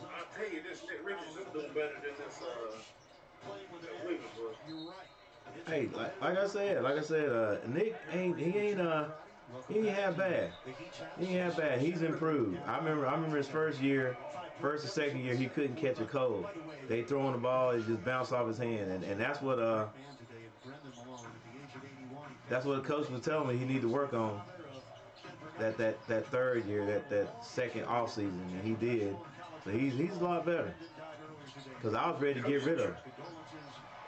I'll tell you, this Nick Richardson doing better than this Williams was. Hey, like I said, Nick he ain't half bad. He ain't half bad. He's improved. I remember his first and second year, he couldn't catch a cold. They throwing the ball, it just bounced off his hand, and that's what the coach was telling me he need to work on. That third year, that second off season, and he did. So he's a lot better. Cause I was ready to get rid of him.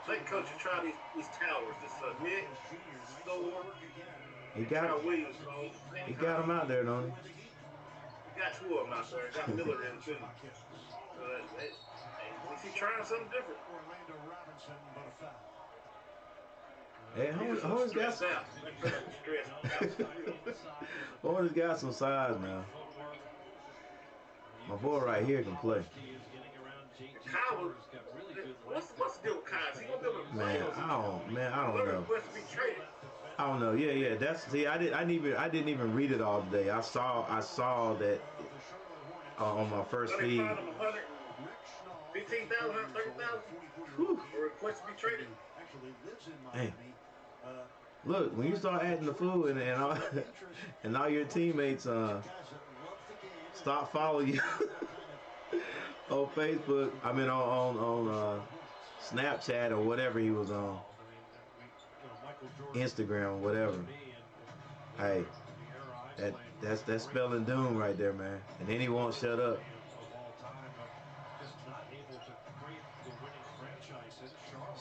I think Coach should try these towers. This Nick, Store. He got him out there, don't he? He got two of them out there. Got Miller in too. Is he trying something different? Hey, Hornets got some size now. My boy right here can play. Kyle, what's the deal with Kyle? Is he gonna be able to play? I don't know. I don't know. Yeah. I didn't even read it all today. I saw that on my first feed. 15,000, 30,000. Or request to be traded. Hey, look, when you start adding the food and all your teammates stop following you on Facebook, I mean on Snapchat or whatever he was on, Instagram, whatever. Hey, that's spelling doom right there, man. And then he won't shut up.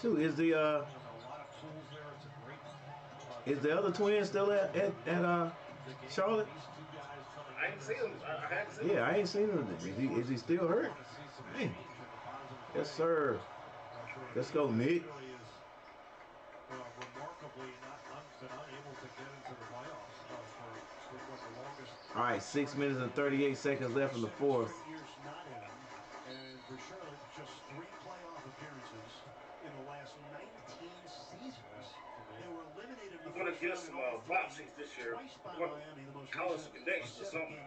Shoot, is the other twin still at Charlotte? I ain't seen him. I haven't seen him. Yeah, I ain't seen him. Is he still hurt? Hey. Yes, sir. Let's go, Nick. All right, 6 minutes and 38 seconds left in the fourth. I'm going to get some box seats this year. I'm going to call us a connection or something.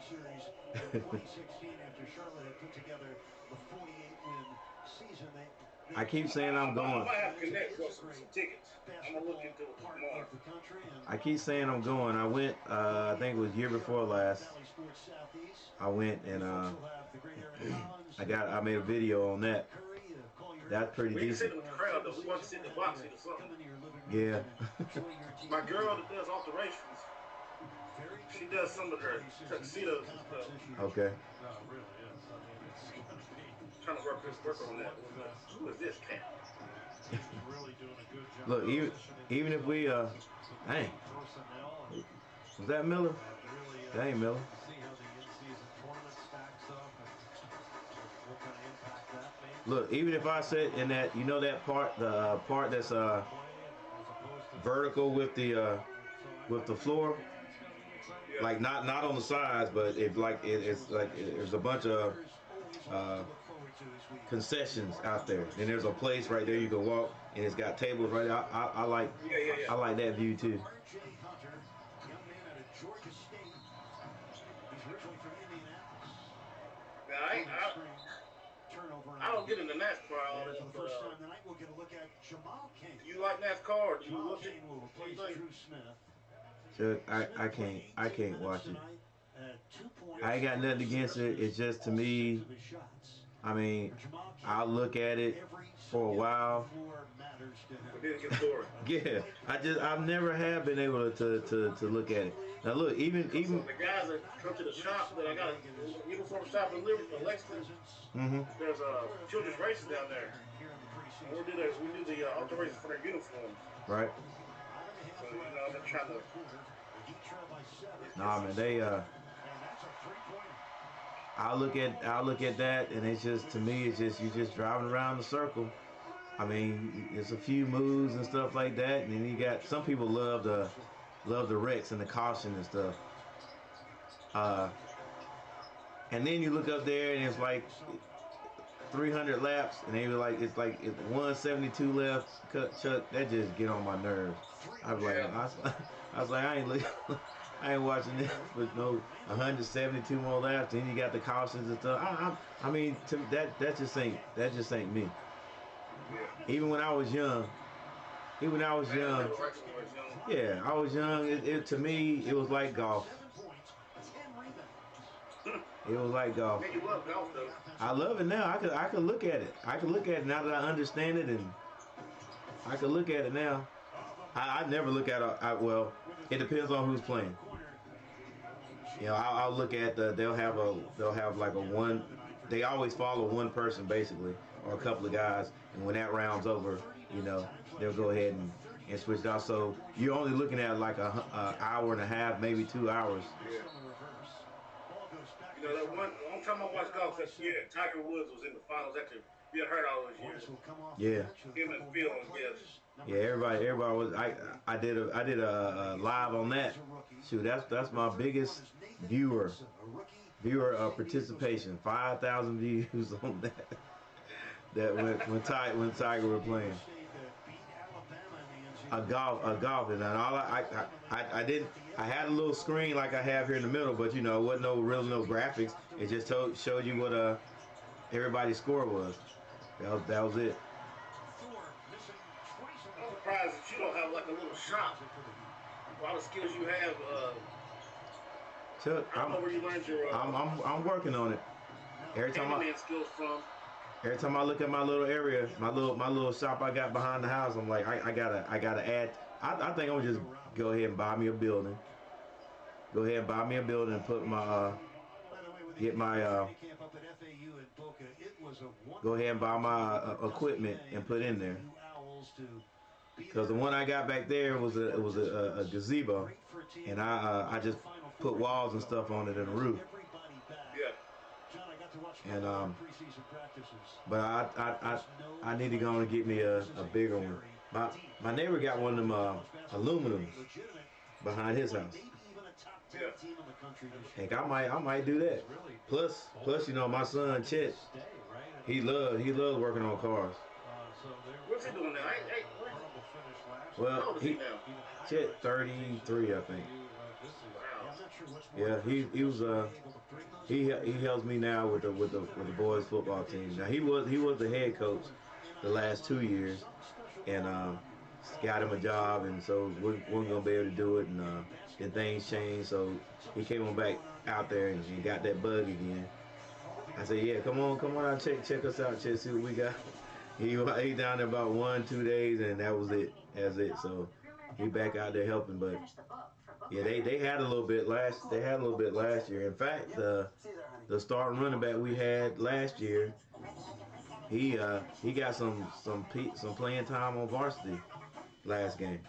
I keep saying I'm going. I might have to connect for some tickets. I'm going to look into it tomorrow. I keep saying I'm going. I went, I think it was year before last. I went and I made a video on that. That's pretty We didn't sit decent. in the crowd though. We want to sit in the box seat or something. Yeah. My girl that does alterations, she does some of her tuxedos and stuff. Okay. Trying to work on that. Who is this cat? Look, even if we dang, was that Miller? That ain't Miller. Look, even if I sit in that, you know that part, the part that's vertical with the floor, like not on the sides, but it's like there's a bunch of concessions out there, and there's a place right there you can walk, and it's got tables right there. I like that view too. I don't get into NASCAR all that. You like NASCAR? Or do you look at what do you think? I can't watch it. I ain't got nothing against it. It's just, to me, I mean, I'll look at it for a while. Yeah, I've never have been able to look at it. Now look, even the guys that come to the shop that I got a uniform shop in Lexington. There's children's races down there. And we do the alterations for their uniforms. Right. So they're trying to. Nah, man, they I'll look at that, and it's just, to me, it's just, you're just driving around the circle. I mean, it's a few moves and stuff like that, and then you got, some people love the wrecks and the caution and stuff. And then you look up there and it's like 300 laps, and they were like, it's 172 left. Chuck, that just get on my nerves. I was like, I ain't watching this with no 172 more laps. And you got the cautions and stuff. I mean, that just ain't me. Even when I was young, yeah, I was young. It to me, it was like golf. It was like golf. Man, you love golf, though. I love it now. I could look at it. I could look at it now that I understand it, and I could look at it now. I never look at it. Well, it depends on who's playing. You know, I'll look at they'll have like a one. They always follow one person basically, or a couple of guys, and when that round's over, you know, they'll go ahead and switch it out. So you're only looking at like an hour and a half, maybe 2 hours. Yeah. You know, that one time I watched golf, Tiger Woods was in the finals after being hurt all those years. Yeah. Him and Phil, yes. Yeah, everybody was. I did a live on that. Shoot, that's my biggest viewer participation. 5,000 views on that. That when Tiger were playing. A golf, and all I didn't. I had a little screen like I have here in the middle, but you know, wasn't no graphics. It just showed you what everybody's score was. That was it. I'm surprised that you don't have like a little shop. All the skills you have. Chuck, I don't know where you learned your. I'm working on it. Every time I look at my little area, my little shop I got behind the house, I'm like, I gotta add. I think I'm gonna just go ahead and buy me a building. Go ahead and buy me a building and put my get my go ahead and buy my equipment and put in there. Because the one I got back there was a gazebo, and I just put walls and stuff on it and a roof. And but I need to go and get me a bigger one. My neighbor got one of them aluminum behind his house. I think I might do that. Plus, you know, my son Chet, he loves working on cars. What's he doing now? Well, Chet 33, I think. Yeah, he was he helps me now with the boys football team. Now he was the head coach the last 2 years, and got him a job, and so we weren't gonna be able to do it, and then things changed. So he came on back out there and got that bug again. I said, yeah, come on out, check us out, check see what we got. He down there about 1-2 days, and that was it. That's it. So he back out there helping, but yeah, they had a little bit last year. In fact, the starting running back we had last year, he got some playing time on varsity last game.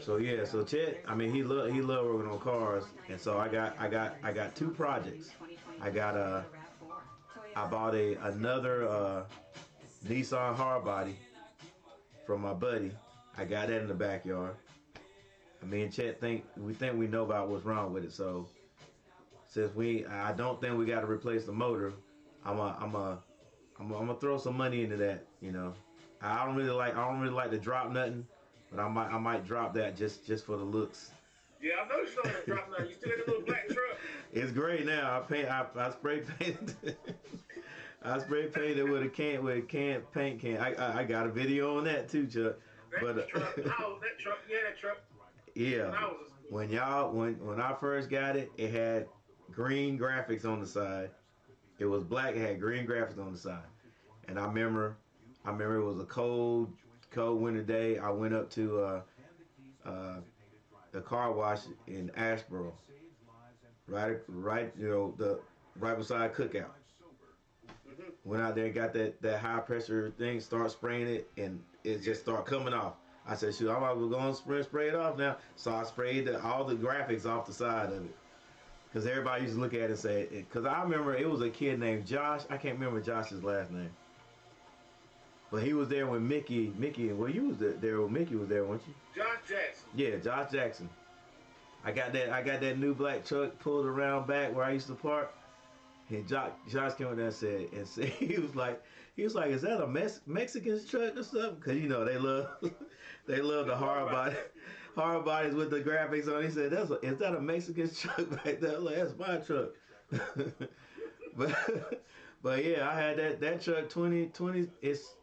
So yeah, so Chet, I mean he loved working on cars, and so I got 2 projects. I bought another Nissan hardbody from my buddy. I got that in the backyard. Me and Chet think we know about what's wrong with it. So since I don't think we got to replace the motor, I'm gonna throw some money into that. You know, I don't really like to drop nothing, but I might drop that just for the looks. Yeah, I know you still haven't dropped nothing. You still got a little black truck. It's great now. I spray painted. I spray painted with a can paint can. I got a video on that too, Chuck. That truck. That truck. Yeah, that truck. Yeah. When I first got it, it had green graphics on the side. It was black. It had green graphics on the side. And I remember it was a cold winter day. I went up to the car wash in Asheboro, right beside Cookout. Went out there and got that high pressure thing, start spraying it, and it just start coming off. I said, shoot, I'm going to spray it off now. So I sprayed all the graphics off the side of it. Because everybody used to look at it and say, because I remember it was a kid named Josh. I can't remember Josh's last name. But he was there when Mickey, well, you was there when Mickey was there, weren't you? Josh Jackson. Yeah, Josh Jackson. I got that new black truck pulled around back where I used to park. And Josh came in there and said he was like, is that a Mexican truck or something? Because you know they love the hard bodies with the graphics on. He said, is that a Mexican truck back there? Like, that's my truck. but yeah, I had that truck 20. It's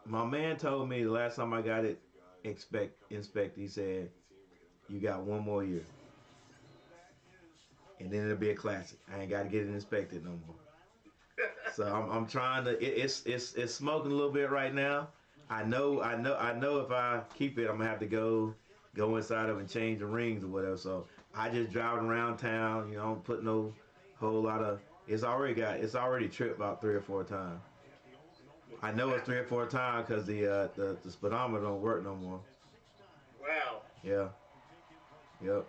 my man told me the last time I got it inspected. He said, you got 1 more year. And then it'll be a classic. I ain't got to get it inspected no more. So I'm trying to. It's smoking a little bit right now. I know. If I keep it, I'm gonna have to go inside of it and change the rings or whatever. So I just drive it around town. You know, don't put no whole lot of. It's already tripped about 3 or 4 times. I know it's 3 or 4 times because the speedometer don't work no more. Wow. Yeah. Yep.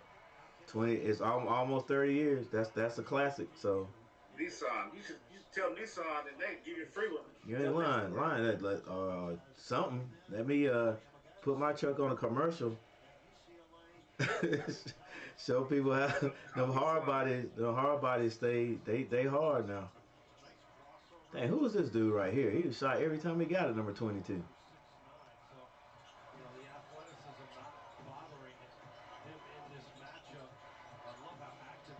20. It's almost 30 years. That's a classic. So. Nissan. You should tell Nissan that they give you a free one. You ain't lying. Something. Let me put my truck on a commercial. Show people how them hard bodies they hard now. Dang, who is this dude right here? He was shot every time he got it, number 22.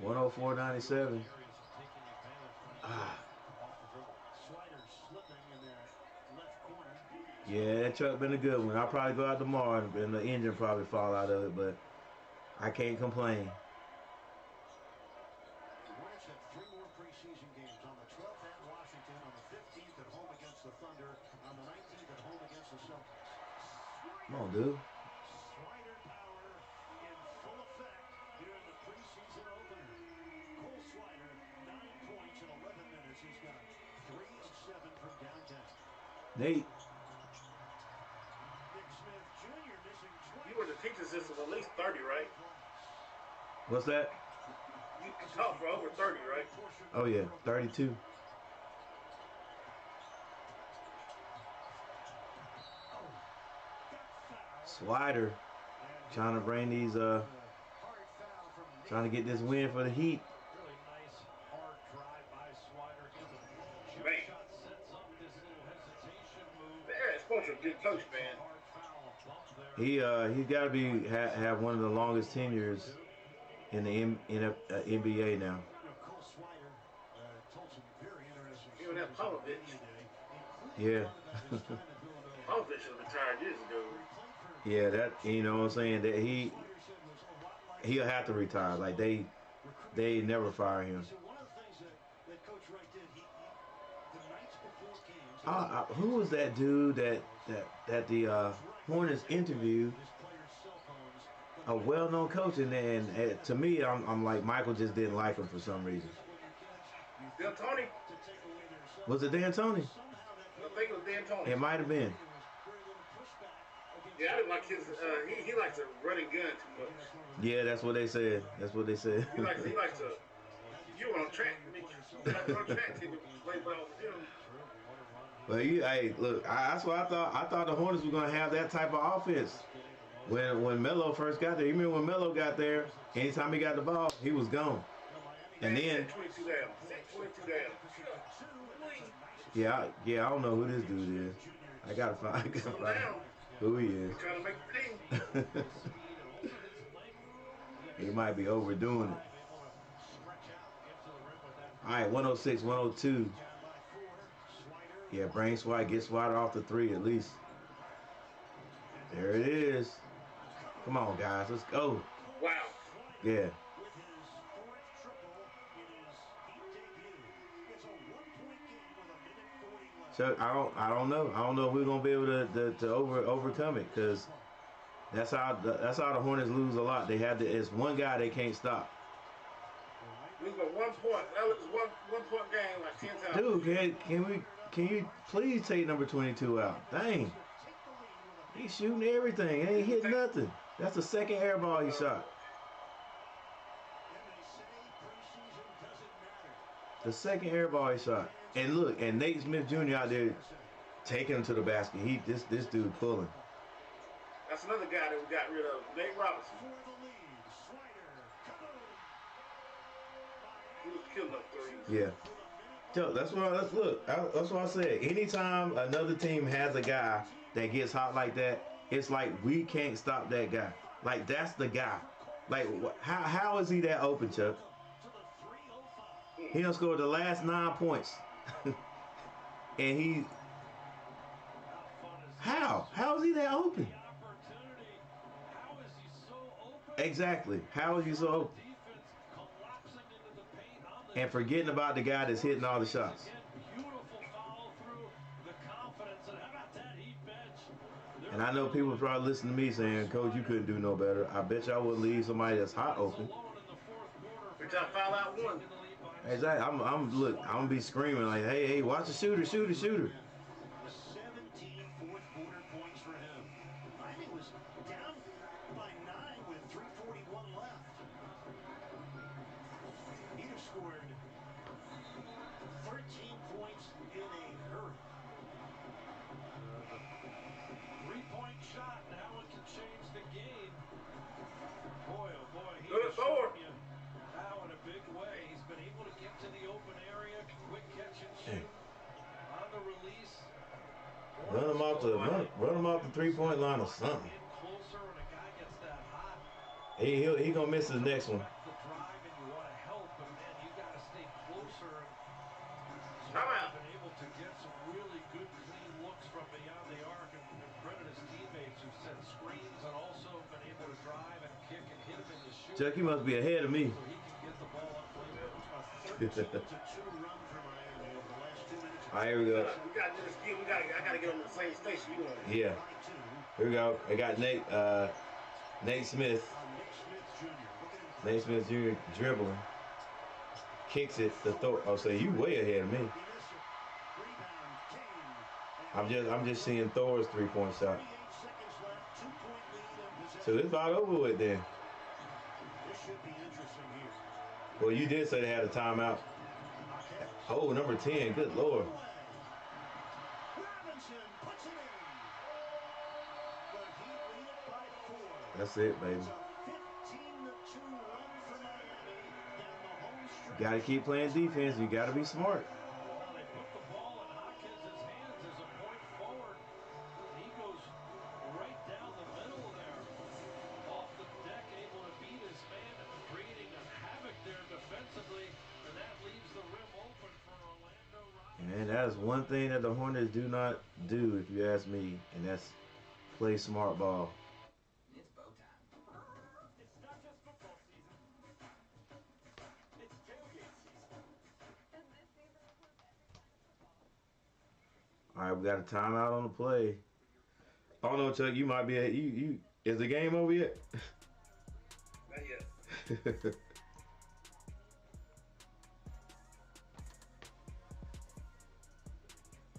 104.97. Yeah, that truck been a good one. I'll probably go out tomorrow and the engine probably fall out of it, but I can't complain. The Hornets have 3 more preseason games. On the 12th at Washington, on the 15th at home against the Thunder, on the 19th at home against the Celtics. Come on, dude. Slider power in full effect here in the preseason opener. Cole Slider, 9 points in 11 minutes. He's got 3 of 7 from downtown. Nate. You were the teaching system at least 30, right? What's that? You taught for over 30, right? Oh yeah, 32. Slider trying to bring these trying to get this win for the Heat. Really nice hard drive by Slider. Gives a Man. shot, sets up this little hesitation move. Yeah, it's supposed to be a good coach, man. He's got to have one of the longest tenures in the NBA now. Even that Popovich. Yeah. Popovich should have retired years ago. Yeah, that, you know what I'm saying, that he'll have to retire. Like they never fire him. Who was that dude that the Hornets interviewed? A well-known coach, and to me, I'm like, Michael just didn't like him for some reason. D'Antoni. Was it D'Antoni? I think it was D'Antoni. It might have been. Yeah, I didn't like his. He likes to run and gun too much. Yeah, that's what they said. That's what they said. He likes to. You on track? You like on track to play ball with him. But hey, look, that's what I thought. I thought the Hornets were gonna have that type of offense when Melo first got there. You remember when Melo got there? Anytime he got the ball, he was gone. And then 22 down. 22 down. yeah, I don't know who this dude is. I gotta find who he is. Trying to make the team. He might be overdoing it. All right, 106, 102. Yeah, Brain Swat gets Swat off the three at least. There it is. Come on, guys, let's go. Wow. Yeah. So I don't know. I don't know if we're gonna be able to overcome it, because that's how the Hornets lose a lot. They have it's one guy they can't stop. We got 1 point. That was one point game like 10 times. Dude, can you please take number 22 out? Dang. He's shooting everything. Ain't hit nothing. That's the second air ball he shot. The second air ball he shot. And look, and Nate Smith Jr. out there taking him to the basket. This dude pulling. That's another guy that we got rid of, Nate Robinson. He was killing up threes. Yeah. So that's what I said. Anytime another team has a guy that gets hot like that, it's like we can't stop that guy. Like, that's the guy. Like, how is he that open, Chuck? He done scored the last 9 points. And how is he that open? Exactly. How is he so open? And forgetting about the guy that's hitting all the shots. And I know people probably listen to me saying, Coach, you couldn't do no better. I bet you I would leave somebody that's hot open. Which I foul out one. Exactly. I'm gonna be screaming like, hey, watch the shooter. 17 fourth quarter points for him. Miami was down by 9 with 3:41 left. He'd have scored 13 points in a hurry. 3-point shot. Now it can change the game. Boy, oh boy. Good forward. Now in a big way. He's been able to get to the open area. Quick catch and shoot. On the release. Run him off the 3-point line or something. Closer when a guy gets that hot. He gonna miss his next one. The drive and you want to help, but man, you got to stay closer. Come out. Been able to get some really good clean looks from beyond the arc, and credit his teammates who set screens and also been able to drive and kick and hit him in the shoot. Chuck, he must be ahead of me. So he can get the ball up. A 13-2 run for Miami over the last 2 minutes. All right, here we go. We got to do this game. I got to get on the same station you on. Yeah. Here we go. I got Nate Smith. Nate Smith Jr. dribbling. Kicks it to Thor. Oh, so you way ahead of me. I'm just seeing Thor's 3-point shot. So it's about over with then. Well, you did say they had a timeout. Oh, number 10. Good Lord. That's it, baby. You got to keep playing defense. You got to be smart. They put the ball in Hopkins' hands as a point forward. He goes right down the middle there. Off the deck, able to beat his man and creating a havoc there defensively. And that leaves the rim open for Orlando Rockets. Man, that is one thing that the Hornets do not do, if you ask me, and that's play smart ball. It's bow time. It's not just football season. It's tailgate season. All right, we got a timeout on the play. Oh no, Chuck, you might be at you. Is the game over yet? Not yet.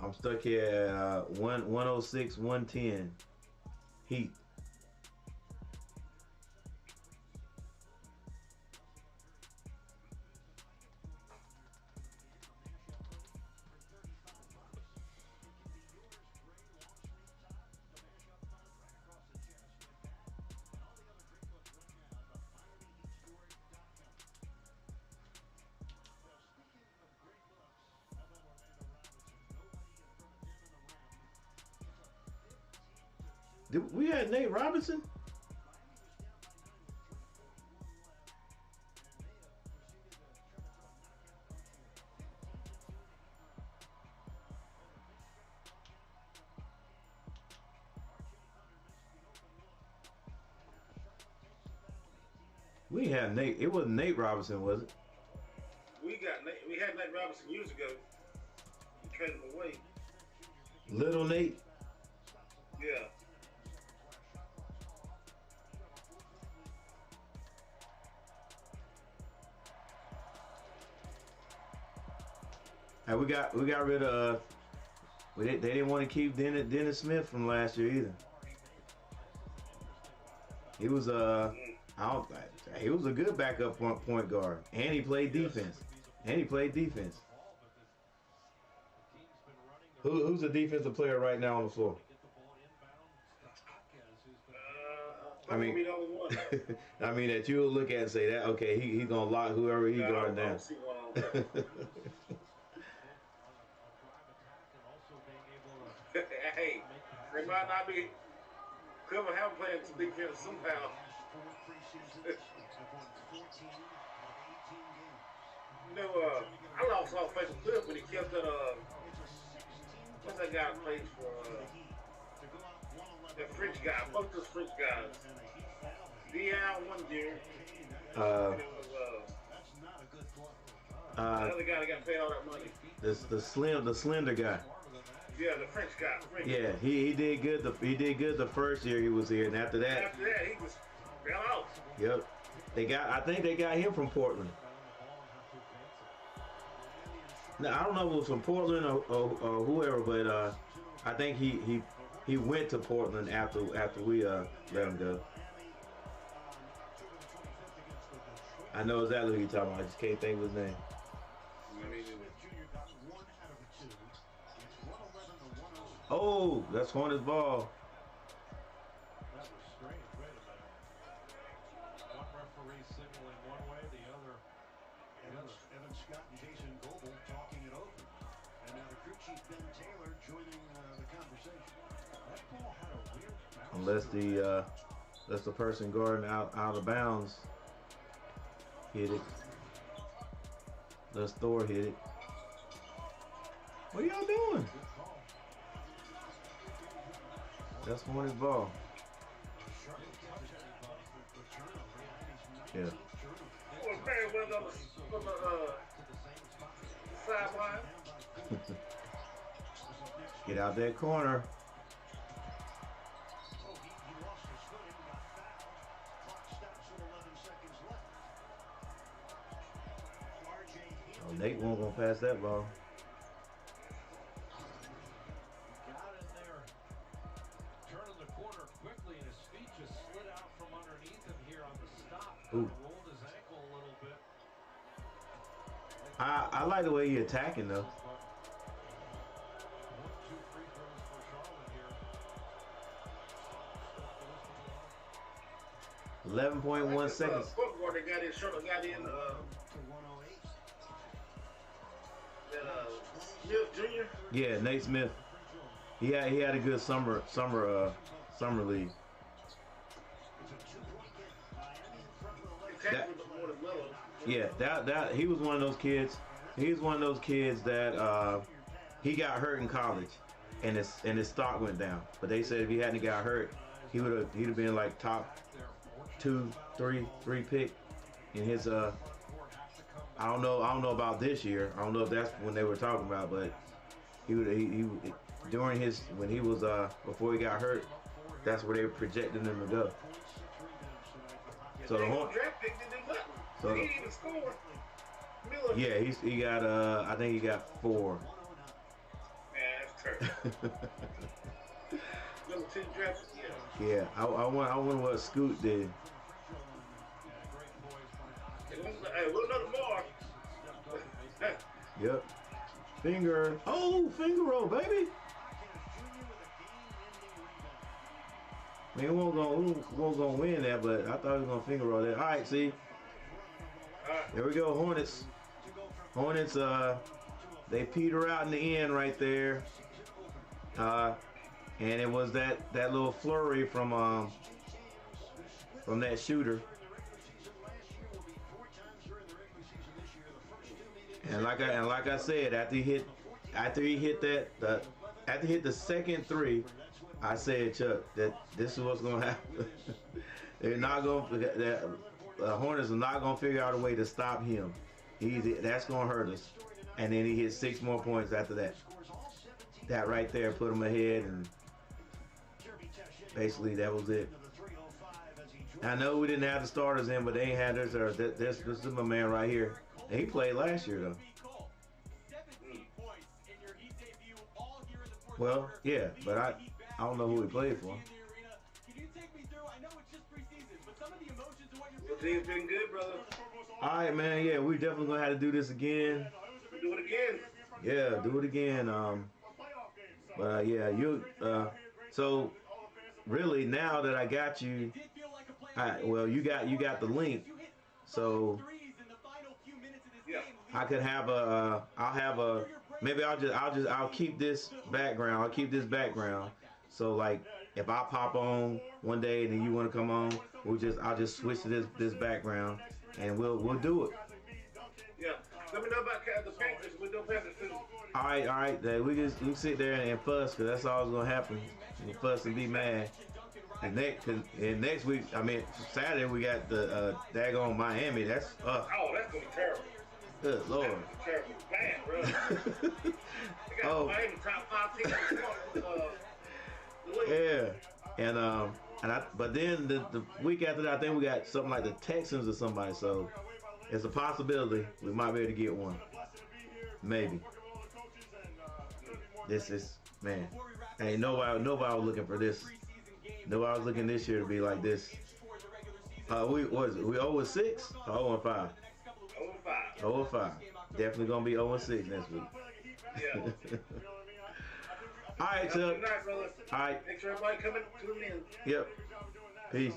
I'm stuck here at 106, 110. Heat. We had Nate Robinson? We had Nate. It wasn't Nate Robinson, was it? We had Nate Robinson years ago. We traded him away. Little Nate? Yeah. And we got rid of. They didn't want to keep Dennis Smith from last year either. He was he was a good backup point guard, and he played defense. Who's the defensive player right now on the floor? I mean, be the only one. I mean that you'll look at and say that okay, he's gonna lock whoever he guard down. Hey, they might not be cover have playing some defense somehow. You know, I lost all faith with Cliff when he kept that what's that guy that plays for that French guy, both those French guys. Dion one year. And it was another guy that got paid all that money. The slender guy. Yeah, the French guy. Yeah, he did good. He did good the first year he was here, and after that, he was fell out. Yep, I think they got him from Portland. Now I don't know if it was from Portland or whoever, but I think he went to Portland after we let him go. I know exactly who you're talking about. I just can't think of his name. Oh, that's Hornets ball. That was strange. Wait a minute. One referee signaling one way, the other. Evan Scott and Jason Goebel talking it over. And now the crew chief Ben Taylor joining the conversation. That ball had a weird bounce. Unless the person guarding out of bounds hit it. Unless Thor hit it. What are y'all doing? That's Hornets ball. Yeah. Get out that corner. Oh, Nate won't gonna pass that ball. Ooh. Rolled his ankle a little bit. I like the way you're attacking though. 1, 2 free throws for Charlotte here. 11.1 seconds. They got in Charlotte, got in Smith Jr. Yeah, Nate Smith. He had a good summer league. That he was one of those kids. He's one of those kids that he got hurt in college, and his stock went down. But they said if he hadn't got hurt, he'd have been like top 2, 3 pick in his I don't know about this year. I don't know if that's when they were talking about, but he during his when he was before he got hurt, that's where they were projecting him to go. So the whole draft pick didn't do nothing. So he didn't even score. Miller. Yeah, he got I think he got 4. Man, that's terrible. Number 2 draft. Yeah, I wonder what Scoot did. Hey, we'll know tomorrow. Yep. Finger. Oh, finger roll, baby. Man, we won't gonna win that, but I thought we was gonna finger roll that. All right, see. There we go, Hornets. Hornets, they peter out in the end right there. And it was that little flurry from that shooter. And like I said, after he hit the second 3, I said, Chuck, that this is what's gonna happen. They're not gonna. The Hornets are not gonna figure out a way to stop him. That's gonna hurt us. And then he hit 6 more points after that. That right there put him ahead, and basically that was it. I know we didn't have the starters in, but they ain't had this. This is my man right here. And he played last year though. Well, yeah, but I don't know who he played for. Team's been good, brother. All right, man. Yeah, we definitely gonna have to do this again. Do it again. Yeah, do it again. But yeah, so really now that I got you, well, you got the link, so I could have I'll keep this background. So like if I pop on one day and then you want to come on, I'll just switch to this background and we'll do it. Yeah. Let me know about the Panthers. We don't have to. All right. We sit there and fuss, because that's all that's gonna happen. We fuss and be mad. And next week, Saturday we got the daggone Miami. That's oh, that's gonna be terrible. Good Lord. That's terrible. Bad, bro. They got Miami top 5 teams. Yeah, but then the week after that, I think we got something like the Texans or somebody. So it's a possibility we might be able to get one. Maybe. This is, man. Hey, nobody was looking for this. Nobody was looking this year to be like this. We 0-6 or 0-5? 0-5. Definitely gonna be 0-6 next week. Yeah. All right, Chuck. All right. Thanks for everybody coming tuning in. Yep. Peace.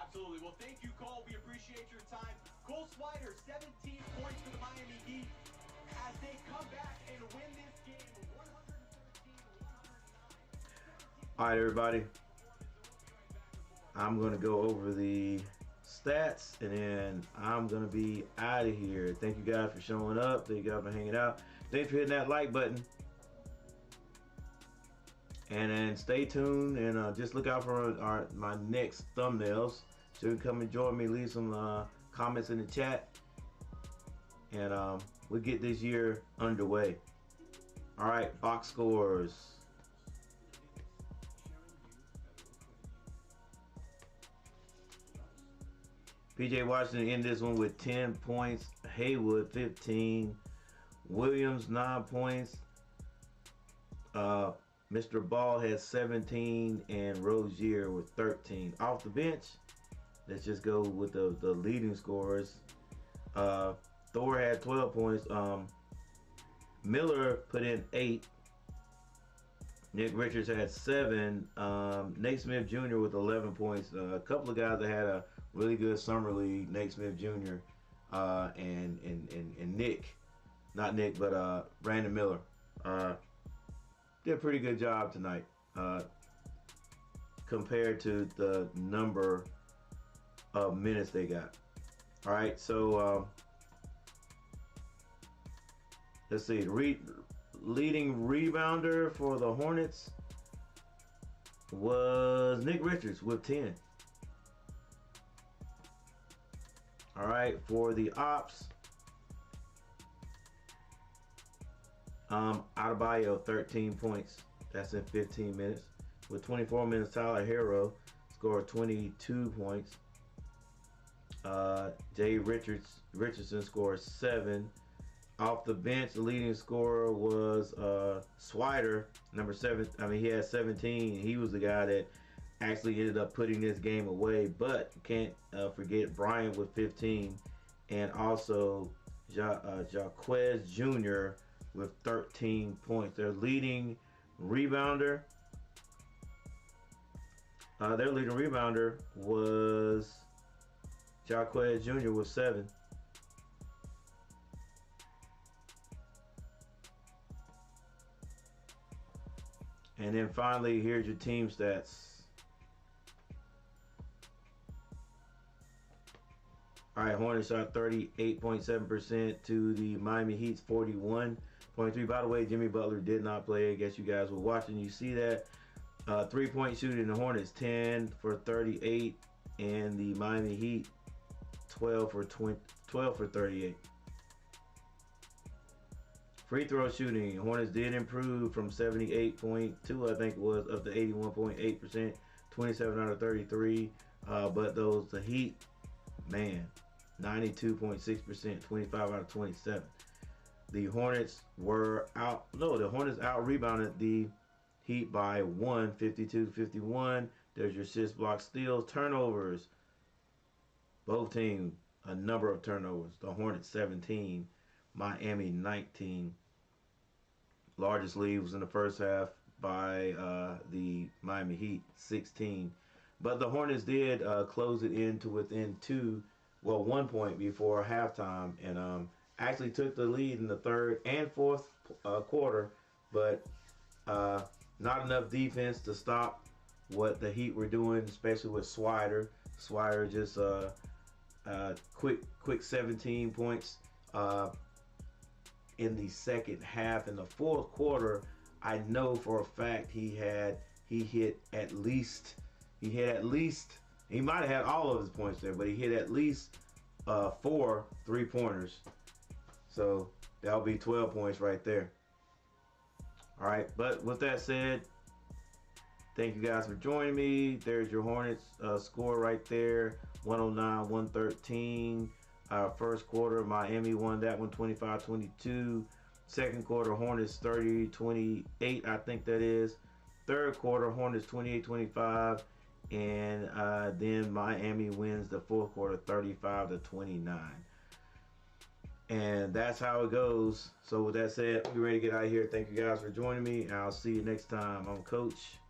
Absolutely. Well, thank you, Cole. We appreciate your time. Cole Swider, 17 points for the Miami Heat as they come back and win this game 113-109. All right, everybody. I'm going to go over the stats, and then I'm going to be out of here. Thank you guys for showing up. Thank you guys for hanging out. Thanks for hitting that like button. And then stay tuned, and just look out for my next thumbnails. So you can come and join me, leave some comments in the chat, and we'll get this year underway. All right, box scores. PJ Washington ended this one with 10 points. Haywood 15. Williams 9 points. Mr. Ball had 17 and Rozier with 13. Off the bench, let's just go with the leading scorers. Thor had 12 points. Miller put in 8. Nick Richards had 7. Nate Smith Jr. with 11 points. A couple of guys that had a really good summer league. Nate Smith Jr. And Nick, not Nick, but Brandon Miller. Did a pretty good job tonight compared to the number of minutes they got. All right, so let's see, leading rebounder for the Hornets was Nick Richards with 10. All right, for the ops, Adebayo 13 points. That's in 15 minutes. With 24 minutes, Tyler Hero scored 22 points. Jay Richardson scored 7. Off the bench, the leading scorer was Swider, number 7. I mean, he had 17. He was the guy that actually ended up putting this game away. But can't forget Bryant with 15, and also Jaquez Jr. with 13 points. Their leading rebounder. Their leading rebounder was Jaquez Jr. with 7. And then finally, here's your team stats. All right, Hornets shot 38.7% to the Miami Heat's 41.3. By the way, Jimmy Butler did not play. I guess you guys were watching. You see that. 3-point shooting, the Hornets 10 for 38, and the Miami Heat 12 for 38. Free throw shooting, Hornets did improve from 78.2, I think it was, up to 81.8%, 27 out of 33. But the Heat, man, 92.6%, 25 out of 27. The Hornets out rebounded the Heat by 1, 52-51. There's your assists, blocks, steals, turnovers. Both teams, a number of turnovers. The Hornets 17, Miami 19. Largest lead was in the first half by the Miami Heat, 16. But the Hornets did close it in to within 1 point before halftime, and actually took the lead in the third and fourth quarter, but not enough defense to stop what the Heat were doing, especially with Swider. Swider just quick 17 points in the second half. In the fourth quarter, I know for a fact he hit at least, he might have had all of his points there, but he hit at least 4 3-pointers. So that'll be 12 points right there. All right, but with that said, thank you guys for joining me. There's your Hornets score right there, 109-113. First quarter, Miami won that one 25-22. Second quarter, Hornets 30-28, I think that is. Third quarter, Hornets 28-25. And then Miami wins the fourth quarter 35-29. And that's how it goes. So with that said, we're ready to get out of here. Thank you guys for joining me. And I'll see you next time. I'm Coach.